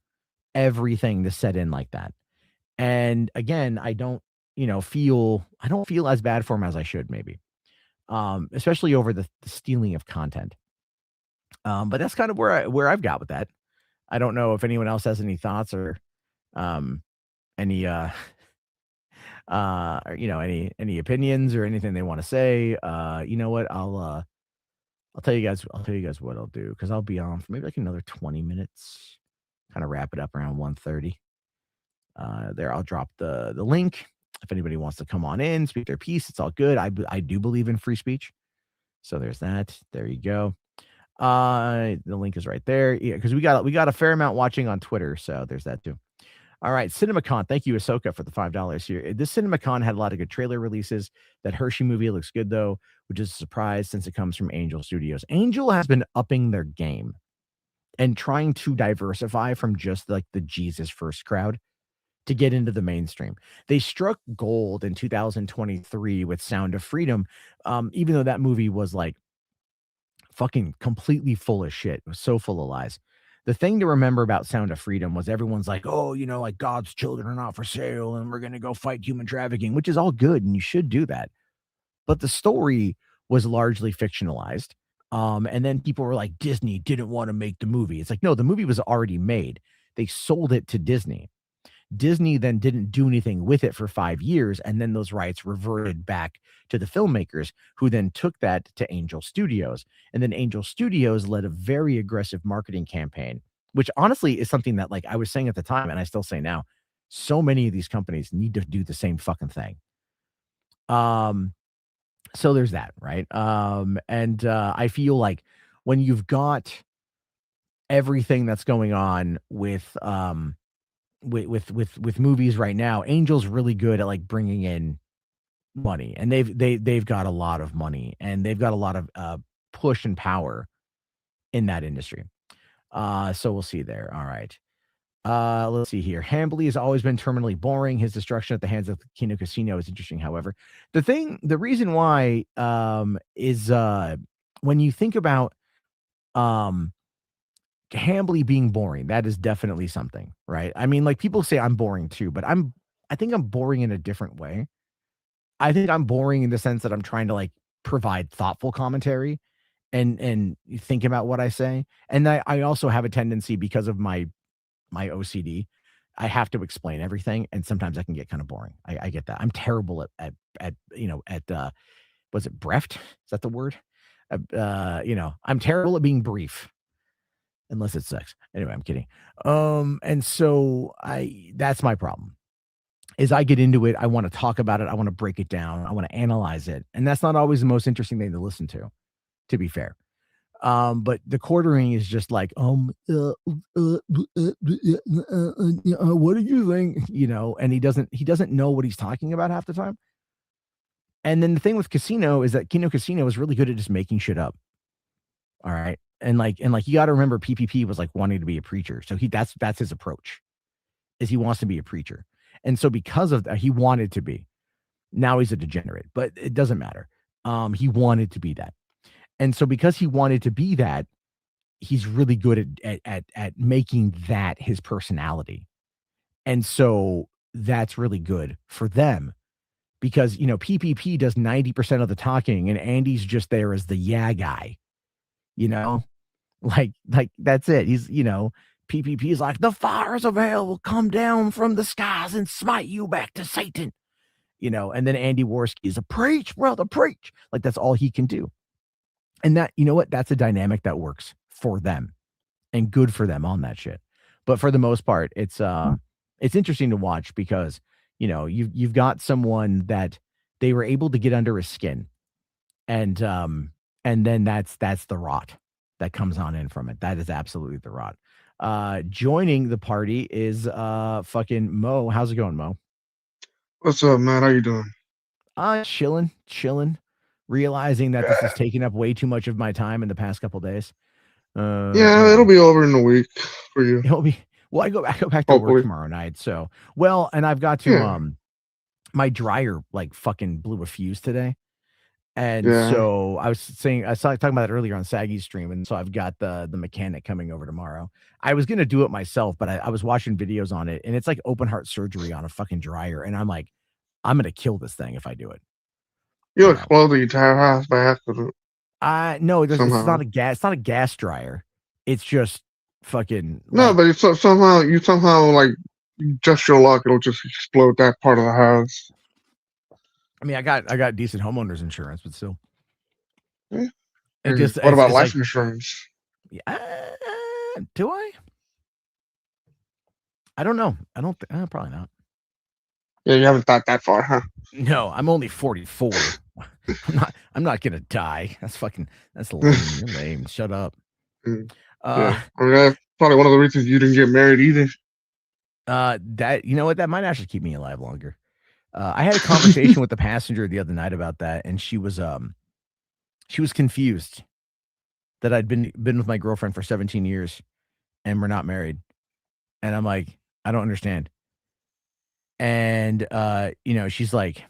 everything to set in like that. And again, I don't feel as bad for him as I should, maybe. Especially over the stealing of content. But that's kind of where I've got with that. I don't know if anyone else has any thoughts or any You know, any opinions or anything they want to say. You know what? I'll tell you guys what I'll do, because I'll be on for maybe like another 20 minutes. Kind of wrap it up around 1:30. There, I'll drop the link. If anybody wants to come on in, speak their piece, it's all good. I do believe in free speech. So there's that. There you go. The link is right there. Yeah, because we got a fair amount watching on Twitter, so there's that too. All right, CinemaCon. Thank you, Ahsoka, for the $5 here. This CinemaCon had a lot of good trailer releases. That Hershey movie looks good though, which is a surprise since it comes from Angel Studios. Angel has been upping their game and trying to diversify from just like the Jesus first crowd to get into the mainstream. They struck gold in 2023 with Sound of Freedom, even though that movie was like fucking completely full of shit. It was so full of lies. The thing to remember about Sound of Freedom was everyone's like, oh, you know, like God's children are not for sale and we're going to go fight human trafficking, which is all good and you should do that. But the story was largely fictionalized. And then people were like, Disney didn't want to make the movie. It's like, no, the movie was already made. They sold it to Disney. Disney then didn't do anything with it for 5 years, and then those rights reverted back to the filmmakers, who then took that to Angel Studios. And then Angel Studios led a very aggressive marketing campaign, which honestly is something that, like I was saying at the time, and I still say now, so many of these companies need to do the same fucking thing. So there's that, right? I feel like when you've got everything that's going on with movies right now, Angel's really good at like bringing in money, and they've got a lot of money, and they've got a lot of push and power in that industry. So we'll see there. All right. Let's see here. Hambly has always been terminally boring. His destruction at the hands of Kino Casino is interesting. However, the reason why is when you think about Hambly being boring, that is definitely something, right? I mean, like people say I'm boring too, but I think I'm boring in a different way. I think I'm boring in the sense that I'm trying to like provide thoughtful commentary and think about what I say. And I also have a tendency, because of my OCD, I have to explain everything, and sometimes I can get kind of boring. I get that. I'm terrible at was it breft? Is that the word? I'm terrible at being brief. Unless it's sex. Anyway, I'm kidding. And so that's my problem. Is I get into it, I want to talk about it, I want to break it down, I want to analyze it. And that's not always the most interesting thing to listen to be fair. But the quartering is just like, what do you think? And he doesn't know what he's talking about half the time. And then the thing with Casino is that Kino Casino is really good at just making shit up. All right. And you got to remember, PPP was like wanting to be a preacher. So that's his approach, is he wants to be a preacher. And so because of that, he wanted to be. Now he's a degenerate, but it doesn't matter. He wanted to be that. And so because he wanted to be that, he's really good at making that his personality. And so that's really good for them, because, PPP does 90% of the talking and Andy's just there as the guy, like that's it. He's, PPP is like, the fires of hell will come down from the skies and smite you back to Satan, and then Andy Worski is a preach, brother, preach. Like that's all he can do. And that, that's a dynamic that works for them and good for them on that shit. But for the most part, it's interesting to watch because, you've got someone that they were able to get under his skin, and then that's the rot that comes on in from it. That is absolutely the rot. Joining the party is fucking Mo. How's it going, Mo? What's up, man? How you doing? Chilling. Realizing that this is taking up way too much of my time in the past couple days. It'll be over in a week for you. It'll be. Well, I go back to work tomorrow night. So, and I've got to my dryer like fucking blew a fuse today. And so I was talking about it earlier on Saggy's stream, and so I've got the mechanic coming over tomorrow. I was gonna do it myself, but I was watching videos on it, and it's like open heart surgery on a fucking dryer, and I'm like, I'm gonna kill this thing if I do it. You'll explode the entire house by accident. No, it's not a gas. It's not a gas dryer. It's just fucking. No, but it's somehow like just your luck, it'll just explode that part of the house. I mean, I got decent homeowners insurance, but still. Yeah. It just What about it's life like, insurance? do I? I don't know. I don't. Probably not. Yeah, you haven't thought that far, huh? No, I'm only 44. I'm not gonna die. That's lame. You're lame. Shut up. Yeah, I mean that's probably one of the reasons you didn't get married either. That you know what? That might actually keep me alive longer. I had a conversation with the passenger the other night about that, and she was confused that I'd been with my girlfriend for 17 years and we're not married. And I'm like, I don't understand. And she's like,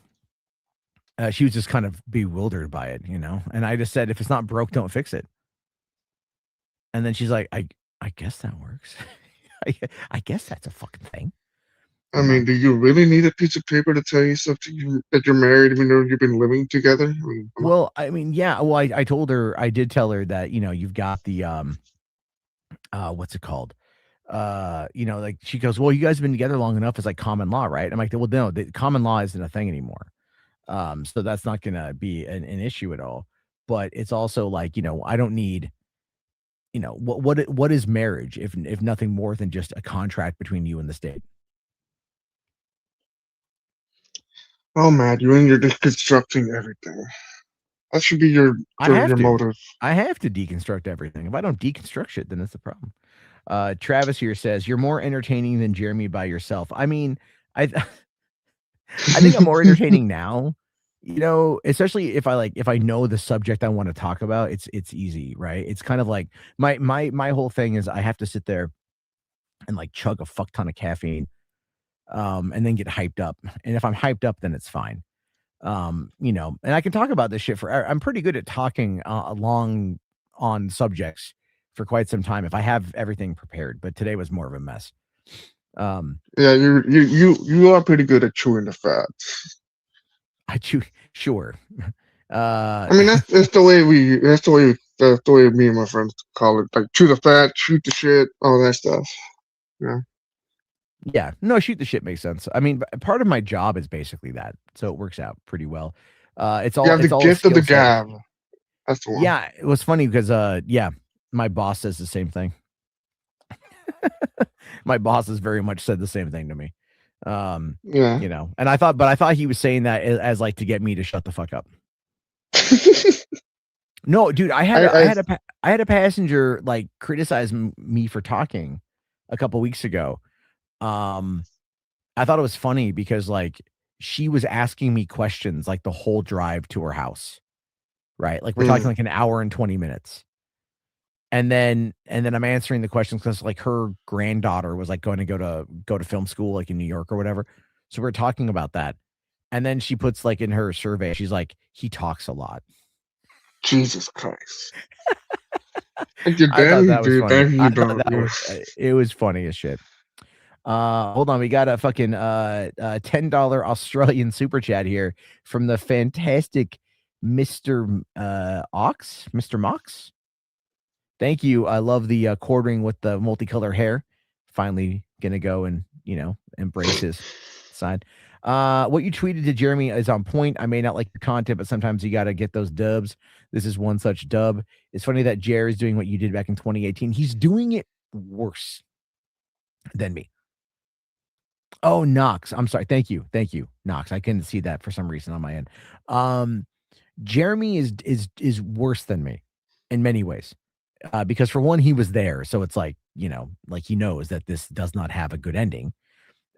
she was just kind of bewildered by it, And I just said, if it's not broke, don't fix it. And then she's like, I guess that works. I guess that's a fucking thing. I mean, do you really need a piece of paper to tell you something that you're married, even though you've been living together? Well, I mean, yeah. Well, I told her, I did tell her that you've got the what's it called? Like she goes, well, you guys have been together long enough. It's like common law, right? I'm like, well, no, the common law isn't a thing anymore. So that's not gonna be an issue at all. But it's also like, I don't need, what is marriage if nothing more than just a contract between you and the state? Oh man, you're deconstructing everything. That should be your motive. I have to deconstruct everything. If I don't deconstruct shit, then it's the problem. Travis here says you're more entertaining than Jeremy by yourself. I mean, I think I'm more entertaining now, especially if I know the subject I want to talk about. It's easy, right? It's kind of like my whole thing is I have to sit there and like chug a fuck ton of caffeine, and then get hyped up. And if I'm hyped up, then it's fine. And I can talk about this shit I'm pretty good at talking along on subjects for quite some time if I have everything prepared, but today was more of a mess. Yeah, you are pretty good at chewing the fat. Sure. I mean that's the way me and my friends call it, like chew the fat, shoot the shit, all that stuff. Yeah. Yeah, no, shoot the shit makes sense. I mean, part of my job is basically that, so it works out pretty well. It's all. You have the gift of the gab. That's the one. Yeah, it was funny because my boss says the same thing. My boss has very much said the same thing to me. Yeah, and I thought he was saying that as like to get me to shut the fuck up. No, dude, I had a passenger like criticize me for talking a couple weeks ago. I thought it was funny because like she was asking me questions like the whole drive to her house, right? Like we're talking like an hour and 20 minutes. And then I'm answering the questions because like her granddaughter was like going to go to film school like in New York or whatever. So we're talking about that. And then she puts like in her survey, she's like, he talks a lot. Jesus Christ. It was funny as shit. Hold on, we got a fucking $10 Australian super chat here from the fantastic Mr. Mr. Mox. Thank you. I love the quartering with the multicolor hair. Finally gonna go and embrace his side. What you tweeted to Jeremy is on point. I may not like your content, but sometimes you gotta get those dubs. This is one such dub. It's funny that Jer is doing what you did back in 2018. He's doing it worse than me. Oh, Knox. I'm sorry. Thank you, Knox. I couldn't see that for some reason on my end. Jeremy is worse than me in many ways, because for one, he was there, so it's like like he knows that this does not have a good ending,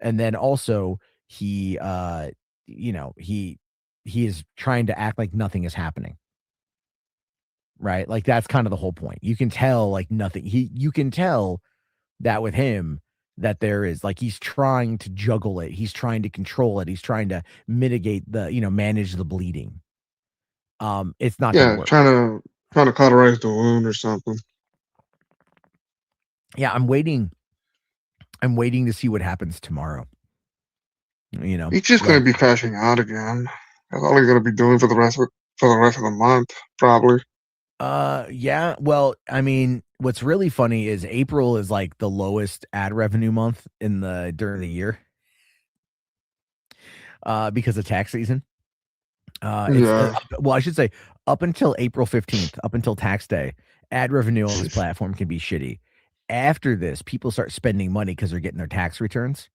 and then also he is trying to act like nothing is happening, right? Like that's kind of the whole point. You can tell like nothing. You can tell that with him. That there is like he's trying to juggle it, he's trying to control it, he's trying to mitigate the manage the bleeding. It's not gonna work. trying to cauterize the wound or something. Yeah, I'm waiting to see what happens tomorrow. He's just gonna be crashing out again. That's all he's gonna be doing for the rest of the month, probably. Yeah. Well, I mean, what's really funny is April is like the lowest ad revenue month during the year. Because of tax season. Well, I should say up until April 15th, up until tax day, ad revenue on this platform can be shitty. After this, people start spending money because they're getting their tax returns.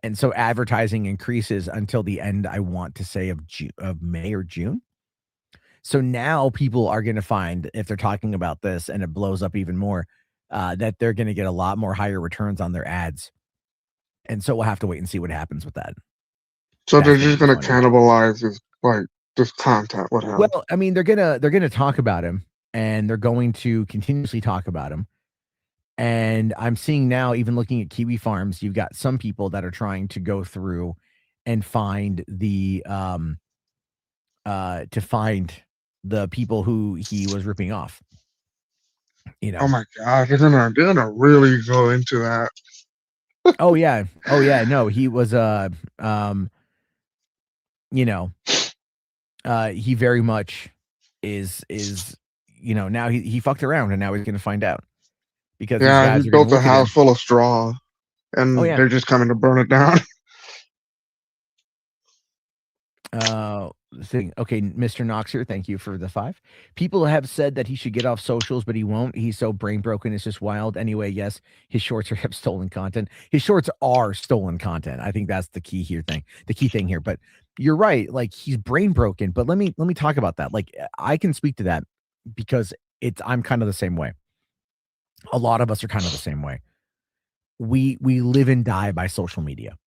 And so advertising increases until the end, I want to say, of May or June. So now people are going to find, if they're talking about this and it blows up even more, that they're going to get a lot more higher returns on their ads. And so we'll have to wait and see what happens with that. So they're just going to cannibalize this content. What happens? Well, I mean, they're gonna talk about him, and they're going to continuously talk about him. And I'm seeing now, even looking at Kiwi Farms, you've got some people that are trying to go through and find the people who he was ripping off. You know. Oh my God, they're gonna really go into that. Oh yeah. No, he was he very much is now he fucked around, and now he's gonna find out. Because these guys he built a house full of straw, and they're just coming to burn it down. Okay, Mr. Knox here. Thank you for the 5. People have said that he should get off socials, but he won't. He's so brain broken. It's just wild. Anyway, yes, his shorts have stolen content. His shorts are stolen content. I think that's the key thing here. But you're right. Like, he's brain broken. But let me talk about that. Like, I can speak to that because I'm kind of the same way. A lot of us are kind of the same way. We live and die by social media,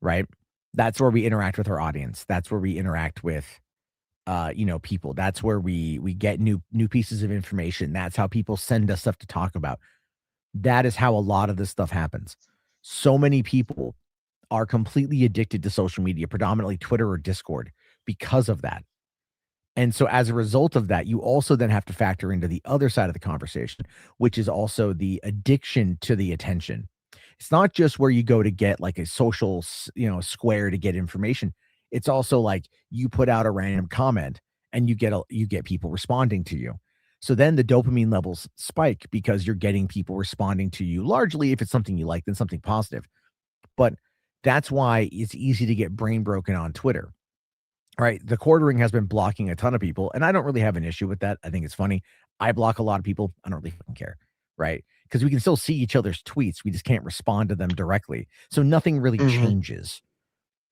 right? That's where we interact with our audience. That's where we interact with, people. That's where we get new pieces of information. That's how people send us stuff to talk about. That is how a lot of this stuff happens. So many people are completely addicted to social media, predominantly Twitter or Discord, because of that. And so as a result of that, you also then have to factor into the other side of the conversation, which is also the addiction to the attention. It's not just where you go to get like a social, square to get information. It's also like you put out a random comment and you get people responding to you. So then the dopamine levels spike because you're getting people responding to you, largely if it's something you like, then something positive. But that's why it's easy to get brain broken on Twitter. Right. The quartering has been blocking a ton of people, and I don't really have an issue with that. I think it's funny. I block a lot of people. I don't really fucking care. Right. Because we can still see each other's tweets. We just can't respond to them directly. So nothing really changes.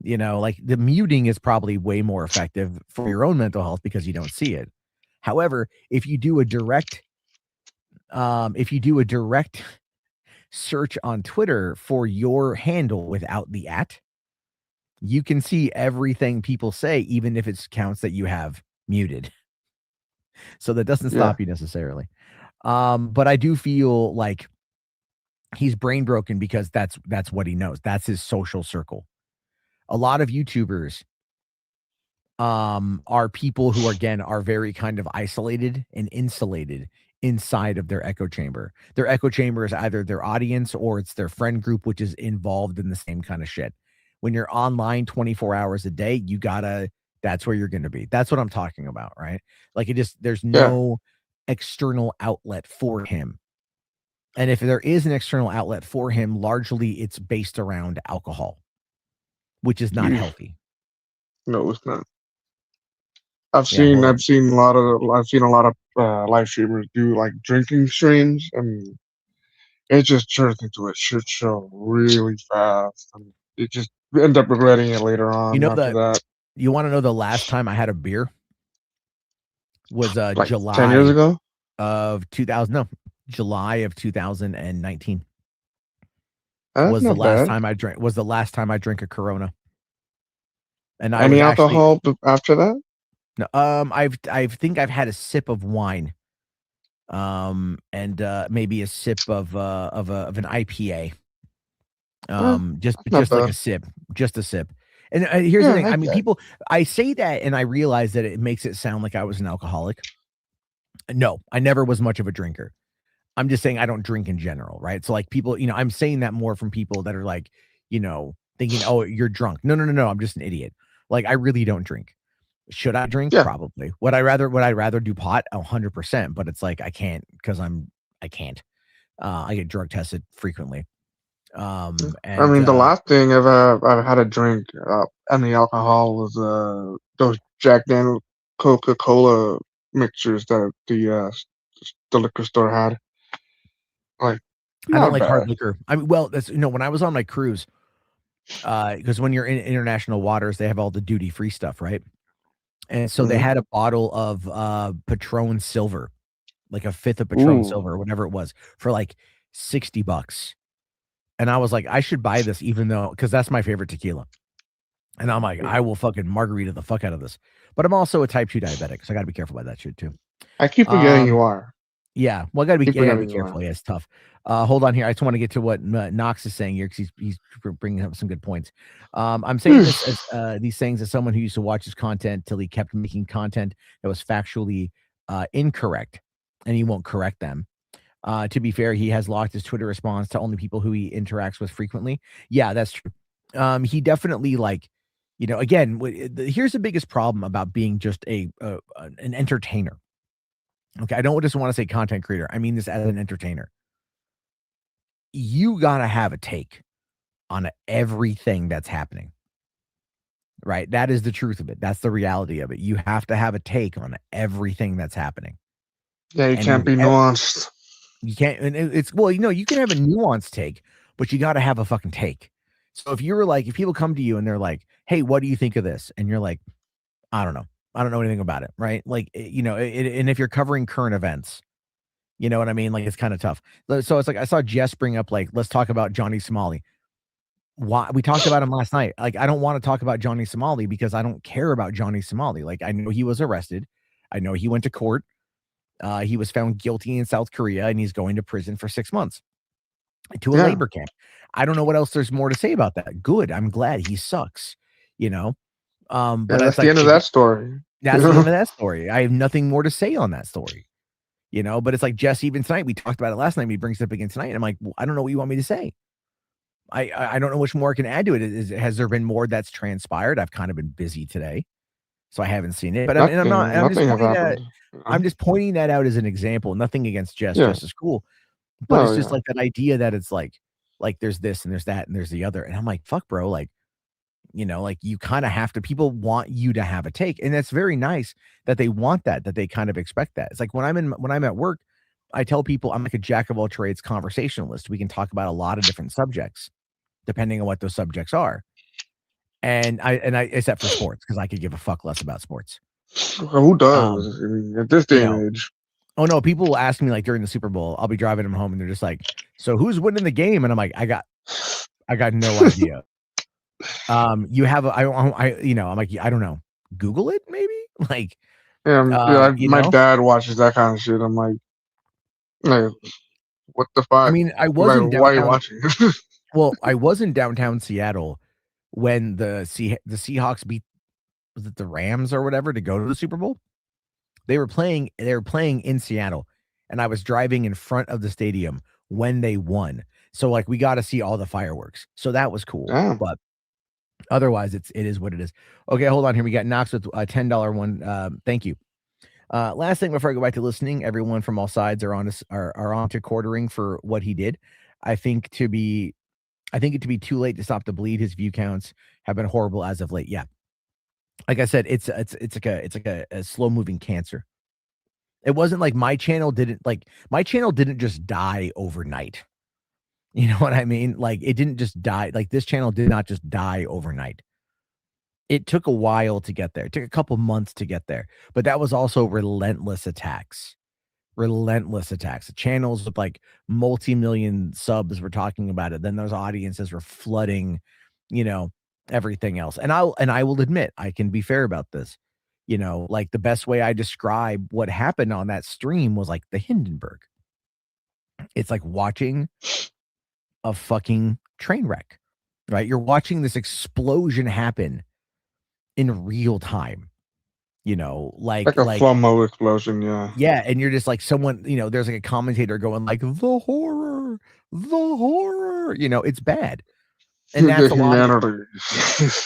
Like the muting is probably way more effective for your own mental health because you don't see it. However, if you do a direct search on Twitter for your handle without the @ you can see everything people say, even if it's accounts that you have muted. So that doesn't stop you necessarily. But I do feel like he's brain broken because that's what he knows. That's his social circle. A lot of YouTubers are people who are very kind of isolated and insulated inside of their echo chamber. Their echo chamber is either their audience or it's their friend group, which is involved in the same kind of shit. When you're online 24 hours a day, that's where you're going to be. That's what I'm talking about, right? Like there's no external outlet for him. And if there is an external outlet for him, largely it's based around alcohol, which is not healthy. No, it's not. I've seen a lot of live streamers do like drinking streams, and it just turns into a shit show really fast. And it just end up regretting it later on. That. You want to know the last time I had a beer? Was like July 10 years ago of 2000. No, July of 2019. That's was the not last bad. time I drank. Was the last time I drank a Corona. And any alcohol after that? No, I think I've had a sip of wine, and maybe a sip of an IPA. Just like a sip, just a sip. And here's the thing. I mean, I say that and I realize that it makes it sound like I was an alcoholic. No, I never was much of a drinker. I'm just saying I don't drink in general, right? So like people, I'm saying that more from people that are like, thinking, oh, you're drunk. No, I'm just an idiot. Like I really don't drink. Should I drink? Yeah. Probably. Would I rather do pot? 100%. But it's like I can't because I can't. I get drug tested frequently. And I mean, the last thing I've had a drink any alcohol was those Jack Daniel Coca-Cola mixtures that the liquor store had. Like, I don't not like hard bad. liquor. I mean, well, that's when I was on my cruise, because when you're in international waters, they have all the duty free stuff, right? And so they Mhm. had a bottle of Patron Silver, like a fifth of Patron Silver or Ooh. whatever it was, for like $60. And I was like, I should buy this even though because that's my favorite tequila. And I'm like, I will fucking margarita the fuck out of this. But I'm also a type 2 diabetic, so I gotta be careful about that shit too. I keep forgetting you Um, are. yeah, well, I Keep gotta be forgetting you are. careful. Yeah, it's tough. Hold on here. I just want to get to what Knox is saying here because he's bringing up some good points. I'm saying this as these things as someone who used to watch his content till he kept making content that was factually incorrect, and he won't correct them. To be fair, he has locked his Twitter response to only people who he interacts with frequently. Yeah, that's true. He definitely again, here's the biggest problem about being just an entertainer. Okay, I don't just want to say content creator. I mean this as an entertainer. You gotta have a take on everything that's happening, right? That is the truth of it. That's the reality of it. You have to have a take on everything that's happening. Yeah, you can't And be nuanced. you can't, and it's well, you can have a nuanced take, but you got to have a fucking take. So if people come to you and they're like, "Hey, what do you think of this?" and you're like, "I don't know, I don't know anything about it," right? Like, and if you're covering current events, you know what I mean? Like, it's kind of tough. So it's like I saw Jess bring up like, let's talk about Johnny Somali. Why we talked about him last night. Like, I don't want to talk about Johnny Somali because I don't care about Johnny Somali. Like, I know he was arrested. I know he went to court. He was found guilty in South Korea and he's going to prison for 6 months to a Yeah. labor camp. I don't know what else there's more to say about that. Good. I'm glad he sucks, you know? Yeah, But that's it's the like, end of that story. that's the end of that story. I have nothing more to say on that story, but it's like Jess, even tonight, we talked about it last night. He brings it up again tonight. And I'm like, well, I don't know what you want me to say. I don't know much more I can add to it. Has there been more that's transpired? I've kind of been busy today, so I haven't seen it. But I'm not. I'm just Nothing has pointing that. happened. I'm just pointing that out as an example. Nothing against Jess. Yeah. Jess is cool, but Oh it's just yeah. like that idea that it's like there's this and there's that and there's the other, and I'm like, fuck, bro. Like, like you kind of have to. People want you to have a take, and that's very nice that they want that. That they kind of expect that. It's like when I'm at work, I tell people I'm like a jack of all trades conversationalist. We can talk about a lot of different subjects, depending on what those subjects are. And I except for sports, because I could give a fuck less about sports. Who Um, does? I mean, at this you day know, and age. oh no, people will ask me like during the Super Bowl, I'll be driving them home and they're just like, so who's winning the game? And I'm like, I got no idea. You have I'm like, I don't know. Google it, maybe? Like, Yeah, my dad watches that kind of shit. I'm like, what the I fuck? mean, I Like, wasn't why are you downtown. watching? Well, I was in downtown Seattle when the Seahawks beat, was it the Rams or whatever, to go to the Super Bowl? They were playing in Seattle, and I was driving in front of the stadium when they won. So like we got to see all the fireworks. So that was cool. Damn. But otherwise it is what it is. Okay, hold on here. We got Knox with a $10 one. Thank you. Last thing before I go back to listening, everyone from all sides are on to quartering for what he did. I think it to be too late to stop the bleed. His view counts have been horrible as of late. Yeah. Like I said, it's like a slow moving cancer. It wasn't like my channel didn't just die overnight. You know what I mean? Like it didn't just die. Like this channel did not just die overnight. It took a while to get there. It took a couple months to get there. But that was also relentless attacks. Relentless attacks. The channels with like multi-million subs were talking about it. Then those audiences were flooding, everything else. And I will admit, I can be fair about this. Like the best way I describe what happened on that stream was like the Hindenburg. It's like watching a fucking train wreck, right? You're watching this explosion happen in real time, Like a flow explosion, yeah. Yeah, and you're just like someone, there's like a commentator going like the horror, it's bad. And that's a lot of humanity.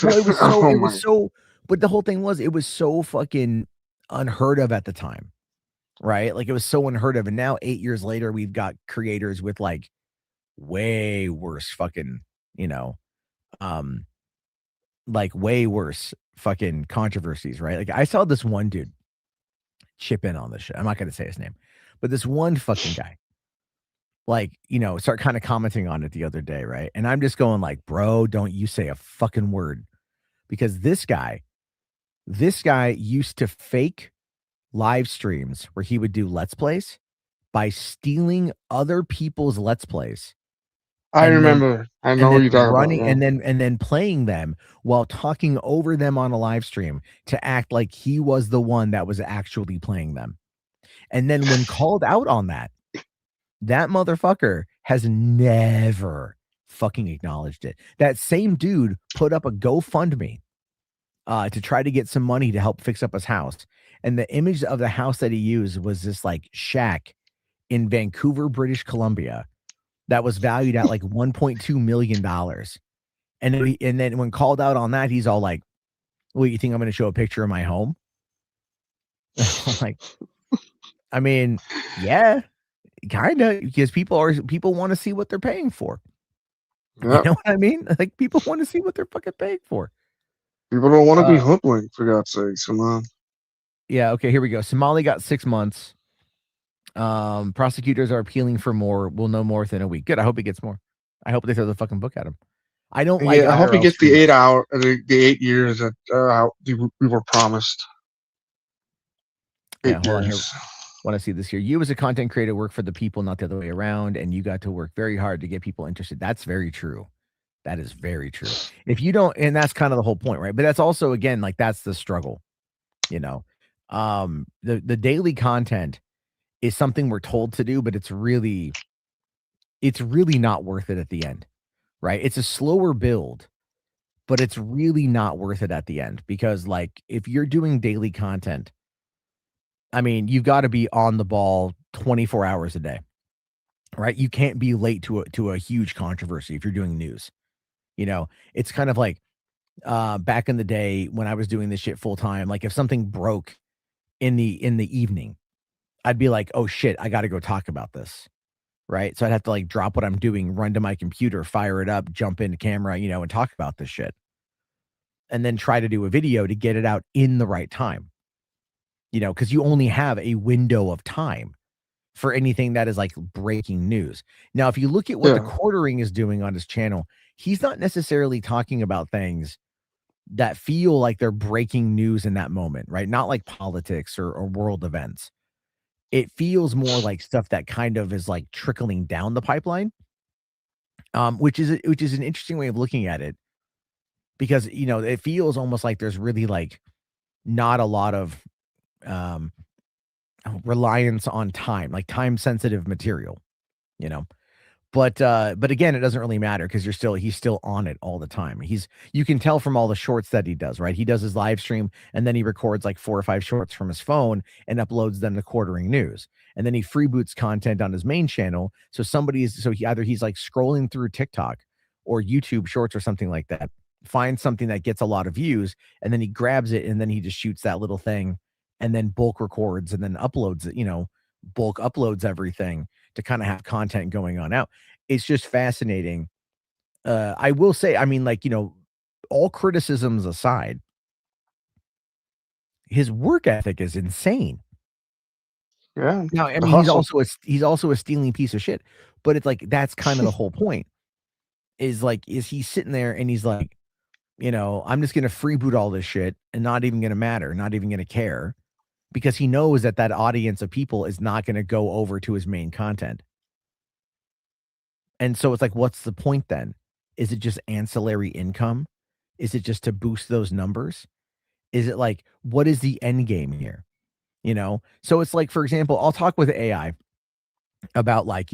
well, it was so Oh it my. was so but the whole thing was it was so fucking unheard of at the time, right? Like it was so unheard of. And now 8 years later, we've got creators with like way worse fucking, um like way worse fucking controversies, right? Like I saw this one dude chip in on this shit. I'm not going to say his name, but this one fucking guy, like, start kind of commenting on it the other day, right? And I'm just going like, bro, don't you say a fucking word, because this guy used to fake live streams where he would do Let's Plays by stealing other people's Let's Plays. I remember. I know what you're talking about. Yeah. And then playing them while talking over them on a live stream to act like he was the one that was actually playing them. And then when called out on that motherfucker has never fucking acknowledged it. That same dude put up a GoFundMe to try to get some money to help fix up his house. And the image of the house that he used was this like shack in Vancouver, British Columbia, that was valued at like $1.2 million. And then when called out on that, he's all like, well, you think I'm going to show a picture of my home? Like, I mean, yeah, kind of, because people want to see what they're paying for. Yep. You know what I mean? Like, people want to see what they're fucking paying for. People don't want to be hoodwinked, for God's sakes. Come on. Yeah. Okay. Here we go. Somali got 6 months. Prosecutors are appealing for more. We'll know more within a week. Good. I hope he gets more. I hope they throw the fucking book at him. I don't like. I hope he gets the 8 years that we were promised. Yeah. Hold on here. Want to see this here? You as a content creator work for the people, not the other way around, and you got to work very hard to get people interested. That's very true. That is very true. If you don't, and that's kind of the whole point, right? But that's also, again, like, that's the struggle. The daily content is something we're told to do, but it's really not worth it at the end, right? It's a slower build, but it's really not worth it at the end, because, like, if you're doing daily content, I mean, you've got to be on the ball 24 hours a day, right? You can't be late to a huge controversy if you're doing news. It's kind of like back in the day when I was doing this shit full time. Like, if something broke in the evening, I'd be like, oh shit, I got to go talk about this. Right. So I'd have to like drop what I'm doing, run to my computer, fire it up, jump into camera, and talk about this shit. And then try to do a video to get it out in the right time. Because you only have a window of time for anything that is like breaking news. Now, if you look at what the Quartering is doing on his channel, he's not necessarily talking about things that feel like they're breaking news in that moment, right? Not like politics or world events. It feels more like stuff that kind of is like trickling down the pipeline, which is an interesting way of looking at it, because it feels almost like there's really like not a lot of reliance on time, like time sensitive material, but again, it doesn't really matter, because he's still on it all the time. You can tell from all the shorts that he does, right? He does his live stream and then he records like 4 or 5 shorts from his phone and uploads them to Quartering News, and then he freeboots content on his main channel. So he's like scrolling through TikTok or YouTube shorts or something like that, finds something that gets a lot of views, and then he grabs it and then he just shoots that little thing and then bulk records and then uploads it, bulk uploads everything to kind of have content going on out. It's just fascinating. I will say, I mean, like, all criticisms aside, his work ethic is insane. Yeah. Now, I mean, he's also a stealing piece of shit, but it's like, that's kind of the whole point, is he's sitting there and he's like, I'm just going to freeboot all this shit and not even going to matter, not even going to care, because he knows that audience of people is not going to go over to his main content. And so it's like, what's the point then? Is it just ancillary income? Is it just to boost those numbers? Is it like, what is the end game here? So it's like, for example, I'll talk with AI about like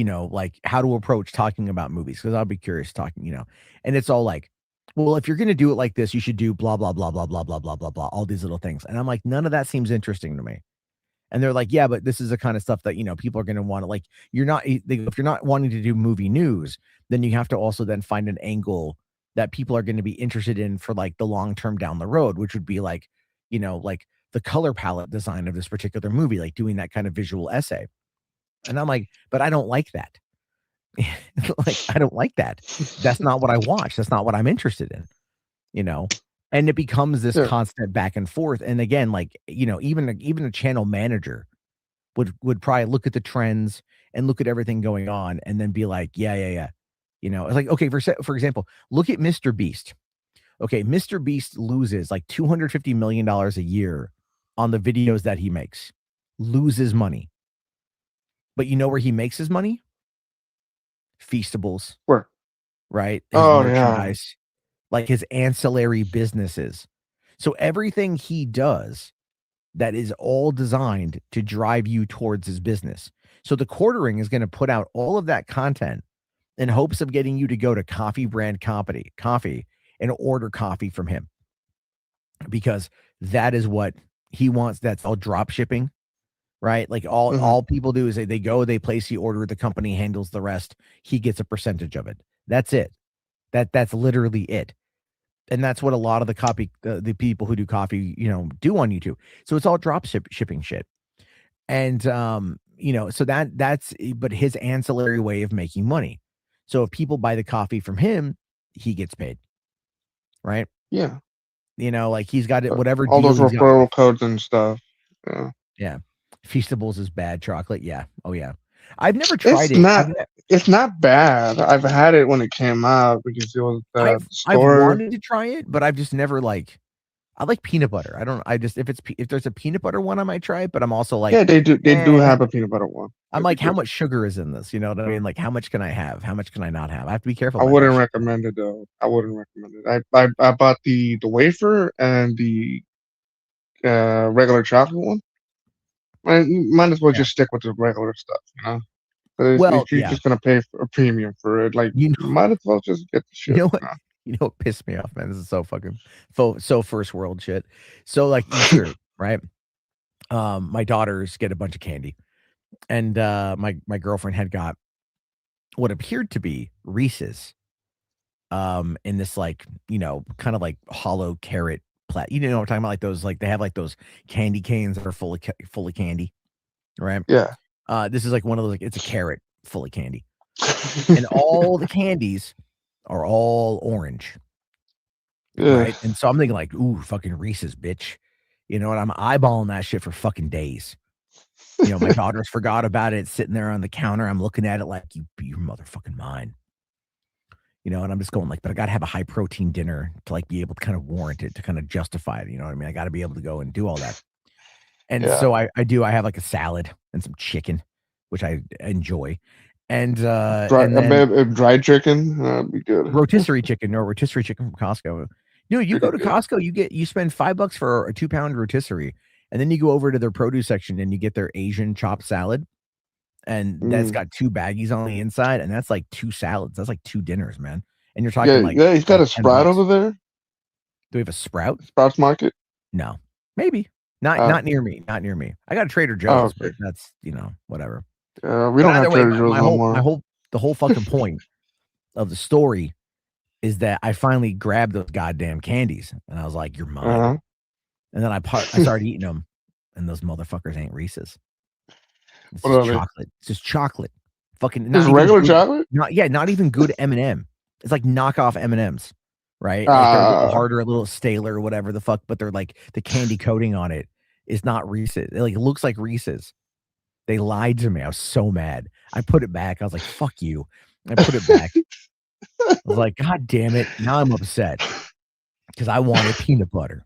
how to approach talking about movies, because I'll be curious talking, and it's all like, well, if you're going to do it like this, you should do blah, blah, blah, blah, blah, blah, blah, blah, blah, all these little things. And I'm like, none of that seems interesting to me. And they're like, yeah, but this is the kind of stuff that, people are going to want to, like, if you're not wanting to do movie news, then you have to also then find an angle that people are going to be interested in for like the long term down the road, which would be like, like the color palette design of this particular movie, like doing that kind of visual essay. And I'm like, but I don't like that. Like, I don't like that. That's not what I watch. That's not what I'm interested in, And it becomes this constant back and forth. And again, like, you know, even a channel manager would probably look at the trends and look at everything going on and then be like, yeah. You know, it's like, okay, for example, look at Mr. Beast. Okay, Mr. Beast loses like $250 million a year on the videos that he makes. Loses money. But you know where he makes his money? Feastables. Where? Right? His merchandise. Like his ancillary businesses. So everything he does, that is all designed to drive you towards his business. So the Quartering is going to put out all of that content in hopes of getting you to go to Coffee Brand Coffee and order coffee from him, because that is what he wants. That's all drop shipping, right? Like all people do is they go, they place the order, the company handles the rest. He gets a percentage of it. That's it. That's literally it. And that's what a lot of the people who do coffee, you know, do on YouTube. So it's all drop shipping shit. And, you know, so that's, but his ancillary way of making money. So if people buy the coffee from him, he gets paid. Right. Yeah. You know, like he's got it, whatever. All those referral codes and stuff. Yeah. Yeah. Feastables is bad chocolate. Yeah. Oh yeah. I've never tried it. It's not bad. I've had it when it came out because it was the store. I've wanted to try it, but I've just never I like peanut butter. If there's a peanut butter one, I might try it, but I'm also like, yeah, they do have a peanut butter one. I'm like, how much sugar is in this? You know what I mean? Like, how much can I have? How much can I not have? I have to be careful. I wouldn't recommend it though. I wouldn't recommend it. I bought the wafer and the regular chocolate one. Might as well just stick with the regular stuff, you know. But you're just gonna pay a premium for it. Like, you might as well just get the shit. You know what? You know what pissed me off, man? This is so fucking so first world shit. So like Easter, right? My daughters get a bunch of candy, and my girlfriend had got what appeared to be Reese's, in this, like, you know, kind of like hollow carrot you know what I'm talking about? Like those, like they have like those candy canes that are full of candy, right? Yeah. This is like one of those, like, it's a carrot full of candy, and all the candies are all orange. Right. And so I'm thinking like, ooh, fucking Reese's, bitch. You know what? I'm eyeballing that shit for fucking days. You know, my daughters forgot about it. It's sitting there on the counter. I'm looking at it like, you're motherfucking mine. You know, and I'm just going like, but I got to have a high protein dinner to like be able to kind of warrant it, to kind of justify it. You know what I mean? I got to be able to go and do all that. And so I have like a salad and some chicken, which I enjoy. And dried chicken, that'd be good. Rotisserie chicken from Costco. Dude, you go to Costco, you spend $5 for a 2-pound rotisserie, and then you go over to their produce section and you get their Asian chopped salad, and that's got 2 baggies on the inside, and that's like 2 salads. That's like 2 dinners, man. And you're talking he's got a Sprout over there. Do we have a Sprout? Sprouts Market? No, maybe not near me. Not near me. I got a Trader Joe's, but that's, you know, whatever. We don't have Trader Joe's no more. The whole fucking point of the story is that I finally grabbed those goddamn candies, and I was like, "You're mine." And then I started eating them, and those motherfuckers ain't Reese's. It's just chocolate. It's just chocolate. Fucking just regular chocolate. Not even good M&M. It's like knockoff M&Ms, right? Like they're a little harder, a little staler, whatever the fuck. But they're like, the candy coating on it is not Reese's. It looks like Reese's. They lied to me. I was so mad. I put it back. I was like, "Fuck you." I put it back. I was like, "God damn it." Now I'm upset because I wanted peanut butter.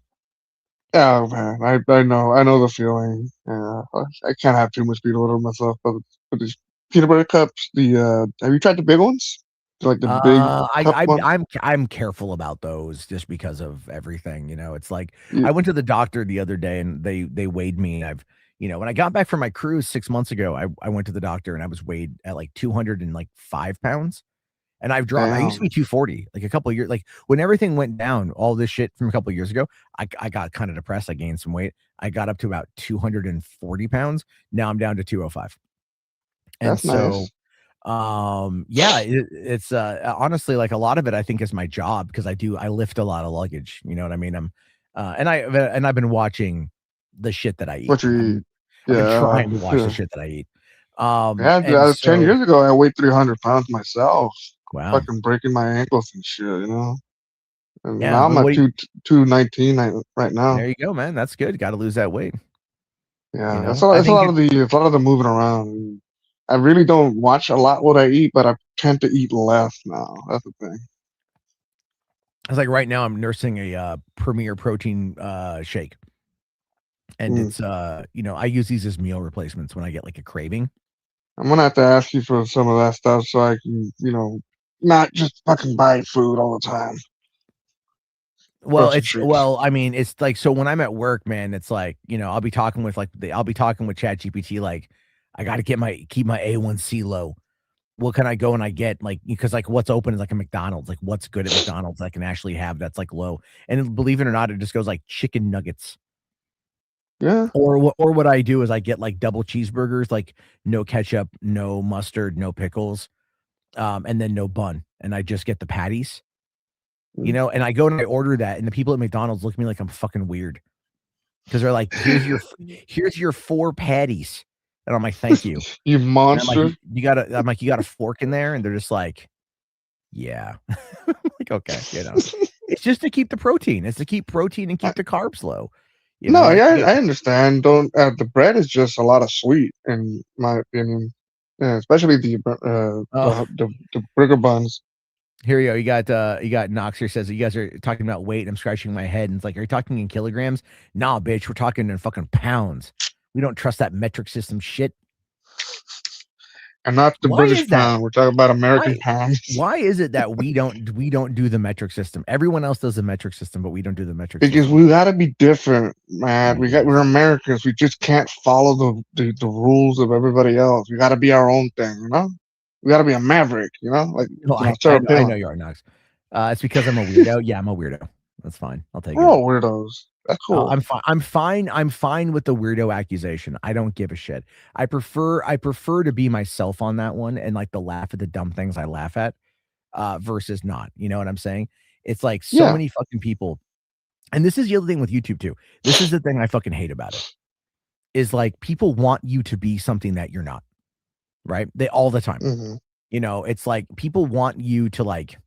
Oh man, I know the feeling. I can't have too much peanut butter myself, but these peanut butter cups, have you tried the big ones? Like the big I'm careful about those just because of everything. You know, it's like I went to the doctor the other day and they weighed me. When I got back from my cruise 6 months ago, I went to the doctor and I was weighed at like 205 pounds. And I've dropped. I used to be 240, like a couple of years. Like when everything went down, all this shit from a couple of years ago, I got kind of depressed. I gained some weight. I got up to about 240 pounds. Now I'm down to 205. And that's nice. It's honestly, like, a lot of it I think is my job, because I lift a lot of luggage. You know what I mean? I've been watching the shit that I eat. What you eat? I've been trying to watch the shit that I eat. 10 years ago, I weighed 300 pounds myself. Wow. Fucking breaking my ankles and shit, you know? And Yeah, now I'm well, at 219 right now. there you go, man. That's good. Got to lose that weight. Yeah, You know, it's a lot of the moving around. I really don't watch a lot what I eat, but I tend to eat less now. That's the thing. It's like right now I'm nursing a Premier Protein shake. And it's you know, I use these as meal replacements when I get like a craving. I'm gonna have to ask you for some of that stuff so I can, not just fucking buy food all the time. Well, I mean, it's like, so when I'm at work, man, it's like, I'll be talking with ChatGPT, like, I got to keep my A1C low. What can I go and I get, like, because like what's open is like a McDonald's, like what's good at McDonald's I can actually have that's like low. And believe it or not, it just goes like chicken nuggets. Yeah. Or what I do is I get like double cheeseburgers, like no ketchup, no mustard, no pickles, and then no bun. And I just get the patties. And I go and I order that, and the people at McDonald's look at me like I'm fucking weird because they're like, here's your 4 patties," and I'm like, "Thank you, you monster." monster. You got a fork in there, and they're just like, "Yeah," like, okay, it's just to keep the protein. It's to keep protein and keep the carbs low. I understand. Don't the bread is just a lot of sweet, in my opinion. Yeah, especially the burger buns. Here you go. You got Knox here says that you guys are talking about weight. I'm scratching my head, and it's like, are you talking in kilograms? Nah, bitch, we're talking in fucking pounds. We don't trust that metric system shit. And not the British pound. We're talking about American pounds. Why is it that we don't do the metric system? Everyone else does the metric system, but we don't do the metric system. Because we gotta be different, man. We're Americans. We just can't follow the rules of everybody else. We gotta be our own thing, We gotta be a maverick, like I know you are, Knox. It's because I'm a weirdo. Yeah, I'm a weirdo. That's fine. I'll take it. We're all weirdos. That's cool. I'm fine. I'm fine with the weirdo accusation. I don't give a shit. I prefer to be myself on that one and like to laugh at the dumb things I laugh at, versus not. You know what I'm saying? It's like so many fucking people, and this is the other thing with YouTube too. This is the thing I fucking hate about it. Is like people want you to be something that you're not, right? They all the time. It's like people want you to like,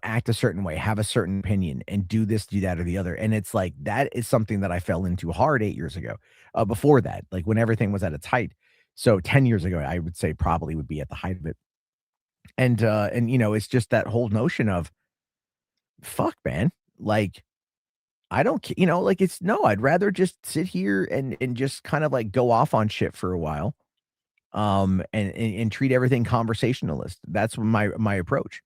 act a certain way, have a certain opinion, and do this, do that, or the other. And it's like, that is something that I fell into hard 8 years ago. Before that, like when everything was at its height. So 10 years ago, I would say probably would be at the height of it. And it's just that whole notion of, fuck, man, like, I don't, like I'd rather just sit here and just kind of like go off on shit for a while. And treat everything conversationalist. That's my approach.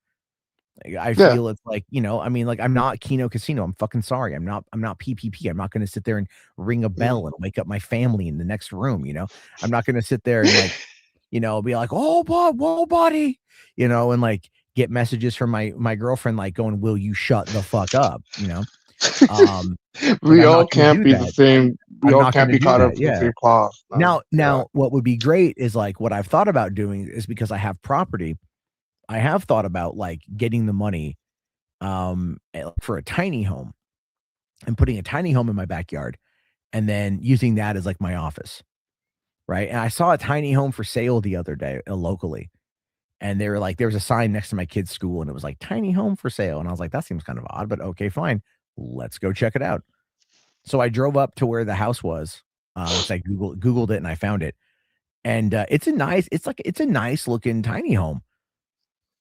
I feel it's like, like I'm not Kino Casino. I'm fucking sorry. I'm not PPP. I'm not going to sit there and ring a bell and wake up my family in the next room. I'm not going to sit there and like, be like, oh, whoa, buddy, and like get messages from my girlfriend, like going, will you shut the fuck up? We all can't be the same. We all can't be caught up in the same cloth. Now, what would be great is like what I've thought about doing is, because I have property, I have thought about like getting the money for a tiny home and putting a tiny home in my backyard and then using that as like my office. Right. And I saw a tiny home for sale the other day locally. And they were like, there was a sign next to my kid's school and it was like tiny home for sale. And I was like, that seems kind of odd, but okay, fine. Let's go check it out. So I drove up to where the house was. So I Googled it and I found it. And it's a nice looking tiny home.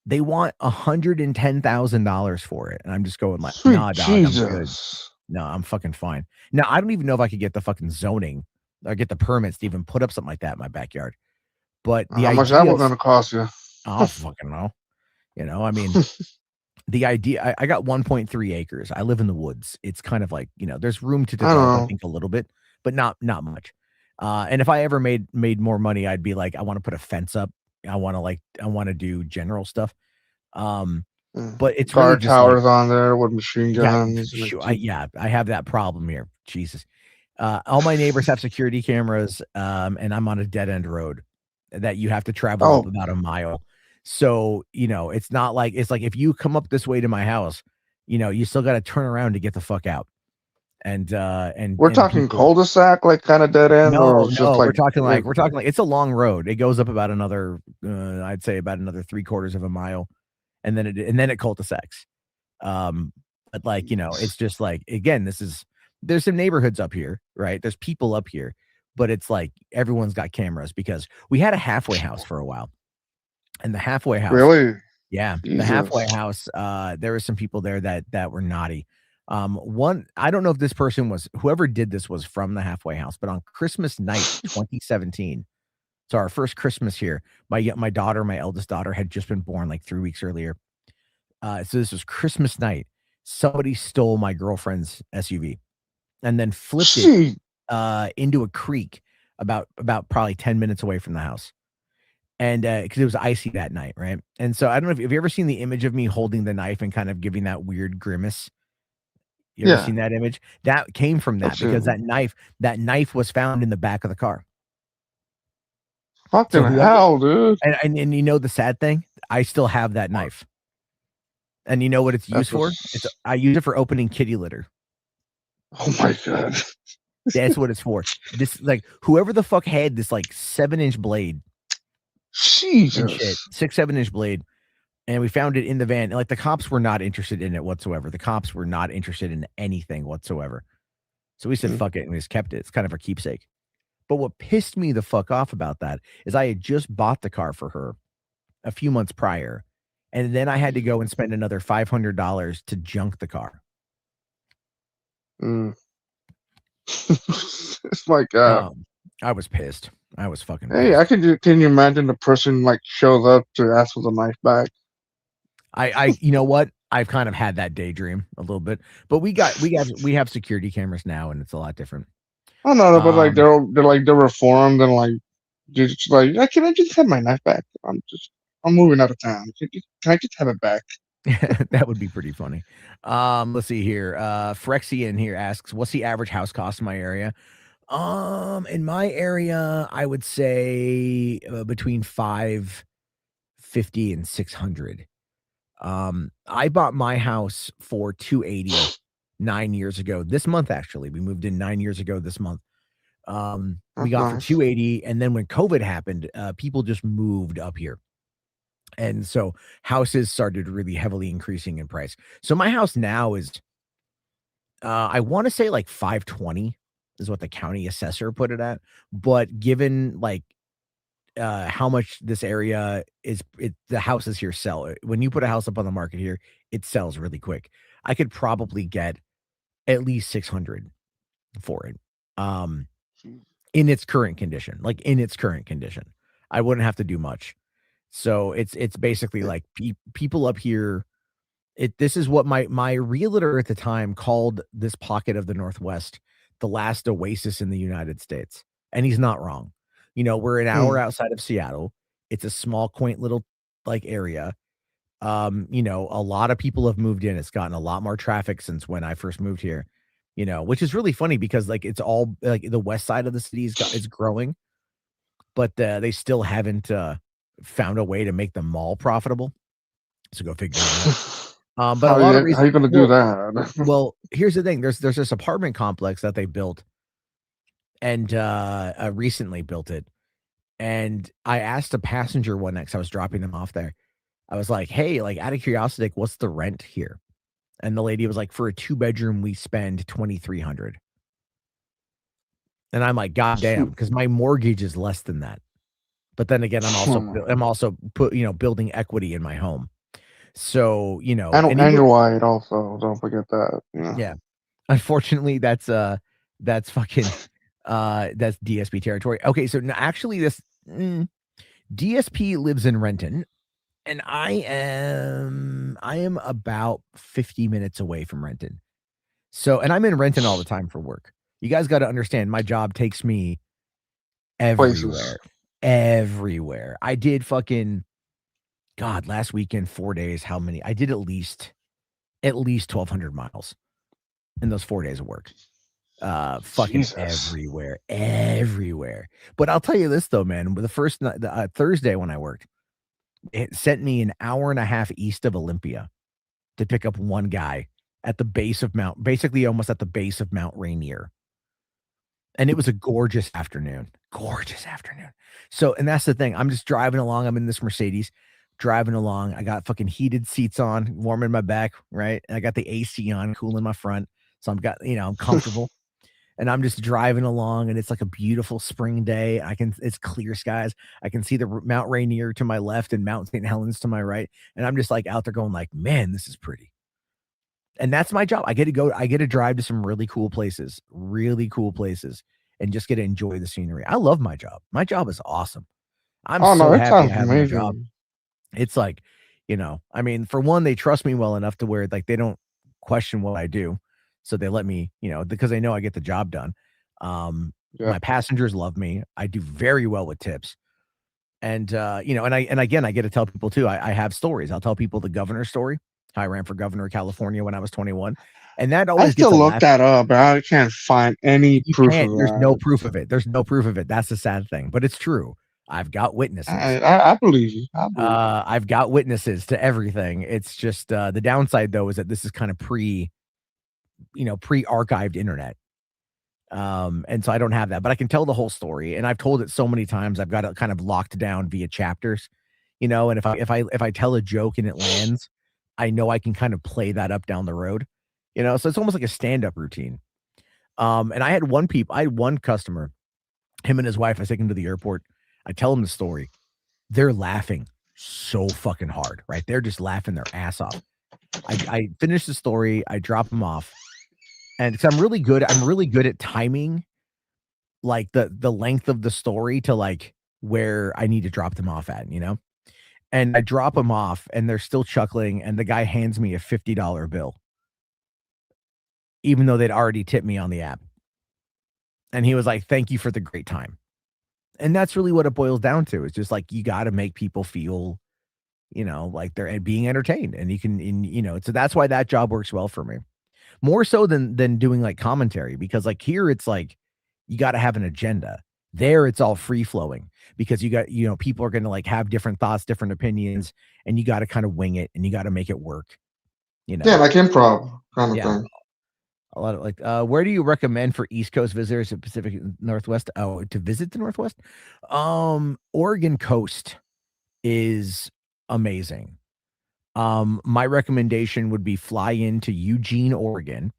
They want $110,000 for it. And I'm just going like, nah, dog, I'm good. No, I'm fucking fine. Now, I don't even know if I could get the fucking zoning or get the permits to even put up something like that in my backyard. But how much that was going to cost you? I don't fucking know. I mean, the idea, I got 1.3 acres. I live in the woods. It's kind of like, there's room to develop, I think, a little bit, but not much. And if I ever made more money, I'd be like, I want to put a fence up. I want to do general stuff. But it's guard really just towers on there with machine guns. I have that problem here. Jesus. All my neighbors have security cameras, and I'm on a dead end road that you have to travel up about a mile. So, it's not like, it's like if you come up this way to my house, you still got to turn around to get the fuck out. And we're talking cul-de-sac, like kind of dead end. No, we're talking like it's a long road. It goes up about another, I'd say about another 3/4 of a mile, and then it cul-de-sacs. But like, you know, it's just like, again, there's some neighborhoods up here, right? There's people up here, but it's like everyone's got cameras because we had a halfway house for a while. And the halfway house, Really? yeah, the halfway Jesus. house, there were some people there that were naughty. One, I don't know if this person was, whoever did this was from the halfway house, but on Christmas night 2017, so our first Christmas here, my daughter, my eldest daughter, had just been born like 3 weeks earlier. So this was Christmas night. Somebody stole my girlfriend's SUV and then flipped it Gee. into a creek about probably 10 minutes away from the house. And because it was icy that night, right? And so I don't know if have you ever seen the image of me holding the knife and kind of giving that weird grimace? You ever Yeah. seen that image? That came from that I've because seen that knife was found in the back of the car. Fucking whoever, hell, dude. and you know the sad thing, I still have that knife. And you know what it's used for? I use it for opening kitty litter. Oh my god. That's what it's for. This like whoever the fuck had this like 7-inch blade. And shit, 6-7-inch blade, and we found it in the van. And like the cops were not interested in it whatsoever. The cops were not interested in anything whatsoever. So we said fuck it, and we just kept it. It's kind of our keepsake. But what pissed me the fuck off about that is I had just bought the car for her a few months prior, and then I had to go and spend another $500 to junk the car. My god. I was pissed. I was fucking Hey, pissed. can you imagine the person like shows up to ask for the knife back? I you know what? I've kind of had that daydream a little bit, but we have security cameras now, and it's a lot different. Oh no, but like they're reformed and like just like, yeah, can I just have my knife back? I'm moving out of town. Can I just have it back? That would be pretty funny. Let's see here. Frexian here asks, what's the average house cost in my area? In my area, I would say between 550 and 600. I bought my house for 280 9 years ago. This month, actually, we moved in 9 years ago this month. We got for 280, and then when COVID happened, people just moved up here. And so houses started really heavily increasing in price. So my house now is, I want to say like 520 is what the county assessor put it at. But given like how much this area is, the houses here sell. When you put a house up on the market here, it sells really quick. I could probably get at least 600 for it. In its current condition, I wouldn't have to do much. So it's basically like people up here. This is what my realtor at the time called this pocket of the Northwest the last oasis in the United States, and he's not wrong. You know, we're an hour outside of Seattle. It's a small, quaint little like area. You know, a lot of people have moved in. It's gotten a lot more traffic since when I first moved here. You know, which is really funny because like it's all like the west side of the city is growing, but they still haven't found a way to make the mall profitable. So go figure it out. But how are you gonna do that? Well, here's the thing. There's this apartment complex that they built and recently built it. And I asked a passenger one night, 'cause I was dropping them off there. I was like, hey, like out of curiosity, like, what's the rent here? And the lady was like, for a 2-bedroom, we spend $2,300. And I'm like, God damn, because my mortgage is less than that. But then again, I'm also building equity in my home. So, you know, and you're white also. Don't forget that. Yeah. Unfortunately, that's fucking that's DSP territory. Okay, so actually this DSP lives in Renton, and I am about 50 minutes away from Renton. So, and I'm in Renton all the time for work. You guys got to understand, my job takes me everywhere. Everywhere. I did fucking last weekend 4 days. How many? I did at least 1,200 miles in those 4 days of work. Fucking everywhere. But I'll tell you this though, man. The first Thursday when I worked, it sent me an hour and a half east of Olympia to pick up one guy at the base of basically almost at the base of Mount Rainier. And it was a gorgeous afternoon. So, and that's the thing. I'm just driving along. I'm in this Mercedes. driving along. I got fucking heated seats on, warming my back, right? And I got the AC on, cooling my front. So I'm comfortable. And I'm just driving along, and it's like a beautiful spring day. It's clear skies. I can see the Mount Rainier to my left and Mount St. Helens to my right. And I'm just like out there going like, man, this is pretty. And that's my job. I get to drive to some really cool places, and just get to enjoy the scenery. I love my job. My job is awesome. I'm Oh so no, it happy sounds to have my job. amazing. It's like, I mean, for one, they trust me well enough to where like they don't question what I do. So they let me, because they know I get the job done. Yeah. My passengers love me. I do very well with tips. And and again, I get to tell people too. I have stories. I'll tell people the governor's story, how I ran for governor of California when I was 21. And that I always gets still a look laugh. that up, but I can't find any You proof can't. of There's that. no proof of it. There's no proof of it. That's the sad thing. But it's true. I've got witnesses. I believe you. I believe you. I've got witnesses to everything. It's just the downside though is that this is kind of pre-archived internet. And so I don't have that, but I can tell the whole story, and I've told it so many times. I've got it kind of locked down via chapters, and if I tell a joke and it lands, I know I can kind of play that up down the road, so it's almost like a stand-up routine. And I had one customer, him and his wife, I take him to the airport. I tell him the story. They're laughing so fucking hard, right? They're just laughing their ass off. I finish the story. I drop them off. And because I'm really good at timing, like the length of the story to like where I need to drop them off at, And I drop them off, and they're still chuckling, and the guy hands me a $50 bill, even though they'd already tipped me on the app. And he was like, "Thank you for the great time." And that's really what it boils down to. It's just like you got to make people feel, like they're being entertained, and you can, so that's why that job works well for me. More so than doing like commentary, because like here it's like you got to have an agenda. There it's all free flowing because you got, people are going to like have different thoughts, different opinions, and you got to kind of wing it and you got to make it work. Yeah, like improv kind of thing. A lot of like, where do you recommend for East Coast visitors to Pacific Northwest? Oh, to visit the Northwest? Oregon coast is amazing. My recommendation would be fly into Eugene, Oregon,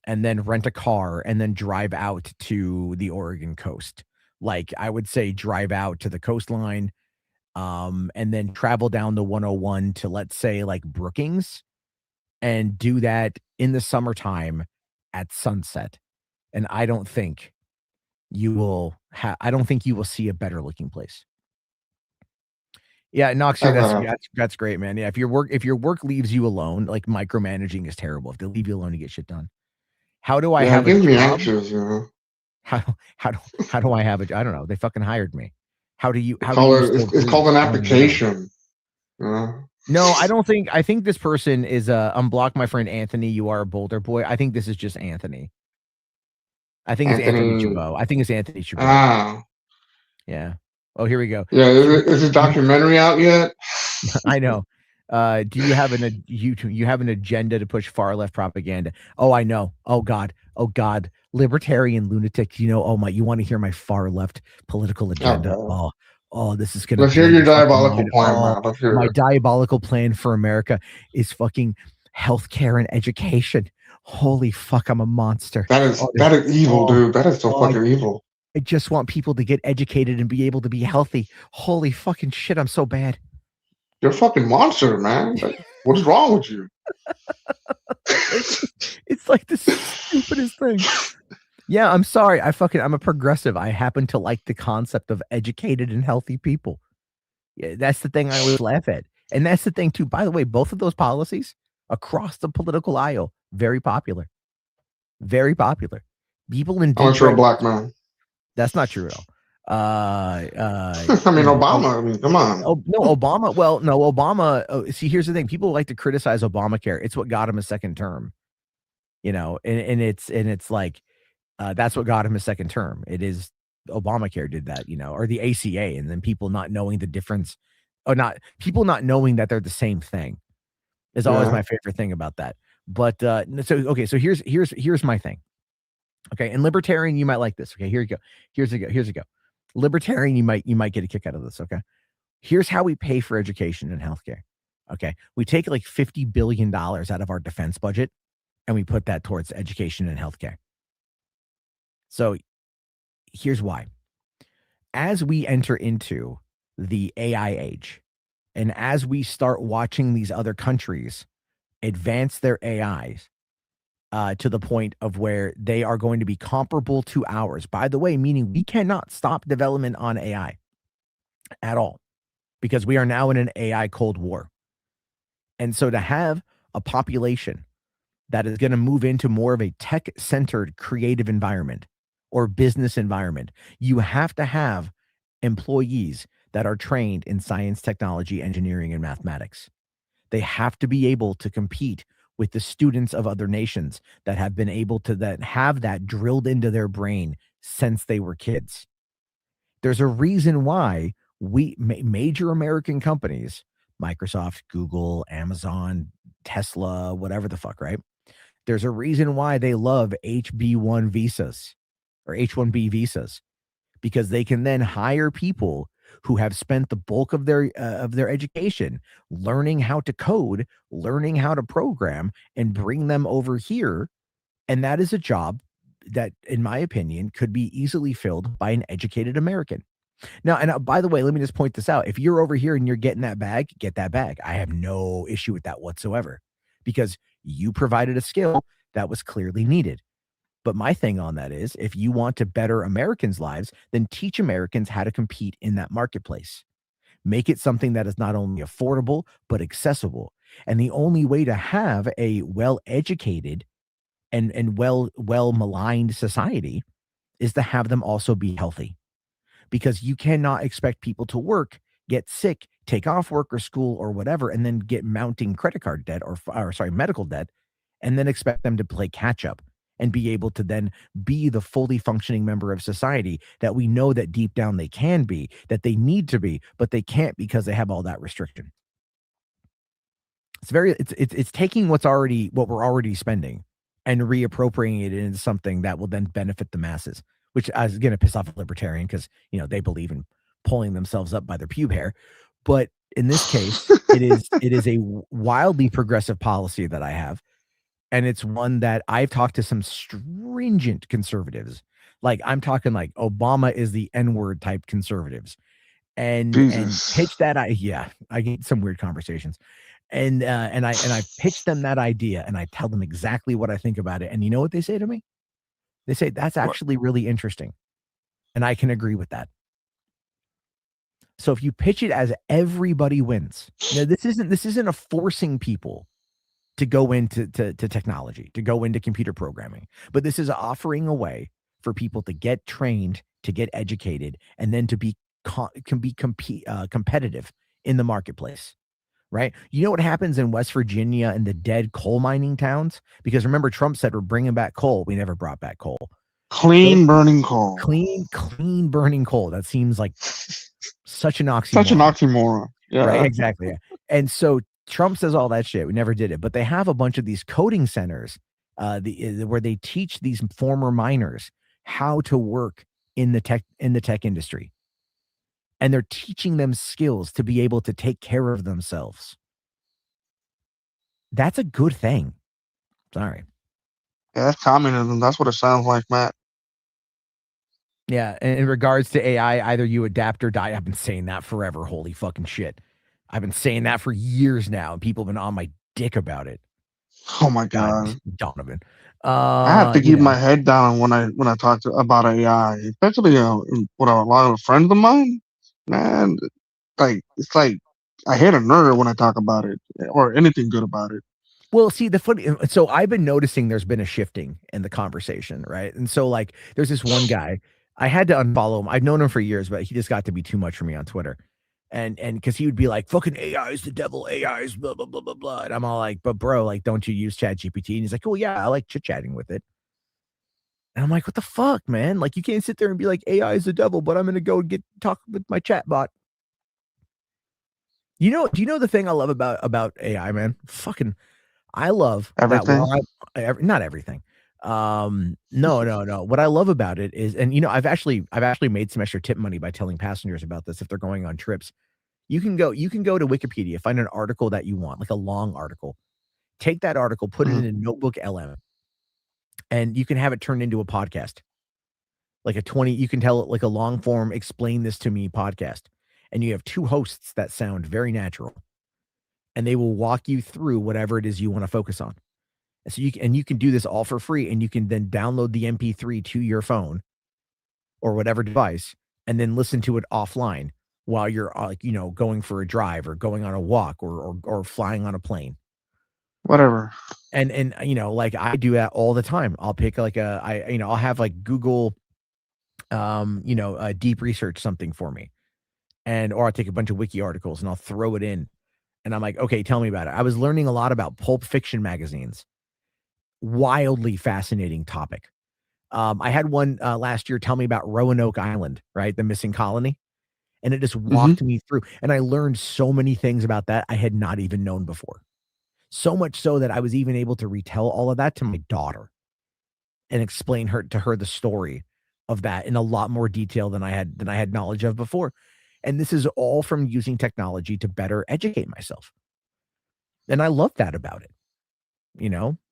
and then rent a car and then drive out to the Oregon coast. Like I would say drive out to the coastline, and then travel down the 101 to, let's say, like Brookings, and do that in the summertime at sunset. And I don't think you will see a better looking place. Yeah, Knox, that's great, man. Yeah, if your work leaves you alone, like micromanaging is terrible. If they leave you alone, you get shit done. How do I have a job? Me anxious, How do I have a? I don't know. They fucking hired me. It's called an application. No, I don't think. I think this person is unblock my friend Anthony. You are a Boulder boy. I think this is just Anthony. I think it's Anthony Chabot. I think it's Anthony Chabot. Ah. Yeah. Oh, here we go. Yeah, is the documentary out yet? I know. Do you have you have an agenda to push far left propaganda? Oh, I know. Oh God. Libertarian lunatic. You want to hear my far left political agenda? Oh, this is gonna. Let's hear your diabolical plan, man. Let's hear my it. diabolical plan for America is fucking healthcare and education. Holy fuck, I'm a monster. That is evil, dude. That is so fucking evil. I just want people to get educated and be able to be healthy. Holy fucking shit, I'm so bad. You're a fucking monster, man. What is wrong with you? It's like the stupidest thing. Yeah, I'm sorry. I'm a progressive. I happen to like the concept of educated and healthy people. Yeah, that's the thing I always laugh at. And that's the thing too. By the way, both of those policies across the political aisle, very popular. Very popular. People in Unless you're a black man. That's not true at all. Obama. I mean, come on. Oh no, Obama. Well, no, Obama. See, here's the thing: people like to criticize Obamacare. It's what got him a second term. And it's like that's what got him a second term. It is Obamacare did that, or the ACA, and then people not knowing the difference, or people not knowing that they're the same thing, is always my favorite thing about that. But so here's my thing. Okay, and libertarian, you might like this. Okay, here you go. Here's a go. Libertarian, you might get a kick out of this. Okay, Here's how we pay for education and healthcare. Okay. We take like $50 billion out of our defense budget and we put that towards education and healthcare. So here's why. As we enter into the AI age, and as we start watching these other countries advance their AIs to the point of where they are going to be comparable to ours, by the way, meaning we cannot stop development on AI at all, because we are now in an AI Cold War. And so to have a population that is going to move into more of a tech-centered creative environment or business environment, you have to have employees that are trained in science, technology, engineering, and mathematics. They have to be able to compete with the students of other nations that have been able to have that drilled into their brain since they were kids. There's a reason why major American companies, Microsoft, Google, Amazon, Tesla, whatever the fuck, right? There's a reason why they love HB1 visas or H1B visas, because they can then hire people who have spent the bulk of their education learning how to code, learning how to program, and bring them over here. And that is a job that, in my opinion, could be easily filled by an educated American. Now, and by the way, let me just point this out. If you're over here and you're getting that bag, get that bag. I have no issue with that whatsoever, because you provided a skill that was clearly needed. But my thing on that is, if you want to better Americans' lives, then teach Americans how to compete in that marketplace. Make it something that is not only affordable, but accessible. And the only way to have a well-educated and well-maligned society is to have them also be healthy. Because you cannot expect people to work, get sick, take off work or school or whatever, and then get mounting credit card debt or medical debt, and then expect them to play catch up and be able to then be the fully functioning member of society that we know that deep down they can be, that they need to be, but they can't because they have all that restriction. It's taking what we're already spending and reappropriating it into something that will then benefit the masses, which is going to piss off a libertarian because, they believe in pulling themselves up by their pube hair. But in this case, it is a wildly progressive policy that I have. And it's one that I've talked to some stringent conservatives. Like, I'm talking like Obama is the N-word type conservatives. And pitch that. I get some weird conversations. And I pitch them that idea and I tell them exactly what I think about it. And you know what they say to me? They say, that's actually really interesting. And I can agree with that. So if you pitch it as everybody wins, this isn't a forcing people to go into technology, to go into computer programming, but this is offering a way for people to get trained, to get educated, and then to be competitive in the marketplace. Right? You know what happens in West Virginia and the dead coal mining towns? Because remember, Trump said we're bringing back coal. We never brought back coal. Clean burning coal. Clean burning coal. That seems like such an oxymoron. Such an oxymoron. Yeah. Right? Exactly. Yeah. And so Trump says all that shit. We never did it. But they have a bunch of these coding centers where they teach these former miners how to work in the tech industry. And they're teaching them skills to be able to take care of themselves. That's a good thing. Sorry. Yeah, that's communism. That's what it sounds like, Matt. Yeah, in regards to AI, either you adapt or die. I've been saying that forever. Holy fucking shit. I've been saying that for years now, and people have been on my dick about it. Oh my God. Donovan. I have to keep my head down when I talk about AI, especially with a lot of friends of mine. Man, it's like I hit a nerd when I talk about it or anything good about it. Well, see, so I've been noticing there's been a shifting in the conversation, right? And so like there's this one guy, I had to unfollow him. I've known him for years, but he just got to be too much for me on Twitter. And because he would be like, fucking AI is the devil, AI is blah, blah, blah, blah, blah. And I'm all like, but bro, like, don't you use ChatGPT? And he's like, oh yeah, I like chit-chatting with it. And I'm like, what the fuck, man? Like, you can't sit there and be like, AI is the devil, but I'm going to go talk with my chat bot. Do you know the thing I love about AI, man? Fucking, I love everything. Not everything. No. What I love about it is, and I've actually made some extra tip money by telling passengers about this if they're going on trips. You can go to Wikipedia, find an article that you want, like a long article. Take that article, put it in a notebook LM, and you can have it turned into a podcast. Like you can tell it like a long form, explain this to me podcast. And you have two hosts that sound very natural. And they will walk you through whatever it is you want to focus on. And so you can do this all for free, and you can then download the MP3 to your phone or whatever device, and then listen to it offline while you're going for a drive or going on a walk or flying on a plane. Whatever. And like I do that all the time. I'll pick like I'll have like Google deep research something for me. Or I'll take a bunch of wiki articles and I'll throw it in. And I'm like, okay, tell me about it. I was learning a lot about pulp fiction magazines. Wildly fascinating topic. I had one last year tell me about Roanoke Island, right? The missing colony. And it just walked me through. And I learned so many things about that I had not even known before. So much so that I was even able to retell all of that to my daughter and explain to her the story of that in a lot more detail than I had knowledge of before. And this is all from using technology to better educate myself. And I love that about it.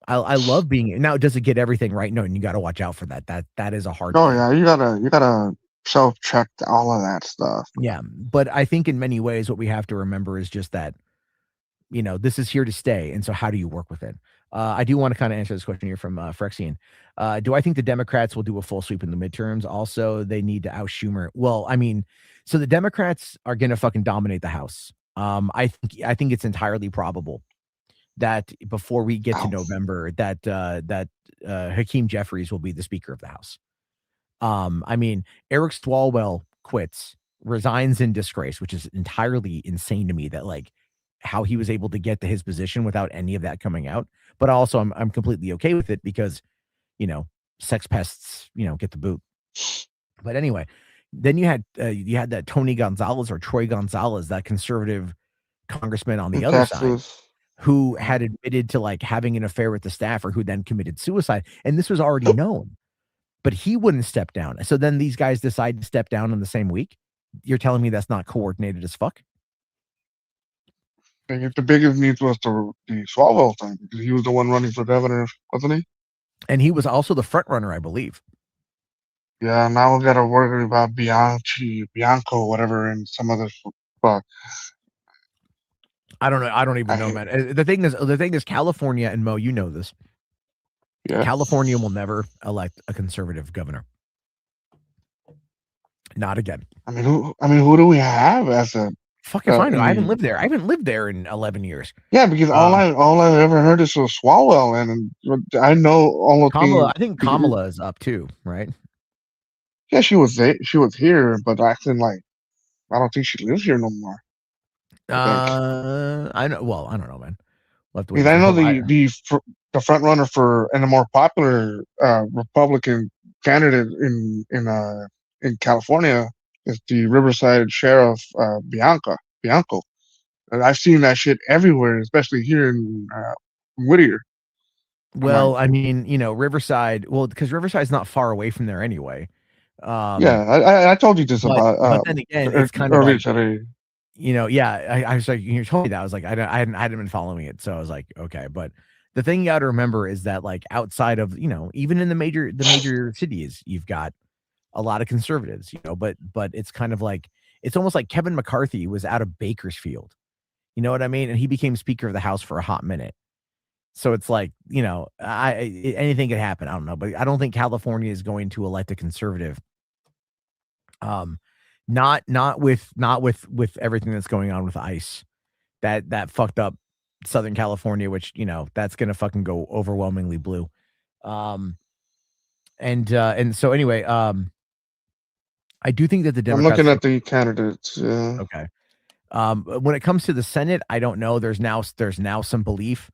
I love being now. Does it get everything right? No, and you got to watch out for that. That is a hard thing. Yeah, you gotta self-check all of that stuff. Yeah, but I think in many ways what we have to remember is just that, this is here to stay. And so how do you work with it? I do want to kind of answer this question here from Frexian. Do I think the Democrats will do a full sweep in the midterms? Also, they need to out Schumer. Well, I mean, so the Democrats are going to fucking dominate the House. I think it's entirely probable that before we get to November, that Hakeem Jeffries will be the Speaker of the House. I mean, Eric Swalwell resigns in disgrace, which is entirely insane to me. That like how he was able to get to his position without any of that coming out. But also, I'm completely okay with it because, sex pests, get the boot. But anyway, then you had that Tony Gonzalez or Troy Gonzalez, that conservative congressman on the other side, who had admitted to like having an affair with the staffer, who then committed suicide, and this was already known, but he wouldn't step down. So then these guys decide to step down in the same week. You're telling me that's not coordinated as fuck? I think the biggest news was the Swalwell thing, because he was the one running for governor, wasn't he? And he was also the front runner, I believe. Yeah, now we got to worry about Bianco, whatever, and some other fuck. I don't know. I don't even know, man. The thing is, California, and Mo, you know this. Yeah. California will never elect a conservative governor. Not again. I mean, who do we have as a fucking fine? I haven't lived there. I haven't lived there in 11 years. Yeah, because all I've ever heard is Swalwell, and I know all of Kamala. I think Kamala is up too, right? Yeah, she was here, but acting like I don't think she lives here no more. I know. Well, I don't know, man. Because I know the front runner for and a more popular Republican candidate in California is the Riverside Sheriff Bianco. And I've seen that shit everywhere, especially here in Whittier. Well, I mean, Riverside. Well, because Riverside's not far away from there anyway. Yeah, I told you this about. But then again, it's kind of like, I was like, you told me that. I was like, I hadn't been following it, so I was like, okay. But the thing you got to remember is that, like, outside of even in the major cities, you've got a lot of conservatives, but it's kind of like it's almost like Kevin McCarthy was out of Bakersfield, you know what I mean? And he became Speaker of the House for a hot minute. So it's like, anything could happen. I don't know, but I don't think California is going to elect a conservative. Not with everything that's going on with ICE, that fucked up Southern California, which that's gonna fucking go overwhelmingly blue. And so anyway, I do think that the Democrats. I'm looking at the candidates. Yeah. Okay. When it comes to the Senate, I don't know. There's now some belief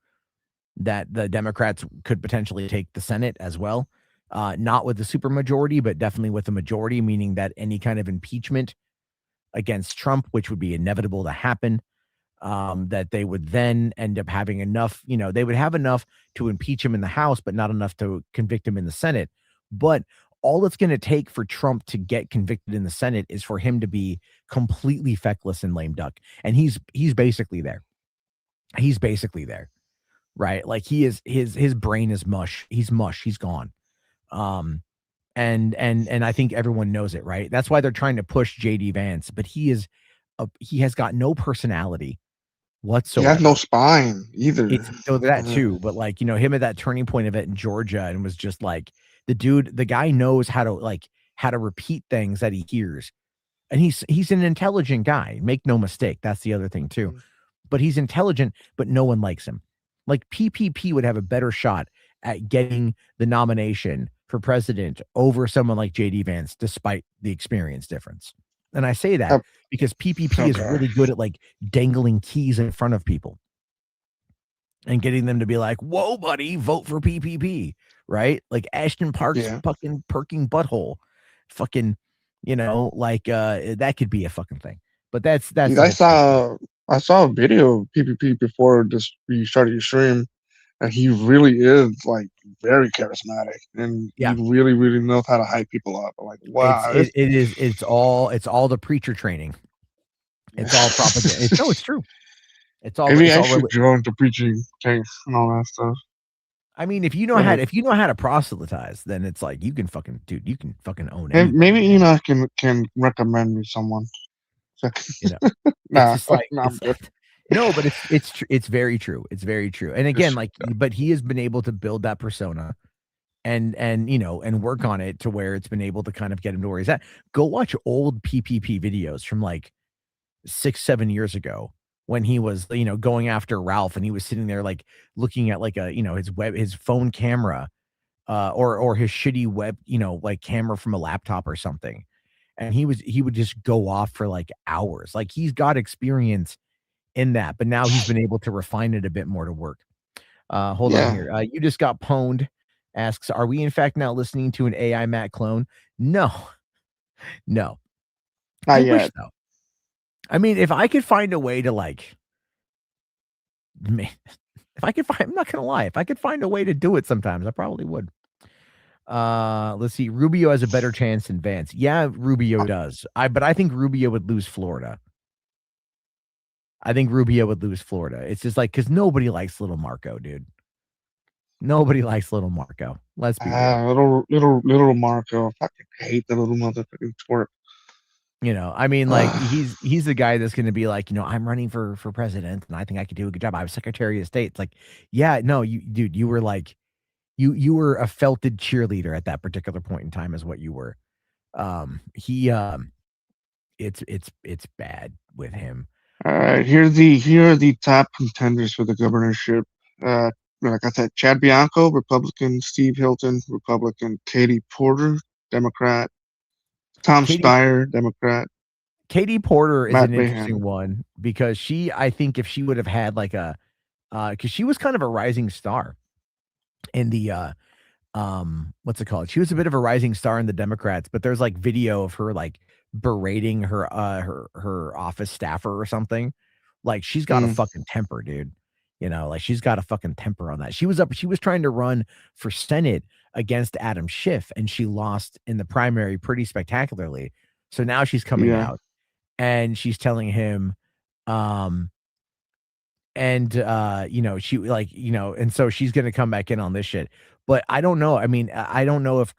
that the Democrats could potentially take the Senate as well. Not with the supermajority, but definitely with the majority, meaning that any kind of impeachment against Trump, which would be inevitable to happen, that they would then end up having enough, they would have enough to impeach him in the House, but not enough to convict him in the Senate. But all it's going to take for Trump to get convicted in the Senate is for him to be completely feckless and lame duck. And he's basically there. He's basically there, right? Like he is, his brain is mush. He's mush. He's gone. And I think everyone knows it, right? That's why they're trying to push JD Vance, but he has got no personality He whatsoever. has no spine either. So that too, but like, him at that turning point event in Georgia, and was just like, the guy knows how to repeat things that he hears. And he's an intelligent guy. Make no mistake. That's the other thing too. But he's intelligent, but no one likes him. Like PPP would have a better shot at getting the nomination for president over someone like JD Vance, despite the experience difference. And I say that because PPP is really good at like dangling keys in front of people and getting them to be like, whoa, buddy, vote for PPP, right? Like Ashton Park's fucking perking butthole, fucking, that could be a fucking thing. But that's Dude, I saw a video of PPP before you started your stream, and he really is like very charismatic, and he really, really knows how to hype people up. Like, wow, it's all the preacher training. It's all propaganda. It's true. It's all. Maybe I should join the preaching tanks and all that stuff. I mean, if you know how to proselytize, then it's like you can fucking own it. Maybe Enoch can recommend me someone. Nah, it's like, no, but it's very true. It's very true. And again, but he has been able to build that persona and work on it to where it's been able to kind of get him to where he's at. Go watch old PPP videos from like 6-7 years ago when he was, going after Ralph, and he was sitting there like looking at like his phone camera, or his shitty web, like camera from a laptop or something. And he would just go off for like hours. Like he's got experience in that, but now he's been able to refine it a bit more to work. Hold on here. You just got pwned. Asks, are we in fact now listening to an AI Matt clone? No. Not I yet. wish so. I mean, if I could find a way to I'm not gonna lie, if I could find a way to do it sometimes, I probably would. Let's see. Rubio has a better chance than Vance. Yeah, Rubio does. But I think Rubio would lose Florida. It's just like, because nobody likes little Marco, dude. Nobody likes little Marco. Let's be real. Little Marco. I fucking hate the little motherfucking twerp. I mean, like he's the guy that's going to be like, I'm running for president, and I think I could do a good job. I was Secretary of State. It's like, yeah, no, you were like, you were a felted cheerleader at that particular point in time, is what you were. It's bad with him. All right, here are the top contenders for the governorship. Like I said, Chad Bianco, Republican; Steve Hilton, Republican; Katie Porter, Democrat; Tom Steyer, Democrat. Katie Porter is Matt an interesting one, because I think if she would have had like because she was kind of a rising star in the what's it called? She was a bit of a rising star in the Democrats, but there's like video of her like berating her office staffer or something. Like she's got a fucking temper, dude. Like she's got a fucking temper on that. She was trying to run for Senate against Adam Schiff, and she lost in the primary pretty spectacularly. So now she's coming out, and she's telling him, she like, and so she's going to come back in on this shit. But I don't know. I mean, I don't know if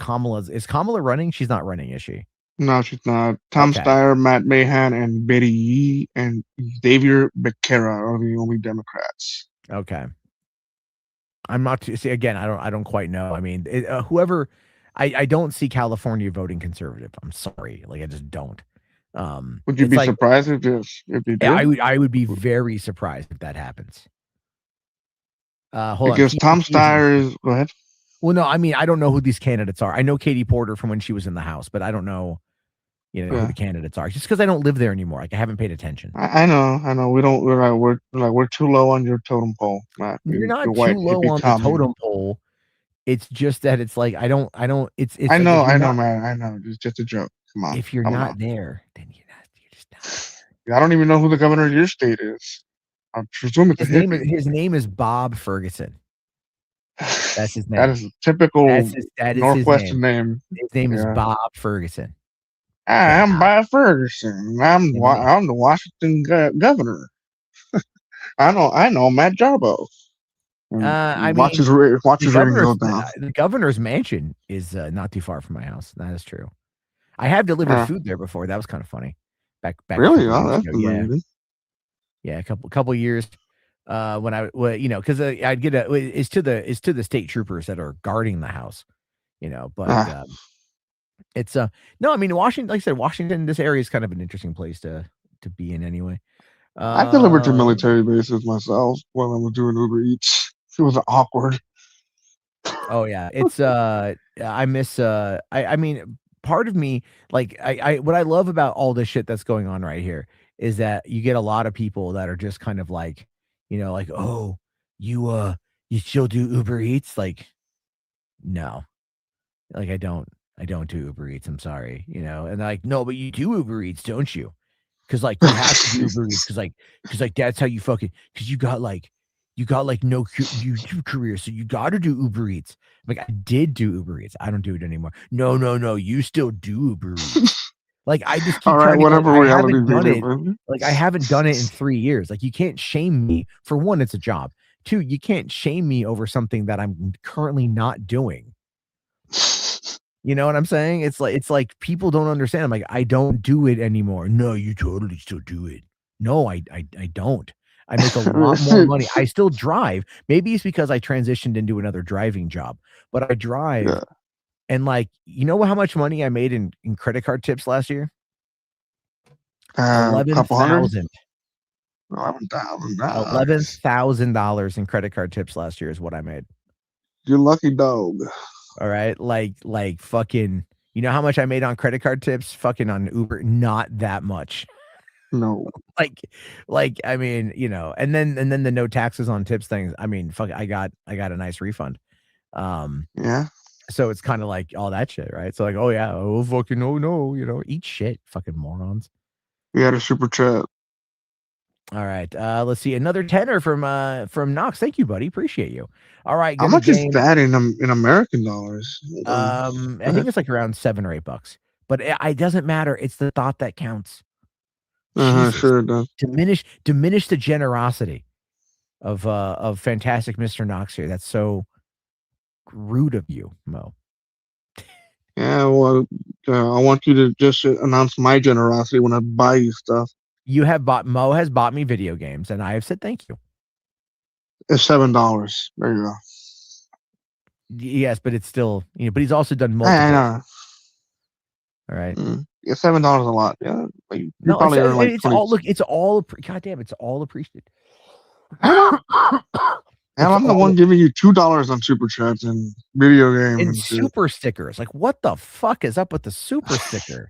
is Kamala running? She's not running, is she? No, she's not. Tom Steyer, Matt Mahan, and Betty Yee and Xavier Becerra are the only Democrats. Okay. I'm not see again. I don't quite know. I mean, whoever. I don't see California voting conservative. I'm sorry, like I just don't. Would you be surprised if you did? I would be very surprised if that happens. Hold because on. Tom Steyer is. Go ahead. Well, no, I mean, I don't know who these candidates are. I know Katie Porter from when she was in the House, but I don't know, who the candidates are. Just because I don't live there anymore, like I haven't paid attention. I know. We don't. We're too low on your totem pole, Matt. You're not too low on the totem pole. It's just that it's like I don't. It's. I know, man. I know. It's just a joke. Come on. If you're not there, then you're just not there. I don't even know who the governor of your state is. I presume it's his name is Bob Ferguson. That's his That name. is a typical That is Northwestern name. His name is Yeah. Bob Ferguson. I'm Bob Ferguson. I'm the Washington governor. I know Matt Jarbo. I watch mean, his rating go down. the governor's mansion is not too far from my house. That is true. I have delivered food there before. That was kind of funny. Back Really? a couple years ago. Yeah. Amazing. Yeah, a couple years. When because I'd get it's to the state troopers that are guarding the house, but it's no, I mean Washington, like I said, Washington, this area is kind of an interesting place to be in anyway. I delivered to military bases myself when I was doing Uber Eats. It was awkward. Oh yeah, it's I miss I mean part of me, like I what I love about all this shit that's going on right here is that you get a lot of people that are just kind of like, like, oh, you still do Uber Eats? Like, no. Like I don't do Uber Eats, I'm sorry, and they're like, no, but you do Uber Eats, don't you? Because like you have to do Uber Eats because that's how you fucking, because you got like no YouTube career, so you got to do Uber Eats. Like I did do Uber Eats, I don't do it anymore. No, you still do Uber Eats. Like I just keep trying to. Whatever I reality haven't done it. video. Like I haven't done it in 3 years. Like you can't shame me. For one, it's a job. Two, you can't shame me over something that I'm currently not doing. You know what I'm saying? It's like people don't understand. I'm like, I don't do it anymore. No, you totally still do it. No, I don't. I make a lot more money. I still drive. Maybe it's because I transitioned into another driving job, but I drive. Yeah. And like, you know how much money I made in credit card tips last year? $11,000. $11,000 in credit card tips last year is what I made. You lucky dog. All right, like fucking. You know how much I made on credit card tips? Fucking on Uber, not that much. No. Like I mean, and then the no taxes on tips things. I mean, fuck, I got a nice refund. Yeah. So it's kind of like all that shit, right? So like, oh yeah, oh fucking no, eat shit, fucking morons. We had a super chat. All right, let's see, another tenner from Knox. Thank you, buddy. Appreciate you. All right, how much is that in American dollars? I think it's like around $7 or $8, but it doesn't matter. It's the thought that counts. Sure it does. Diminish the generosity of fantastic Mr. Knox here. That's so rude of you, Mo. Yeah, well, I want you to just announce my generosity when I buy you stuff. Mo has bought me video games, and I have said thank you. It's $7. There you go. Yes, but it's still, but he's also done multiple. I know. All right. Yeah, $7 a lot. Yeah, no, probably it's all. Look, it's all. Goddamn, it's all appreciated. Hell, I'm the one giving you $2 on super chats and video games and super stickers. Like, what the fuck is up with the super sticker?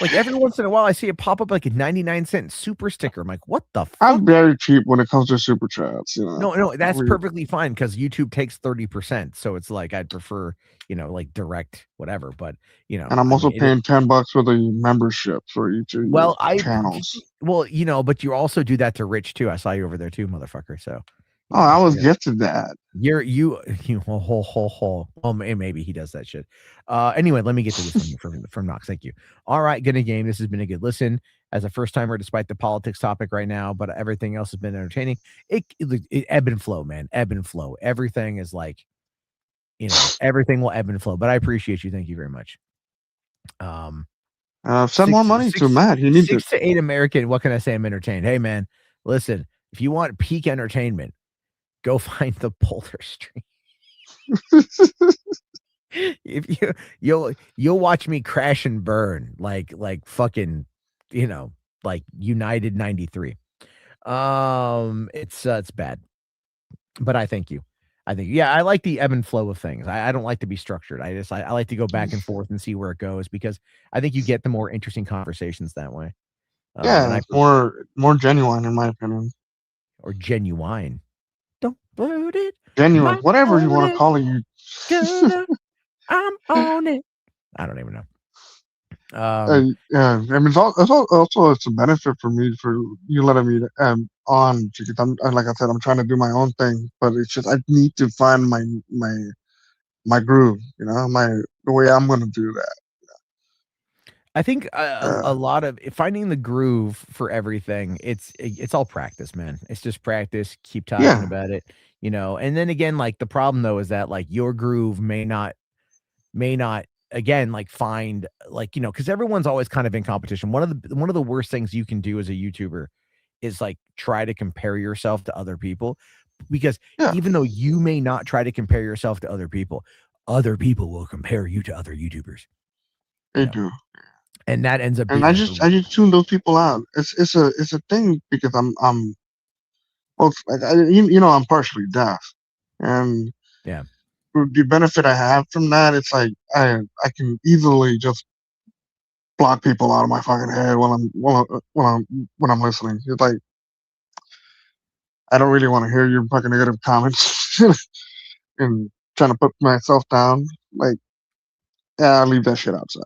Like every once in a while, I see it pop up like a 99-cent super sticker. I'm like, what the fuck? I'm very cheap when it comes to super chats. No, that's perfectly fine because YouTube takes 30%. So it's like I'd prefer, like direct whatever. But and I'm also paying $10 for the membership for each of your channels. Well, but you also do that to Rich too. I saw you over there too, motherfucker. So. Oh, I was gifted that. Well, maybe he does that shit. Anyway, let me get to this one from Knox. Thank you. All right, good game. This has been a good listen. As a first timer, despite the politics topic right now, but everything else has been entertaining. It ebb and flow, man. Ebb and flow. Everything is like, everything will ebb and flow. But I appreciate you. Thank you very much. Send more money to Matt. He needs 6 to 8 American. What can I say? I'm entertained. Hey, man, listen. If you want peak entertainment, go find the Boulder Stream. If you'll watch me crash and burn like fucking, like United 93. It's bad. But I thank you. I like the ebb and flow of things. I don't like to be structured. I like to go back and forth and see where it goes because I think you get the more interesting conversations that way. Yeah, more genuine in my opinion. Or genuine. Don't put it. Genuine, whatever you want to call it. I'm on it. I don't even know. Yeah, I mean, it's also a benefit for me for you letting me on because like I said, I'm trying to do my own thing, but it's just I need to find my groove, the way I'm gonna do that. I think a Uh, lot of finding the groove for everything. It's all practice, man. It's just practice. Keep talking yeah, about it, And then again, like the problem though is that like your groove may not again like find like because everyone's always kind of in competition. One of the worst things you can do as a YouTuber is like try to compare yourself to other people because yeah, even though you may not try to compare yourself to other people will compare you to other YouTubers, you they know, do. and that ends up And being I like just I just tune those people out. It's a thing because I'm well, it's like I'm partially deaf, and yeah. the benefit I have from that, it's like I can easily just block people out of my fucking head when I'm listening. It's like I don't really want to hear your fucking negative comments and trying to put myself down. Like, yeah, I'll leave that shit outside.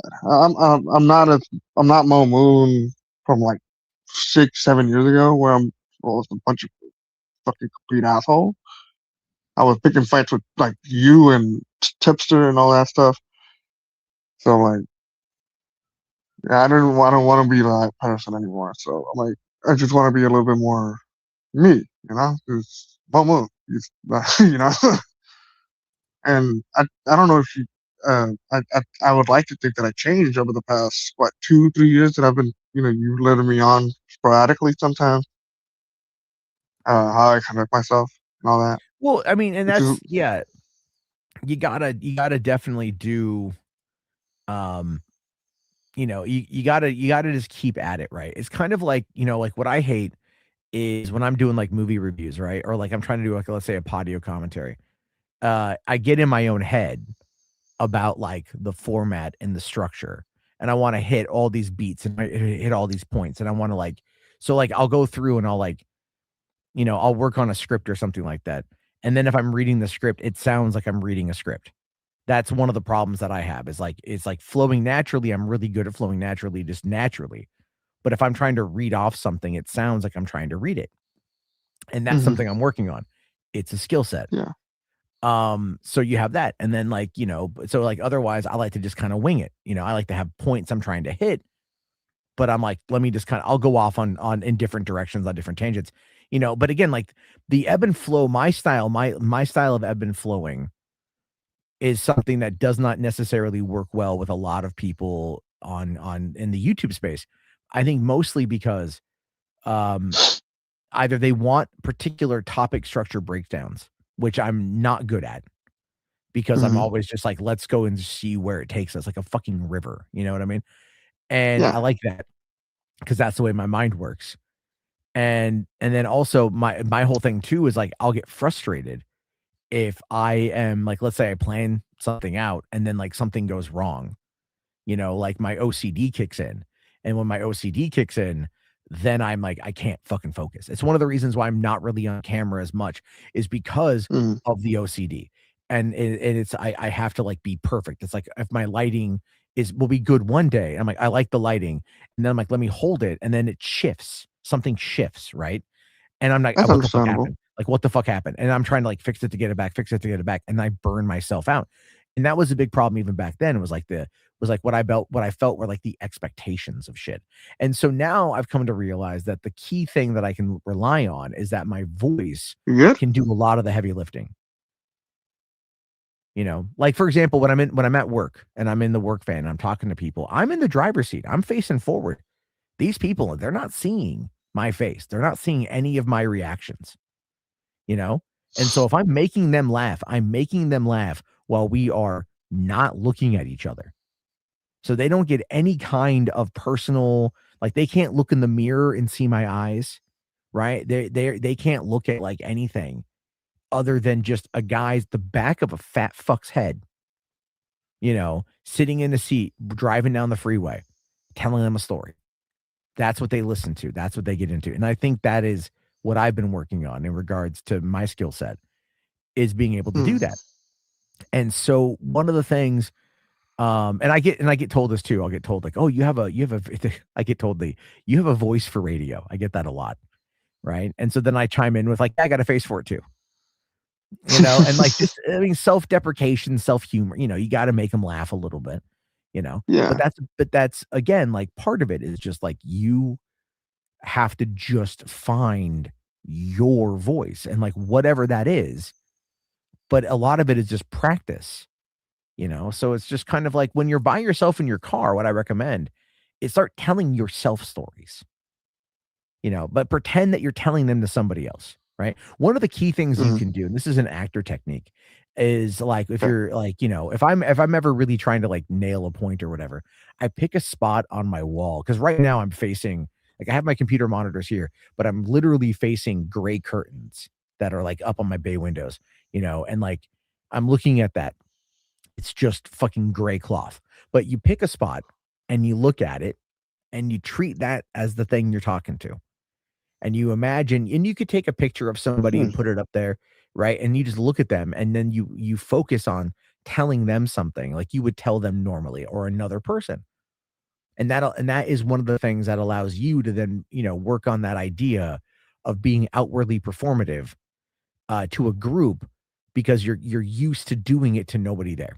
I'm not Mo Moon from like 6, 7 years ago where I was a bunch of fucking complete asshole. I was picking fights with like you and Tipster and all that stuff. So like, yeah, I don't want to be that person anymore. So I'm like, I just want to be a little bit more me, because Mo Moon, you know. And I don't know if you I would like to think that I changed over the past 2, 3 years that I've been you letting me on sporadically sometimes, how I conduct myself and all that, Well, I mean, and which is that's yeah, you gotta definitely do um you gotta just keep at it, right? It's kind of like, like what I hate is when I'm doing like movie reviews, right? Or like I'm trying to do like let's say a podio commentary. I get in my own head about like the format and the structure. And I want to hit all these beats and hit all these points. And I want to like so like I'll go through and I'll like I'll work on a script or something like that. And then if I'm reading the script, it sounds like I'm reading a script. That's one of the problems that I have is like it's like flowing naturally. I'm really good at flowing naturally, just naturally. But if I'm trying to read off something, it sounds like I'm trying to read it. And that's mhm, something I'm working on. It's a skill set. yeah, So you have that. And then like, so like otherwise I like to just kind of wing it. I like to have points I'm trying to hit, but I'm like, let me just I'll go off on in different directions on different tangents, but again, like the ebb and flow, my style of ebb and flowing is something that does not necessarily work well with a lot of people on in the YouTube space. I think mostly because um either they want particular topic structure breakdowns, which I'm not good at because I'm mhm, always just like, let's go and see where it takes us, like a fucking river. You know what I mean? And yeah, I like that because that's the way my mind works. And then also my whole thing too is like I'll get frustrated if I am like, let's say I plan something out and then like something goes wrong, like my OCD kicks in. And when my OCD kicks in, then I'm like, I can't fucking focus. It's one of the reasons why I'm not really on camera as much is because mhm, of the OCD. And it's I have to like be perfect. It's like if my lighting will be good one day, I'm like, I like the lighting. And then I'm like, let me hold it. And then it shifts. Something shifts, right? And I'm like, that's "What the fuck understandable. happened? Like, what the fuck happened?" And I'm trying to, like, fix it to get it back, fix it to get it back, and I burn myself out. And that was a big problem even back then. It was like what I felt were, like, the expectations of shit. And so now I've come to realize that the key thing that I can rely on is that my voice You good? can do a lot of the heavy lifting. Like, for example, when I'm at work and I'm in the work van and I'm talking to people, I'm in the driver's seat. I'm facing forward. These people, they're not seeing my face. They're not seeing any of my reactions. you know? And so if I'm making them laugh while we are not looking at each other. So they don't get any kind of personal, like they can't look in the mirror and see my eyes, right? They can't look at like anything other than just the back of a fat fuck's head, sitting in the seat, driving down the freeway, telling them a story. That's what they listen to. That's what they get into. And I think that is what I've been working on in regards to my skill set is being able to do Mm, that. And so one of the things, and I get told this too. I'll get told like, oh, I get told you have a voice for radio. I get that a lot. right? And so then I chime in with like, I got a face for it too. You know, and like just I mean, self-deprecation, self-humor, you know, you got to make them laugh a little bit, you know. Yeah. But that's again like part of it is just like you have to just find your voice and like whatever that is. But a lot of it is just practice, you know. So it's just kind of like when you're by yourself in your car, what I recommend is start telling yourself stories. You know, but pretend that you're telling them to somebody else, right? One of the key things you can do, and this is an actor technique, is like if you're like, you know, if I'm ever really trying to like nail a point or whatever, I pick a spot on my wall because right now I'm facing like I have my computer monitors here, but I'm literally facing gray curtains that are like up on my bay windows, you know, and like I'm looking at that. It's just fucking gray cloth. But you pick a spot and you look at it and you treat that as the thing you're talking to. And you imagine, and you could take a picture of somebody and put it up there, right? And you just look at them, and then you focus on telling them something like you would tell them normally or another person. And that is one of the things that allows you to then, you know, work on that idea of being outwardly performative to a group because you're used to doing it to nobody there.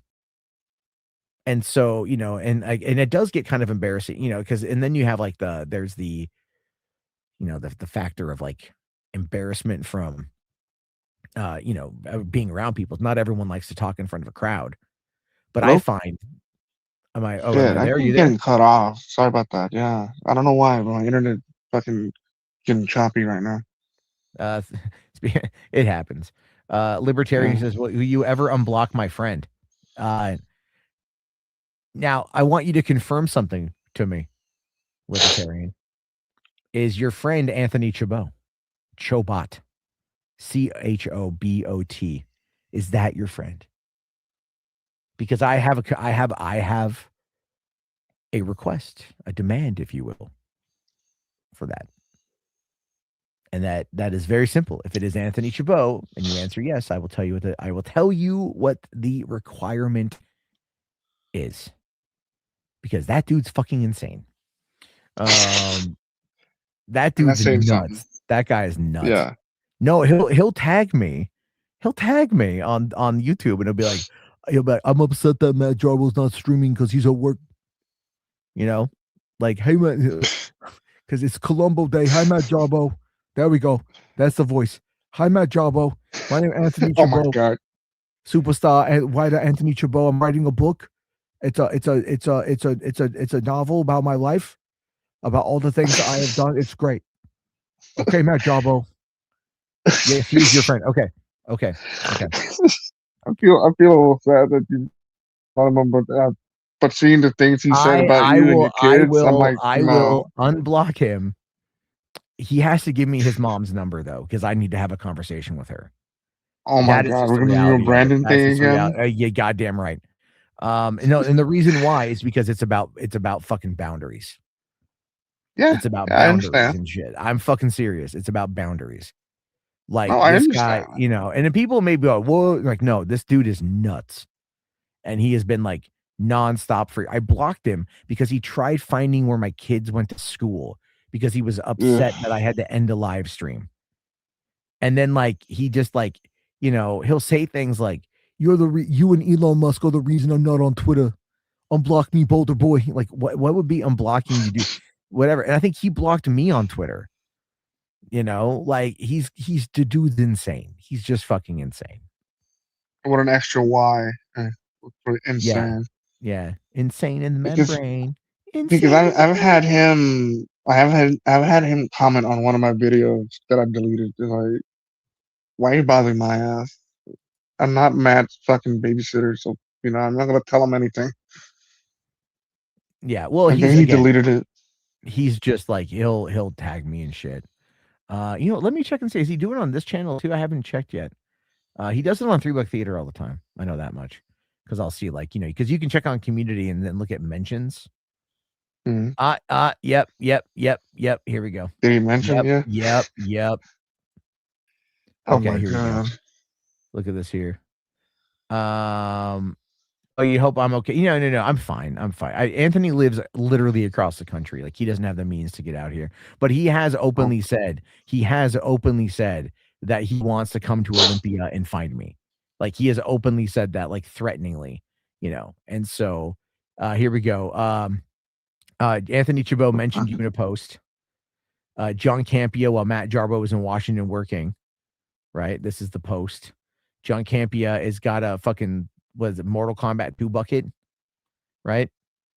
And so, you know, and it does get kind of embarrassing, you know, because and then you have like there's the you know, the factor of like embarrassment from, you know, being around people. Not everyone likes to talk in front of a crowd, but I Hello? find, am I Shit, I there? Are you keep there? getting cut off. Sorry about that. Yeah. I don't know why, but my internet fucking getting choppy right now. Uh, it happens. Libertarian Yeah. says, will you ever unblock my friend? Now I want you to confirm something to me, Libertarian. Is your friend Anthony Chabot? Chobot. Chobot. Is that your friend? Because I have a request, a demand, if you will, for that. And that is very simple. If it is Anthony Chabot and you answer yes, I will tell you what the requirement is. Because that dude's fucking insane. That And that's dude's saying something. nuts. That guy is nuts. Yeah. No, he'll tag me. He'll tag me on YouTube and he'll be like, I'm upset that Matt Jarbo's not streaming because he's at work. You know? Like, hey man, because it's Colombo Day. Hi, Matt Jarbo. There we go. That's the voice. Hi, Matt Jarbo. My name is Anthony Oh my Chabot, god. superstar and writer Anthony Chabot. I'm writing a book. It's a novel about my life, about all the things that I have done. It's great. Okay, Matt Jarbo. Yes, he's your friend. Okay. I feel a little sad that you thought him, but seeing the things he said about you and your kids, I'm like, I no. will unblock him. He has to give me his mom's number though, because I need to have a conversation with her. Oh my god, we're gonna do a Brandon thing again. Yeah, goddamn right. No, and the reason why is because it's about fucking boundaries. Yeah, It's about I boundaries understand. and shit. I'm fucking serious. It's about boundaries. Like No, I this understand. guy, you know, and then people may be like, whoa, like, no, this dude is nuts. And he has been like nonstop for. I blocked him because he tried finding where my kids went to school because he was upset that I had to end a live stream. And then like he just like, you know, he'll say things like, you and Elon Musk are the reason I'm not on Twitter. Unblock me, Boulder Boy. Like what would be unblocking you do? Whatever. And I think he blocked me on Twitter. You know, like he's the dude's insane. He's just fucking insane. What an extra Y. For insane. Yeah. Insane in the membrane. Because I've had him comment on one of my videos that I deleted. Like, why are you bothering my ass? I'm not Matt's fucking babysitter, so you know I'm not gonna tell him anything. Yeah, well, And then he deleted it. He's just like he'll tag me and shit. You know, let me check and see. Is he doing it on this channel too? I haven't checked yet. He does it on 3 Buck Theater all the time. I know that much because I'll see like, you know, because you can check on community and then look at mentions. Mm-hmm. Yep. Here we go. Did he mention you? Yep. Oh Okay, my here god. we go. Look at this here. Oh, you hope I'm okay? No. I'm fine. I'm fine. Anthony lives literally across the country. Like he doesn't have the means to get out here, but he has openly said that he wants to come to Olympia and find me. Like he has openly said that, like threateningly, And so, here we go. Anthony Chabot mentioned you in a post. John Campia while Matt Jarbo was in Washington working. Right. This is the post. John Campia has got a fucking Mortal Kombat 2 bucket, right?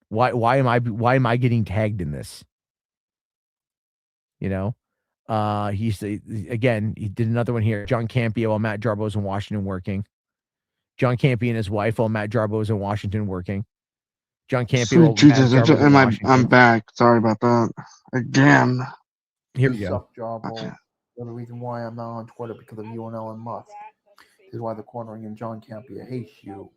Why am I getting tagged in this? He's again, he did another one here. John Campia while Matt Jarbo was in Washington working. John Campia and his wife while Matt Jarbo was in Washington working. John Campia while Matt Jarbo was in Washington. I'm back. Sorry about that. Again. Here we go. The only reason why I'm not on Twitter because of you and Elon Musk. This is why the cornering and John Campia hates you.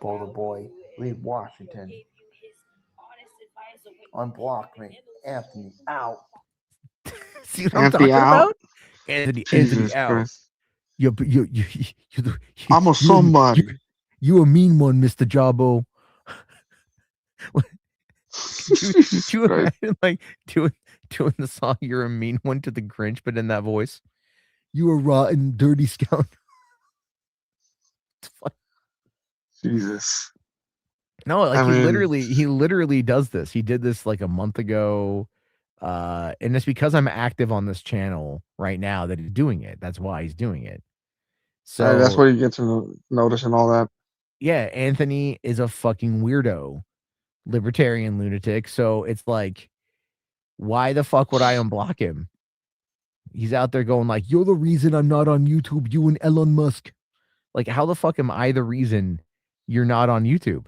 Boulder boy, leave Washington. Unblock me. Anthony out. See what I'm talking about? Anthony out. Christ. You I'm a somebody. You a mean one, Mr. Jarbo. you imagine like doing the song "You're a Mean One" to the Grinch, but in that voice? You a rotten, dirty scoundrel. Jesus. No, like he literally does this. He did this like a month ago. And it's because I'm active on this channel right now that he's doing it. That's why he's doing it. So that's where you get to notice and all that. Yeah, Anthony is a fucking weirdo, libertarian lunatic. So it's like, why the fuck would I unblock him? He's out there going like, "You're the reason I'm not on YouTube, you and Elon Musk." Like, how the fuck am I the reason you're not on YouTube?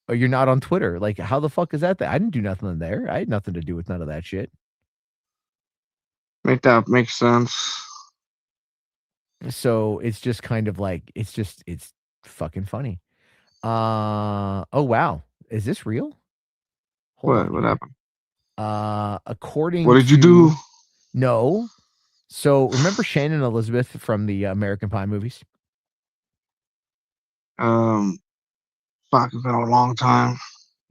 Or you're not on Twitter? Like, how the fuck is that? I didn't do nothing there. I had nothing to do with none of that shit. That makes sense. So it's just kind of like, it's fucking funny. Oh, wow. Is this real? What happened? According What did you do? No. So remember Shannon Elizabeth from the American Pie movies? Fuck, it's been a long time.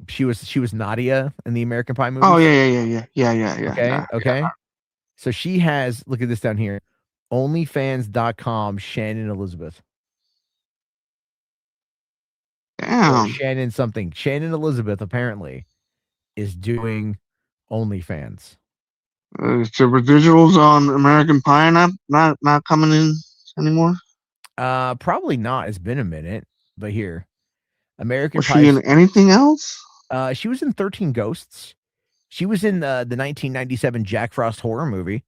She was Nadia in the American Pie movies. Oh yeah. Okay. So she has, look at this down here, onlyfans.com Shannon Elizabeth. Damn. Shannon Elizabeth apparently is doing OnlyFans. Is the residuals on American Pie not coming in anymore? Probably not. It's been a minute, but here, American Was Pie. she in anything else? She was in 13 Ghosts. She was in the 1997 Jack Frost horror movie.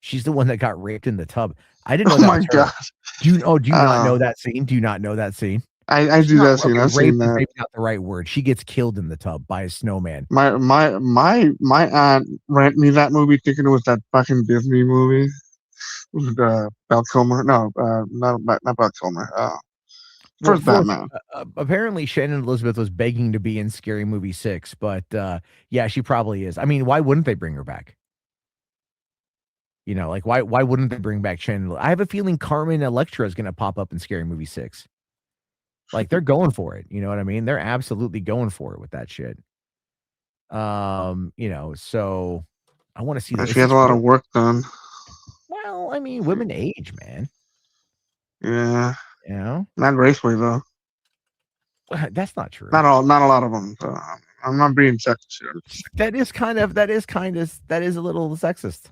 She's the one that got raped in the tub. I didn't know that. Oh my god! Do you not know that scene? Do you not know that scene? I do that scene. I've seen that. Maybe not the right word. She gets killed in the tub by a snowman. My aunt rent me that movie thinking it was that fucking Disney movie. With Val Kilmer. No, not Val Kilmer. First Batman. Apparently, Shannon Elizabeth was begging to be in Scary Movie 6, but yeah, she probably is. I mean, why wouldn't they bring her back? Like why wouldn't they bring back Shannon? I have a feeling Carmen Electra is going to pop up in Scary Movie 6. Like they're going for it. You know what I mean? They're absolutely going for it with that shit. So I want to see that. She has a lot of work done. Well, I mean, women age, man. Yeah. Not gracefully though. That's not true. Not a lot of them. I'm not being sexist here. That is a little sexist.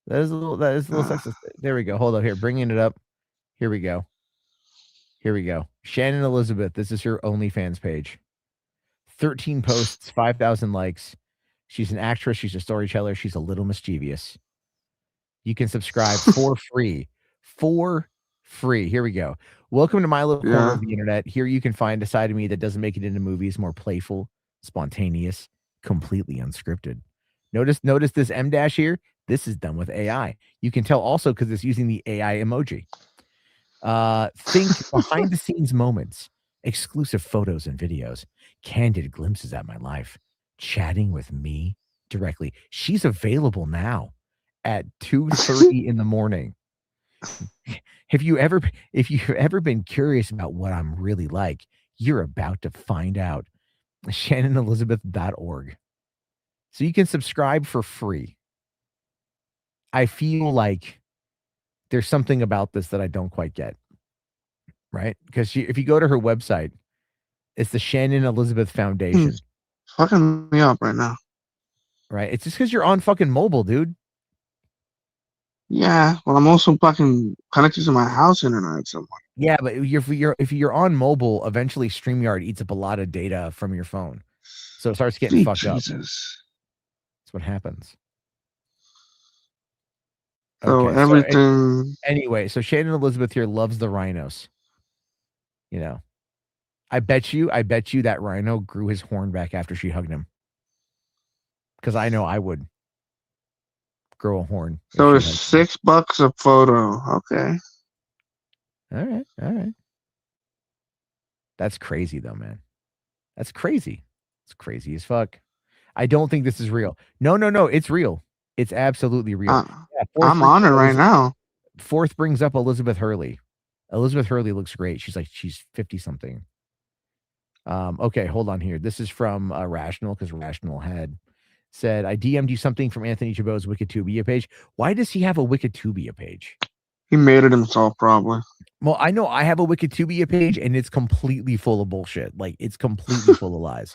That is a little sexist. There we go. Hold up here. Bringing it up. Here we go. Shannon Elizabeth. This is her OnlyFans page. 13 posts, 5,000 likes. She's an actress. She's a storyteller. She's a little mischievous. You can subscribe for free. Here we go. Welcome to my little corner of the internet. Here you can find a side of me that doesn't make it into movies, more playful, spontaneous, completely unscripted. Notice this M dash here. This is done with AI. You can tell also because it's using the AI emoji. Think behind the scenes moments, exclusive photos and videos, candid glimpses at my life, chatting with me directly. She's available now at 2:30 in the morning. If you've ever been curious about what I'm really like, you're about to find out. ShannonElizabeth.org. So you can subscribe for free. I feel like there's something about this that I don't quite get. Right? Because if you go to her website, it's the Shannon Elizabeth Foundation. Fucking me up right now. Right? It's just because you're on fucking mobile, dude. Yeah, well, I'm also fucking connected to my house internet somewhere. Yeah, but if you're on mobile, eventually StreamYard eats up a lot of data from your phone, so it starts getting fucked up. That's what happens. So Okay, everything. Anyway, so Shannon Elizabeth here loves the rhinos. You know, I bet you that rhino grew his horn back after she hugged him. Because I know I would grow a horn. So it's $6 a photo. Okay. All right. That's crazy though, man. That's crazy. It's crazy as fuck. I don't think this is real. No. It's real. It's absolutely real. I'm on it right now. Fourth brings up Elizabeth Hurley. Elizabeth Hurley looks great. She's 50 something. Okay, hold on here. This is from Rational, because Rational had said, I DM'd you something from Anthony Chabot's Wikitubia page. Why does he have a Wikitubia page? He made it himself, probably. Well, I know I have a Wikitubia page, and it's completely full of bullshit. Like, it's completely full of lies.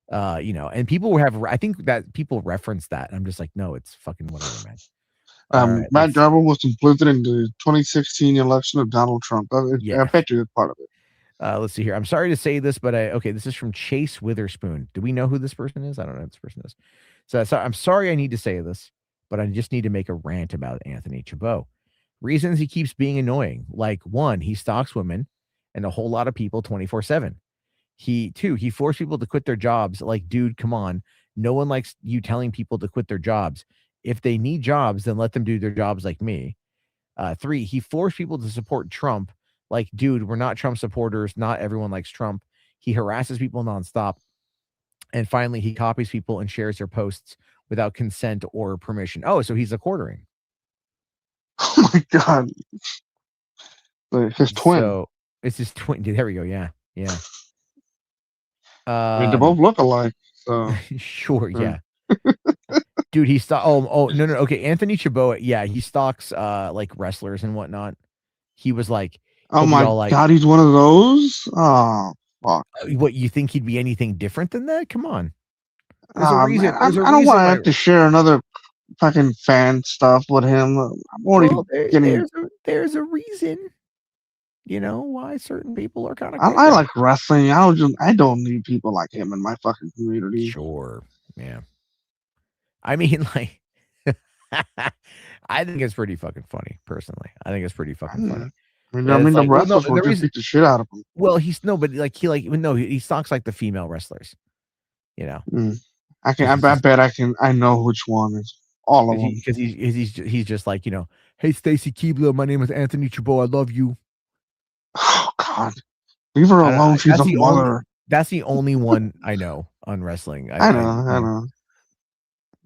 And people I think that people reference that. And I'm just like, no, it's fucking whatever, man. Matt Garber was complicit in the 2016 election of Donald Trump. I bet you that's part of it. Let's see here. I'm sorry to say this, but this is from Chase Witherspoon. Do we know who this person is? I don't know who this person is. So I'm sorry I need to say this, but I just need to make a rant about Anthony Chabot. Reasons he keeps being annoying. Like, one, he stalks women and a whole lot of people 24/7. He forced people to quit their jobs. Like, dude, come on. No one likes you telling people to quit their jobs. If they need jobs, then let them do their jobs like me. 3, he forced people to support Trump. Like, dude, we're not Trump supporters. Not everyone likes Trump. He harasses people nonstop. And finally, he copies people and shares their posts without consent or permission. Oh, so he's a quartering. Oh my God. His twin. So it's his twin. There we go. Yeah. I mean, they both look alike. So sure, yeah. Dude, he stalks. Oh, no. Okay, Anthony Chabot. Yeah, he stalks like wrestlers and whatnot. He was like, oh my God, he's one of those. Oh, fuck. What, you think he'd be anything different than that? Come on. There's a reason. I don't want to have to share another fucking fan stuff with him. I'm already getting. There's a reason. You know why certain people are kind of. I like wrestling. I don't need people like him in my fucking community. Sure. Yeah. I mean, like, I think it's pretty fucking funny. Personally, I think it's pretty fucking funny. I mean, the wrestlers will just beat the shit out of him. Well, he stalks like the female wrestlers. You know. I bet I know which one is. All of them. Because he's just like, hey, Stacy Keebler, my name is Anthony Chabot. I love you. Oh God, leave her alone. She's a mother. That's the only one I know on wrestling. I know.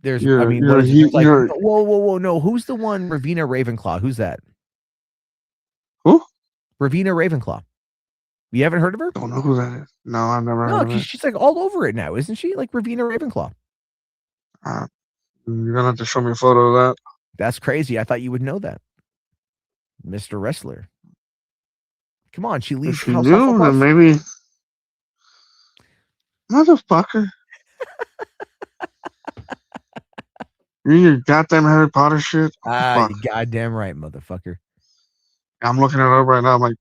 There's, whoa, no. Who's the one? Ravina Ravenclaw. Who's that? Who? Ravina Ravenclaw. You haven't heard of her? Don't know who that is. No, I've never heard of her. She's like all over it now, isn't she? Like Ravina Ravenclaw. You're gonna have to show me a photo of that. That's crazy. I thought you would know that, Mr. Wrestler. Come on, she leaves. If you do, then maybe. Motherfucker. You your goddamn Harry Potter shit. You goddamn right, motherfucker. I'm looking at her right now. I'm like,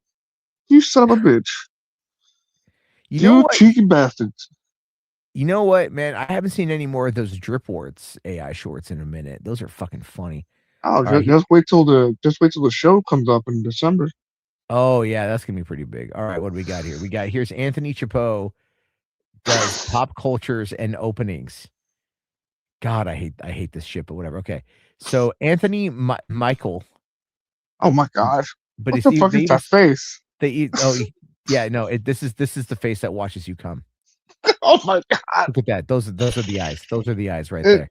you son of a bitch. You cheeky bastards. You know what, man? I haven't seen any more of those Drip Warts AI shorts in a minute. Those are fucking funny. Oh, just wait till the show comes up in December. Oh yeah, that's gonna be pretty big. All right, what do we got here? Here's Anthony Chabot does pop cultures and openings. God, I hate this shit, but whatever. Okay, so Anthony Michael. Oh my gosh! But what the fuck is that face? This is the face that watches you come. Oh my God! Look at that. Those are the eyes. Those are the eyes right there.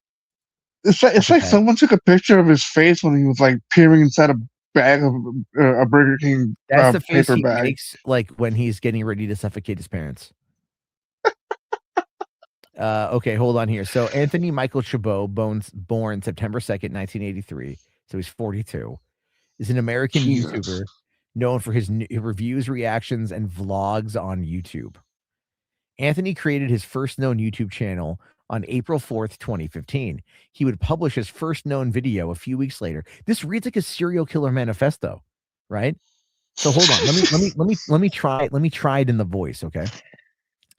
It's like someone took a picture of his face when he was like peering inside a bag of a Burger King That's the face paper he bag. makes, like when he's getting ready to suffocate his parents. Okay, hold on here. So Anthony Michael Chabot, born September 2nd, 1983. So he's 42. Is an American Jesus. YouTuber known for his reviews, reactions, and vlogs on YouTube. Anthony created his first known YouTube channel on April 4th, 2015. He would publish his first known video a few weeks later. This reads like a serial killer manifesto, right? So hold on. Let me try it in the voice, okay?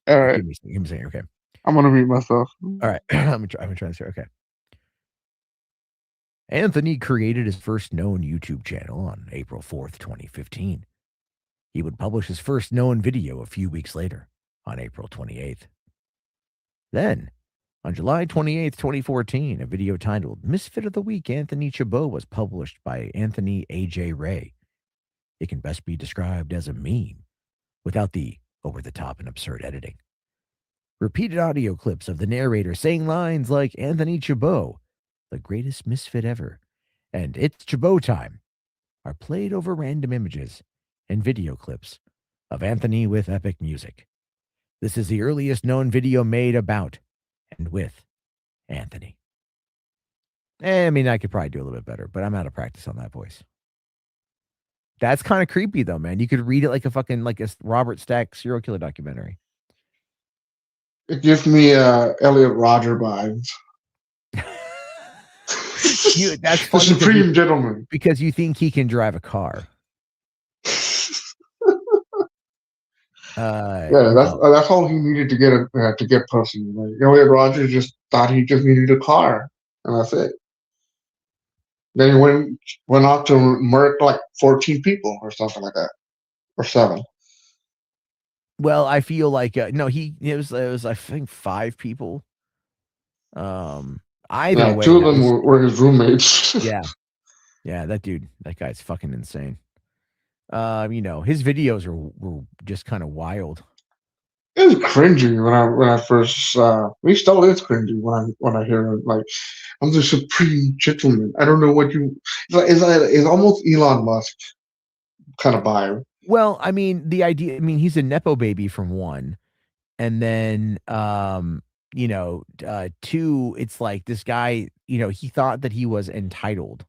All right. Give me a second, okay. I'm gonna mute myself. All right. I'm gonna try this here. Okay. Anthony created his first known YouTube channel on April 4th, 2015. He would publish his first known video a few weeks later on April 28th. Then, on July 28th, 2014, a video titled Misfit of the Week Anthony Chabot was published by Anthony A.J. Ray. It can best be described as a meme without the over-the-top and absurd editing. Repeated audio clips of the narrator saying lines like Anthony Chabot, the greatest misfit ever, and it's Chabot time, are played over random images and video clips of Anthony with epic music. This is the earliest known video made about and with Anthony. I mean, I could probably do a little bit better, but I'm out of practice on that voice. That's kind of creepy, though, man. You could read it like a Robert Stack serial killer documentary. It gives me Elliot Rodger vibes. That's funny. The Supreme Gentleman. Because you think he can drive a car. Yeah, that's all he needed to get pussy. Like, Elliot Rodgers just thought he just needed a car, and that's it. Then he went off to murder like 14 people or something like that, or 7. Well, I feel like no, it was I think 5 people. Either way, 2 of them were his roommates. yeah, that guy's fucking insane. His videos were just kind of wild. It was cringy when I first he still is cringy when I hear it, like, I'm the Supreme Gentleman. I don't know what you it's almost Elon Musk kind of vibe. Well, I mean, he's a Nepo baby from one, and then 2, it's like this guy, he thought that he was entitled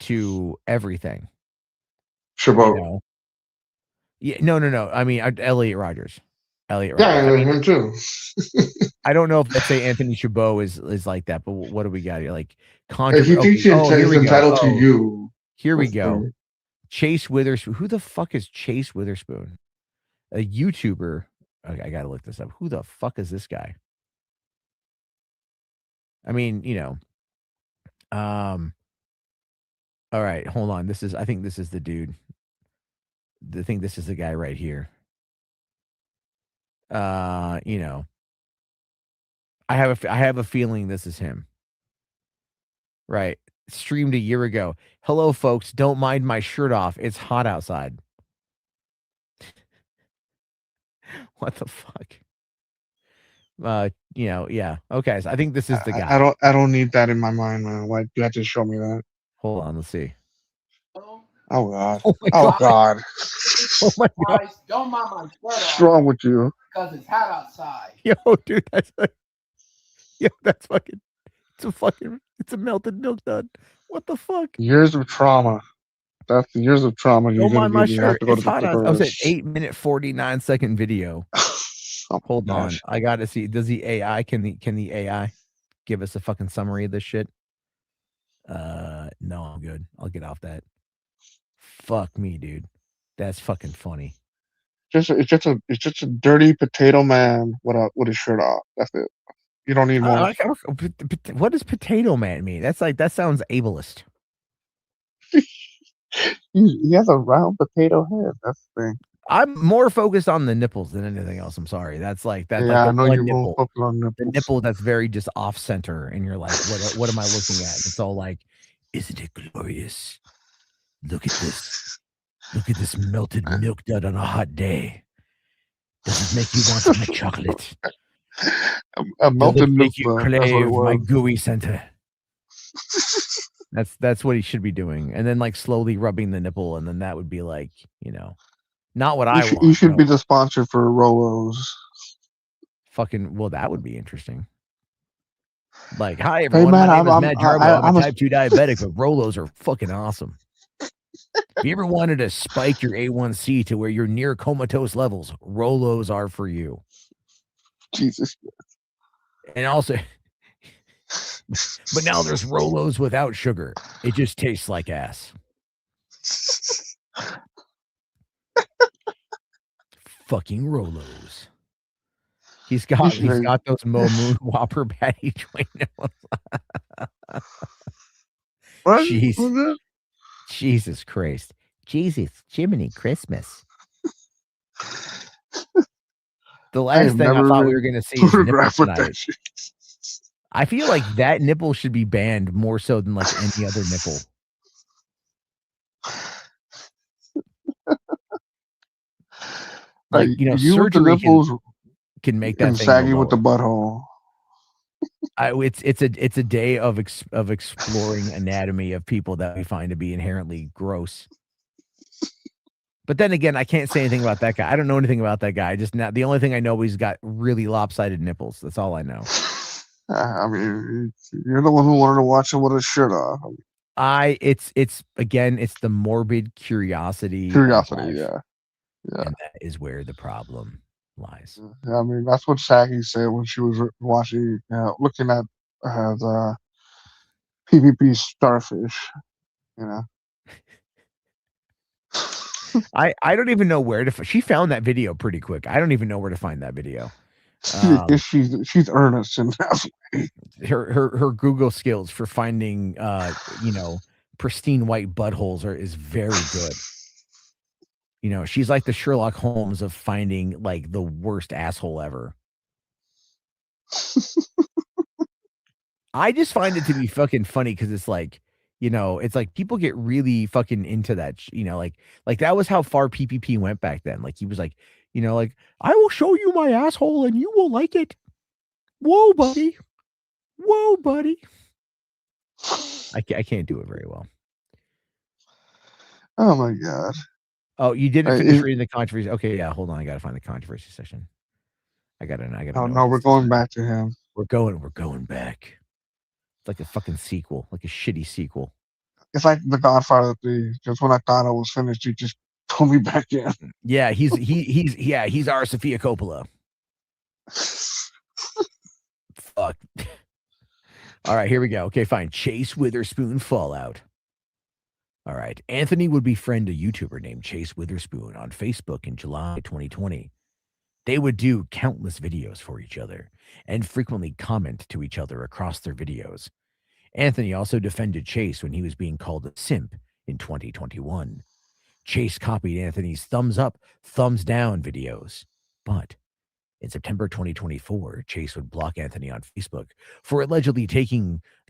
to everything. Chabot. Yeah, no. I mean, Elliot Rodgers. Yeah, him too. I don't know if let's say Anthony Chabot is like that, but what do we got here? Like, he thinks he's entitled to you. Here we go. Chase Witherspoon. Who the fuck is Chase Witherspoon? A YouTuber. Okay, I gotta look this up. Who the fuck is this guy? I mean, all right, hold on. I think this is the dude. I think this is the guy right here. I have a feeling this is him. Right. Streamed a year ago. Hello, folks. Don't mind my shirt off. It's hot outside. What the fuck? Yeah. Okay, so I think this is the guy. I don't need that in my mind, man. Why you have to show me that? Hold on, let's see. Oh god. Oh my god. god. Oh my god. Don't mind my shirt What's wrong with you? because it's hot outside. Yo, dude, that's fucking. It's a melted milk dud. What the fuck? Years of trauma. That's the years of trauma you're Don't mind my shirt. to go It's to the hot outside. I was at 8-minute 49-second video. Hold on. I gotta see. Does the AI can the AI give us a fucking summary of this shit? No, I'm good. I'll get off that. Fuck me, dude. That's fucking funny. It's just a dirty potato man with his shirt off. That's it. You don't need more. What does potato man mean? That sounds ableist. He has a round potato head. That's the thing. I'm more focused on the nipples than anything else. I'm sorry. That's like that. Yeah, like I know you're nipple, more focused on nipples. the nipple that's very just off center, and you're like, what am I looking at? It's all like, isn't it glorious? Look at this. Look at this melted milk dud on a hot day. Does it make you want my chocolate? A melted milk dud. That's what it was. My gooey center. That's what he should be doing, and then like slowly rubbing the nipple, and then that would be like, not what I want. You should no. be the sponsor for Rolos. Fucking well, that would be interesting. Like, hi Hey everyone, man, my name is Matt Jarbo. I'm I'm a a type 2 diabetic, but Rolos are fucking awesome. If you ever wanted to spike your A1C to where you're near comatose levels, Rolos are for you. Jesus. And also, but now there's Rolos without sugar. It just tastes like ass. Fucking Rolos. He's got those Mo Moon Whopper patty joint nipples. What? Jeez. Jesus Christ. Jesus, Jiminy Christmas. The last thing I thought we were going to see is nipples tonight. I feel like that nipple should be banned more so than like any other nipple. Like, surgery can make that thing saggy with the butthole. It's a day of exploring anatomy of people that we find to be inherently gross. But then again, I can't say anything about that guy. I don't know anything about that guy. The only thing I know is he's got really lopsided nipples. That's all I know. I mean, you're the one who wanted to watch him with his shirt off. It's the morbid curiosity. Curiosity, yeah. And that is where the problem lies. I mean, that's what Saggy said when she was watching, looking at the PvP starfish. I don't even know where to. She found that video pretty quick. I don't even know where to find that video. She's earnest in that way. Her Google skills for finding pristine white buttholes is very good. She's like the Sherlock Holmes of finding like the worst asshole ever. I just find it to be fucking funny because it's like, it's like people get really fucking into that, like that was how far PPP went back then. Like he was like, like, I will show you my asshole and you will like it. Whoa, buddy. Whoa, buddy. I can't do it very well. Oh my God. Oh, you didn't finish reading the controversy. Okay, yeah, hold on. I gotta find the controversy section. I gotta. Oh no, we're going back to him. We're going back. It's like a fucking sequel, like a shitty sequel. It's like The Godfather 3. Just when I thought I was finished, you just pulled me back in. Yeah, he's our Sofia Coppola. Fuck. All right, here we go. Okay, fine. Chase Witherspoon fallout. All right. Anthony would befriend a YouTuber named Chase Witherspoon on Facebook in July 2020. They would do countless videos for each other and frequently comment to each other across their videos. Anthony also defended Chase when he was being called a simp in 2021. Chase copied Anthony's thumbs up, thumbs down videos. But in September 2024, Chase would block Anthony on Facebook for allegedly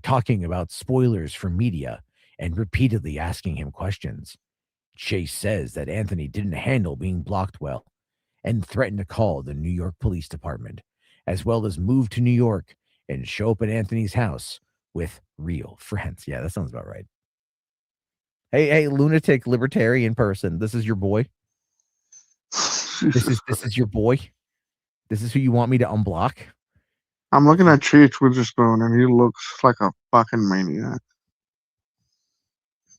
talking about spoilers from media and repeatedly asking him questions. Chase says that Anthony didn't handle being blocked well and threatened to call the New York Police Department, as well as move to New York and show up at Anthony's house with real friends. Yeah, that sounds about right. Hey, lunatic libertarian person, this is your boy. This is your boy. This is who you want me to unblock. I'm looking at Chase Witherspoon, and he looks like a fucking maniac.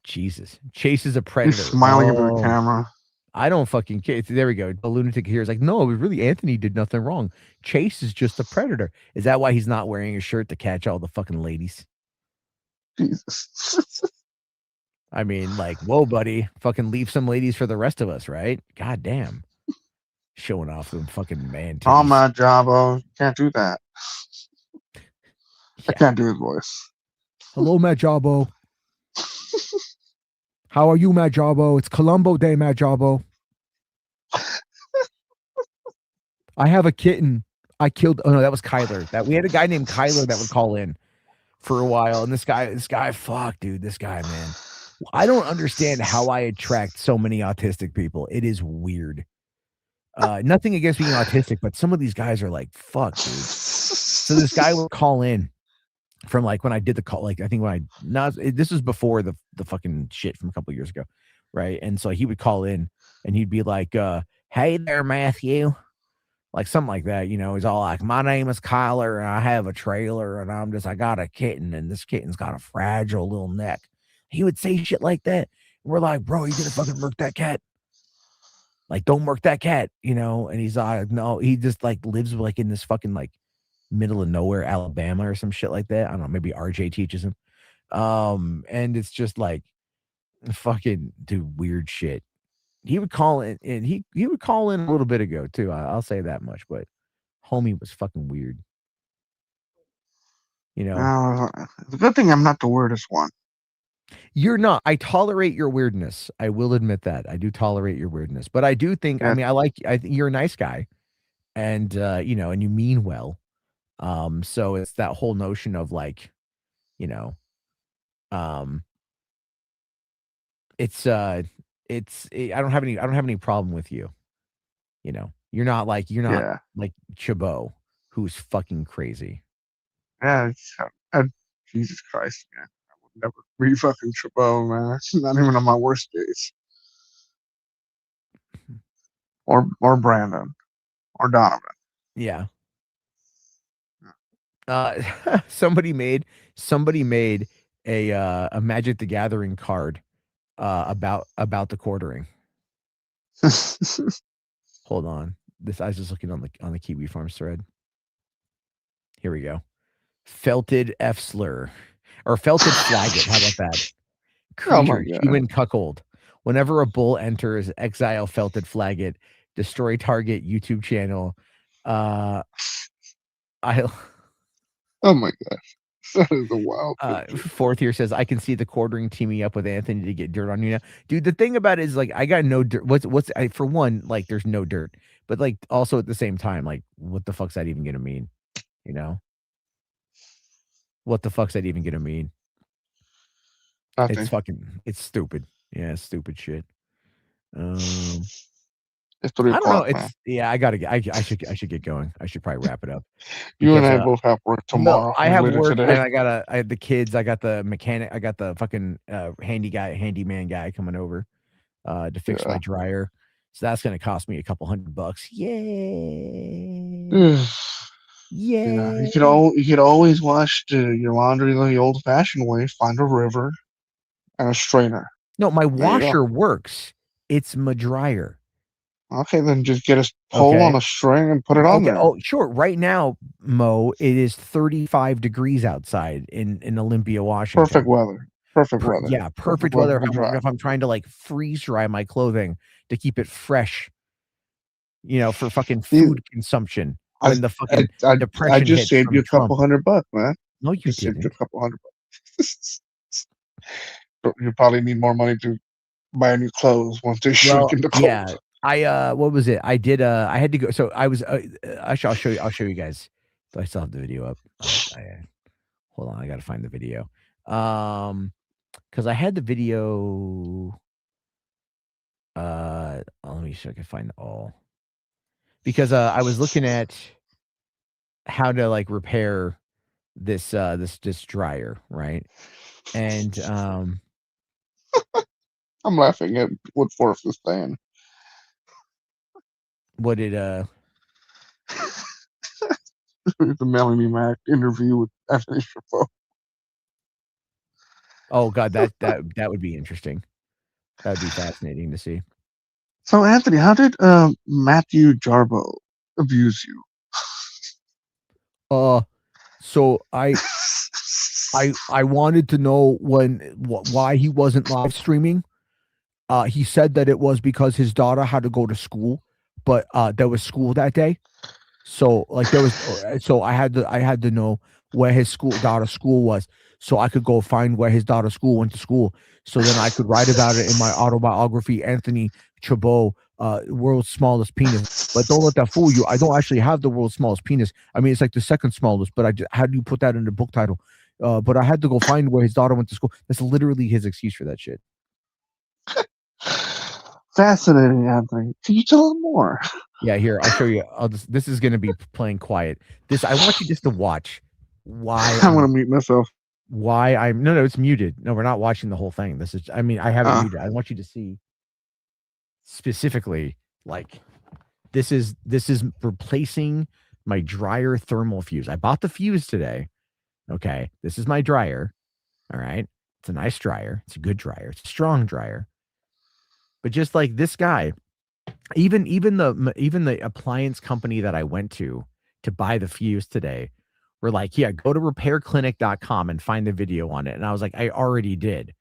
Jesus, Chase is a predator. He's smiling into the camera. I don't fucking care. There we go. The lunatic here is like, no, really, Anthony did nothing wrong. Chase is just a predator. Is that why he's not wearing a shirt to catch all the fucking ladies? Jesus. I mean, like, whoa, buddy, fucking leave some ladies for the rest of us, right? God damn. Showing off them fucking man titties. Oh my Jabo, can't do that. Yeah. I can't do his voice. Hello, Matt Jabo. How are you, Matt Jabo? It's Columbo Day, Matt Jabo. I have a kitten. I killed. Oh no, that was Kyler. We had a guy named Kyler that would call in for a while, and this guy, fuck, dude, this guy, man. I don't understand how I attract so many autistic people. It is weird. Nothing against being autistic, but some of these guys are like, fuck, dude. So this guy would call in from like when I did the call, like I think when I now this was before the fucking shit from a couple years ago, right? And so he would call in and he'd be like, "Hey there, Matthew," like something like that. You know, he's all like, "My name is Kyler and I have a trailer and I got a kitten and this kitten's got a fragile little neck." He would say shit like that. And we're like, "Bro, you gonna fucking murk that cat? Like, don't murk that cat," you know? And he's like, "No," he just like lives like in this fucking like middle of nowhere, Alabama or some shit like that. I don't know, maybe RJ teaches him. And it's just like fucking do weird shit. He would call in and he would call in a little bit ago too. I'll say that much, but homie was fucking weird. You know, It's a good thing I'm not the weirdest one. you're not. I tolerate your weirdness. I will admit that. I do tolerate your weirdness. But I do think, I Yeah. mean, I think you're a nice guy and you know, and you mean well. So it's that whole notion of like, you know, um I don't have any problem with you. You know, you're not like Yeah. Chabot, who's fucking crazy. Yeah. Jesus Christ, man. I would never be fucking Chabot, man. It's not even on my worst days. Or Brandon. Or Donovan. Yeah. Somebody made a Magic the Gathering card about the quartering. Hold on. I was just looking on the Kiwi Farms thread. Here we go. Felted F slur or felted flagget. How about that? Oh my Creature, God. human cuckold. Whenever a bull enters, exile felted flagget, destroy target YouTube channel. Oh my gosh. That is a wild picture. Fourth here says, I can see the quartering teaming up with Anthony to get dirt on you now. Dude, the thing about it is like I got no dirt. For one, like there's no dirt, but like also at the same time, like what the fuck's that even gonna mean? You know? What the fuck's that even gonna mean? Nothing. It's stupid. Yeah, it's stupid shit. It's 3 I don't know. o'clock, man. Yeah, I should get going. I should probably wrap it up. You and because, I both have work No, tomorrow. I and have later work today. and I have the kids, I got the mechanic, I got the fucking handyman guy coming over to fix my dryer. So that's gonna cost me a couple $100. Yay. Yeah, Yay. you could always wash your laundry the old-fashioned way. Find a river and a strainer. No, my There you go. washer works. It's my dryer. Okay, then just get a pole on a string and put it on there. Oh, sure. Right now, Mo, it is 35 degrees outside in Olympia, Washington. Perfect weather. Perfect weather. Yeah, perfect weather. to dry. If I'm trying to like freeze dry my clothing to keep it fresh, you know, for fucking food consumption when the fucking depression I just hits saved from you a couple Trump. $100, man. No, you Just saved you a didn't. couple $100. You probably need more money to buy new clothes once they shrink in the cold. Yeah, what was it? I did. I had to go. So I was. I'll show you. I'll show you guys. Do I still have the video up? Hold on. I got to find the video. Because I had the video. Let me see if I can find all. Because I was looking at how to like repair this this dryer, right? And I'm laughing at what Forrest is saying. what did the Melanie Mac interview with Anthony Chabot. Oh God, that would be interesting. That would be fascinating to see. So Anthony, how did Matthew Jarbo abuse you? So I wanted to know why he wasn't live streaming. He said that it was because his daughter had to go to school, but there was school that day. So like there was, so I had to know where his daughter's school was, so I could go find where his daughter's school went to school. So then I could write about it in my autobiography, Anthony Chabot, world's smallest penis. But don't let that fool you. I don't actually have the world's smallest penis. I mean, it's like the second smallest, but how do you put that in the book title? But I had to go find where his daughter went to school. That's literally his excuse for that shit. Fascinating, Anthony. Can you tell him more? Yeah, here, I'll show you. This is going to be playing quiet. I want you just to watch why I'm gonna mute myself. why I'm no, it's muted. No, we're not watching the whole thing. This is, I mean, I have it muted. I want you to see specifically, like, this is replacing my dryer thermal fuse. I bought the fuse today. Okay, this is my dryer. All right, it's a nice dryer. It's a good dryer. It's a strong dryer. But just like this guy, even the appliance company that I went to buy the fuse today were like, yeah, go to repairclinic.com and find the video on it. And I was like, I already did.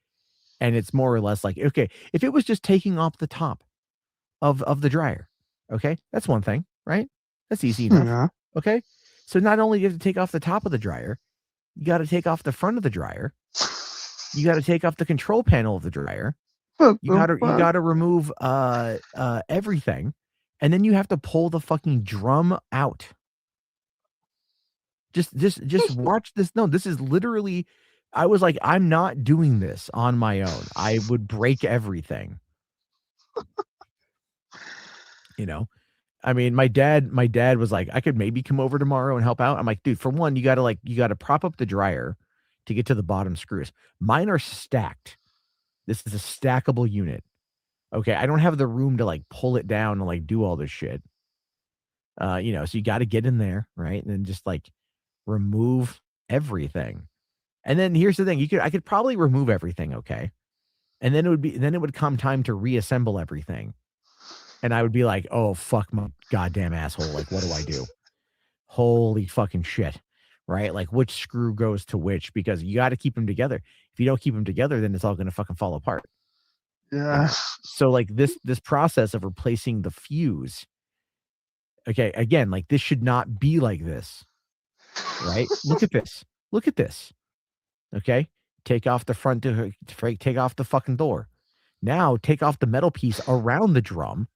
And it's more or less like, okay, if it was just taking off the top of the dryer, okay, that's one thing, right? That's easy enough. Yeah. Okay. So not only do you have to take off the top of the dryer, you got to take off the front of the dryer. You got to take off the control panel of the dryer. You gotta remove everything, and then you have to pull the fucking drum out. Just watch this. No, this is literally, I was like, I'm not doing this on my own. I would break everything. You know, I mean, my dad was like, I could maybe come over tomorrow and help out. I'm like, dude, for one, you gotta prop up the dryer to get to the bottom screws. Mine are stacked. This is a stackable unit. Okay, I don't have the room to like pull it down and like do all this shit. So you got to get in there, right? And then just like remove everything. And then here's the thing: I could probably remove everything, okay? And then it would come time to reassemble everything. And I would be like, oh fuck my goddamn asshole. Like, what do I do? Holy fucking shit. Right? Like, which screw goes to which, because you got to keep them together. If you don't keep them together, then it's all going to fucking fall apart. Yeah. So like this process of replacing the fuse. Okay, again, like this should not be like this. Right? Look at this. Look at this. Okay? Take off the front door, take off the fucking door. Now take off the metal piece around the drum.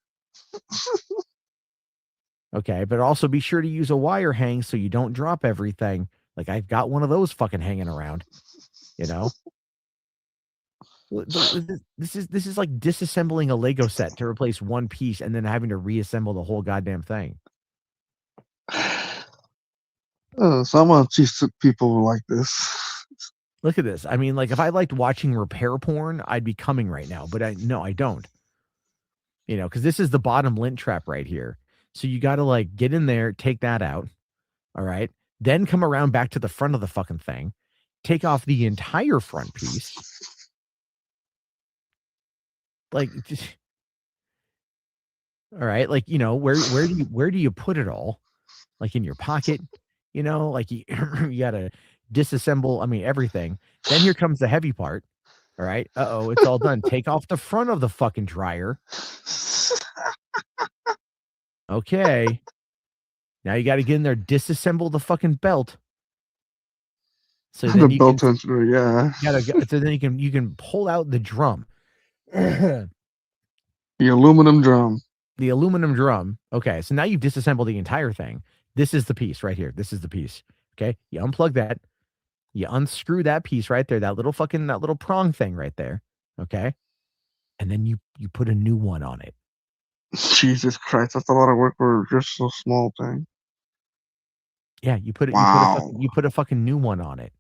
Okay, but also be sure to use a wire hang so you don't drop everything. Like I've got one of those fucking hanging around, you know? This is like disassembling a Lego set to replace one piece and then having to reassemble the whole goddamn thing. So I'm gonna teach people like this. Look at this. I mean, like if I liked watching repair porn, I'd be coming right now, but I don't. You know, because this is the bottom lint trap right here. So you got to like get in there, take that out. All right. Then come around back to the front of the fucking thing, take off the entire front piece. Like, all right. Like, you know, where do you put it all? Like in your pocket, you know, like you got to disassemble. I mean, everything. Then here comes the heavy part. All right. Uh-oh, it's all done. Take off the front of the fucking dryer. Okay. Now you got to get in there, disassemble the fucking belt. So then you belt can, tensioner, yeah. so then you can pull out the drum. The aluminum drum. The aluminum drum. Okay. So now you've disassembled the entire thing. This is the piece right here. This is the piece. Okay. You unplug that. You unscrew that piece right there. That little prong thing right there. Okay. And then you put a new one on it. Jesus Christ, that's a lot of work for just so small thing. Yeah, you put a fucking new one on it.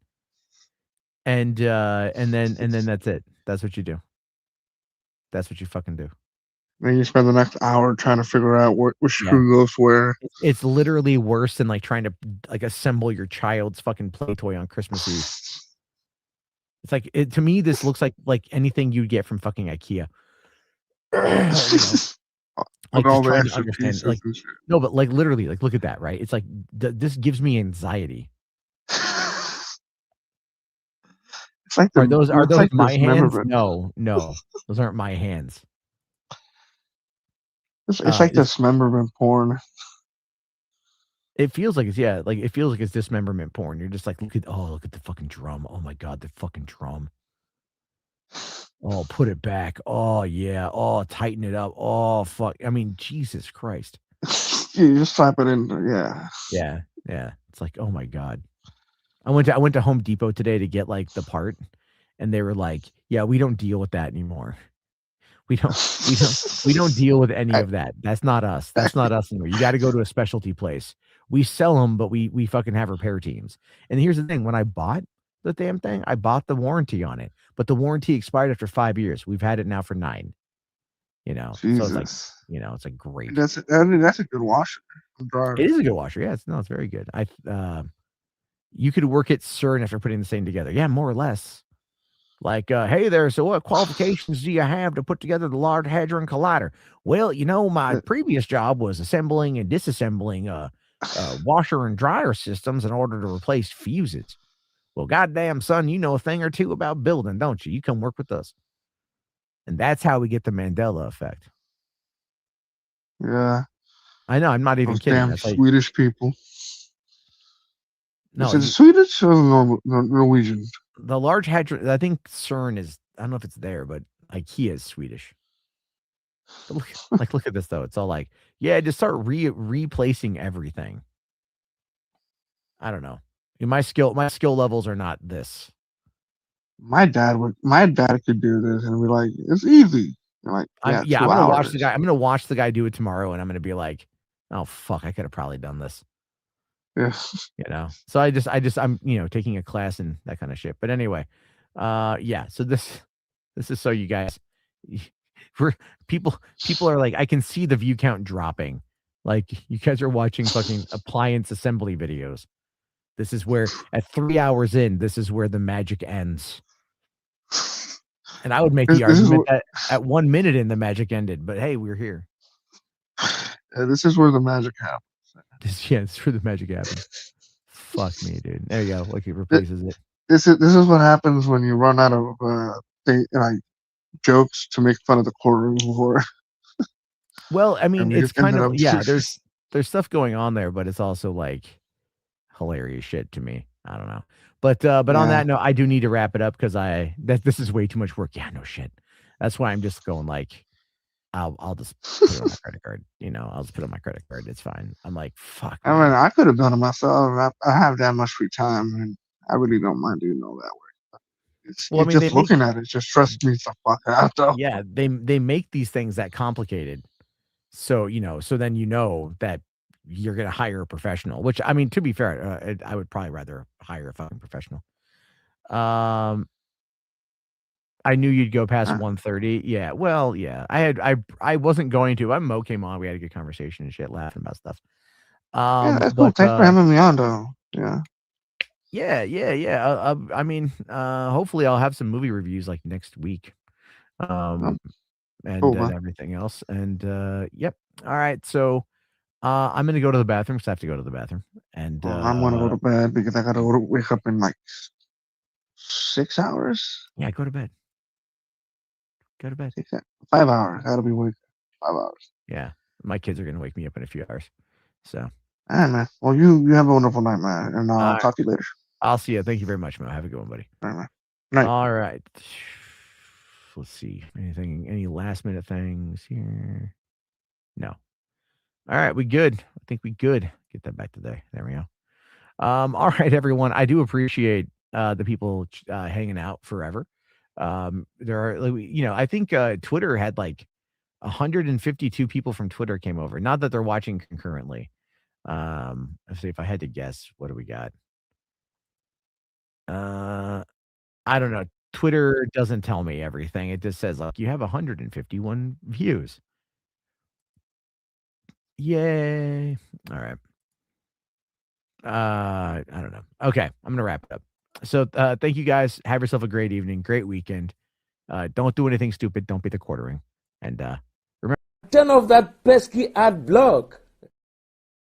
And then that's it. That's what you do. That's what you fucking do. Then you spend the next hour trying to figure out which screw goes where. It's literally worse than like trying to like assemble your child's fucking play toy on Christmas Eve. It's like to me, this looks like anything you'd get from fucking IKEA. You know? Like all the trying extra to understand, pieces like, and shit. no, but like literally, like look at that, right? It's like this gives me anxiety. It's like Are those like my hands? memorable. No, those aren't my hands. It's like dismemberment porn. It feels like it's dismemberment porn. You're just like, look at the fucking drum. Oh my god, the fucking drum. Oh, put it back. Oh yeah. Oh, tighten it up. Oh fuck. I mean, Jesus Christ. You just slap it in there, yeah. Yeah. It's like, oh my god. I went to Home Depot today to get like the part, and they were like, yeah, we don't deal with that anymore. We don't deal with any of that. That's not us. That's not us anymore. You got to go to a specialty place We sell them, but we fucking have repair teams. And here's the thing: when I bought the damn thing, I bought the warranty on it, but the warranty expired after 5 years. We've had it now for 9. So it's like, Jesus. it's like great. That's a good washer. It is a good washer. Yeah, it's very good. You could work it CERN after putting the thing together. Yeah, more or less. Like, hey there, so what qualifications do you have to put together the Large Hadron Collider? Well, my previous job was assembling and disassembling washer and dryer systems in order to replace fuses. Well, goddamn, son, you know a thing or two about building, don't you? You come work with us. And that's how we get the Mandela effect. Yeah. I know, I'm not even Those kidding. damn That's like, Swedish people. no, Is it Swedish or Norwegian? the Large Hadron, I think CERN is, I don't know if it's there, but IKEA is Swedish. But look at this though. It's all like, yeah, just start replacing everything. I don't know. My skill levels are not this. My dad could do this and be like, it's easy. Like, I'm 2 gonna hours. watch the guy. I'm gonna watch the guy do it tomorrow, and I'm gonna be like, oh fuck, I could have probably done this. Yeah. So I'm taking a class in that kind of shit. But anyway, yeah. So this is so you guys, people are like, I can see the view count dropping. Like you guys are watching fucking appliance assembly videos. This is where at 3 hours in, this is where the magic ends. And I would make the argument that at 1 minute in, the magic ended. But hey, we're here. This is where the magic happens. It's where the magic happens. Fuck me, dude. There you go. Like it replaces it. This is what happens when you run out of jokes to make fun of the courtroom before. Well, I mean, it's kind of yeah. There's stuff going on there, but it's also like hilarious shit to me. I don't know, but on that note, I do need to wrap it up because this is way too much work. Yeah, no shit. That's why I'm just going like, I'll just put it on my credit card. I'll just put it on my credit card. It's fine. I'm like, fuck. I mean, I could have done it myself. I have that much free time, and I really don't mind doing all that work. Just looking at it just stressed me the fuck out, though. Yeah, they make these things that complicated, so then that you're gonna hire a professional. Which I mean, to be fair, I would probably rather hire a fucking professional. I knew you'd go past 1:30. Yeah, well, yeah. I wasn't going to. Mo came on. We had a good conversation and shit, laughing about stuff. Yeah, that's cool. Thanks for having me on, though. Yeah. Yeah. I mean, hopefully I'll have some movie reviews like next week. And everything else. And yep. All right. So I'm gonna go to the bathroom because I have to go to the bathroom. And I'm gonna go to bed because I gotta wake up in like 6 hours. Yeah, go to bed. Go to bed. 5 hours. I gotta be awake 5 hours. Yeah. My kids are gonna wake me up in a few hours. So all right, man. Well, you have a wonderful night, man. And I'll talk to you later. I'll see you. Thank you very much, Mo. Have a good one, buddy. All right, man. Night. All right. Let's see. Any last minute things here? No. All right, we good. I think we good. Get that back today. There we go. All right, everyone. I do appreciate the people hanging out forever. There are, I think Twitter had like 152 people from Twitter came over. Not that they're watching concurrently. Let's see if I had to guess, what do we got? I don't know. Twitter doesn't tell me everything. It just says like you have 151 views. Yay. All right. I don't know. Okay, I'm gonna wrap it up. So thank you guys. Have yourself a great evening, great weekend. Don't do anything stupid. Don't be the quartering. And remember, turn off that pesky ad block.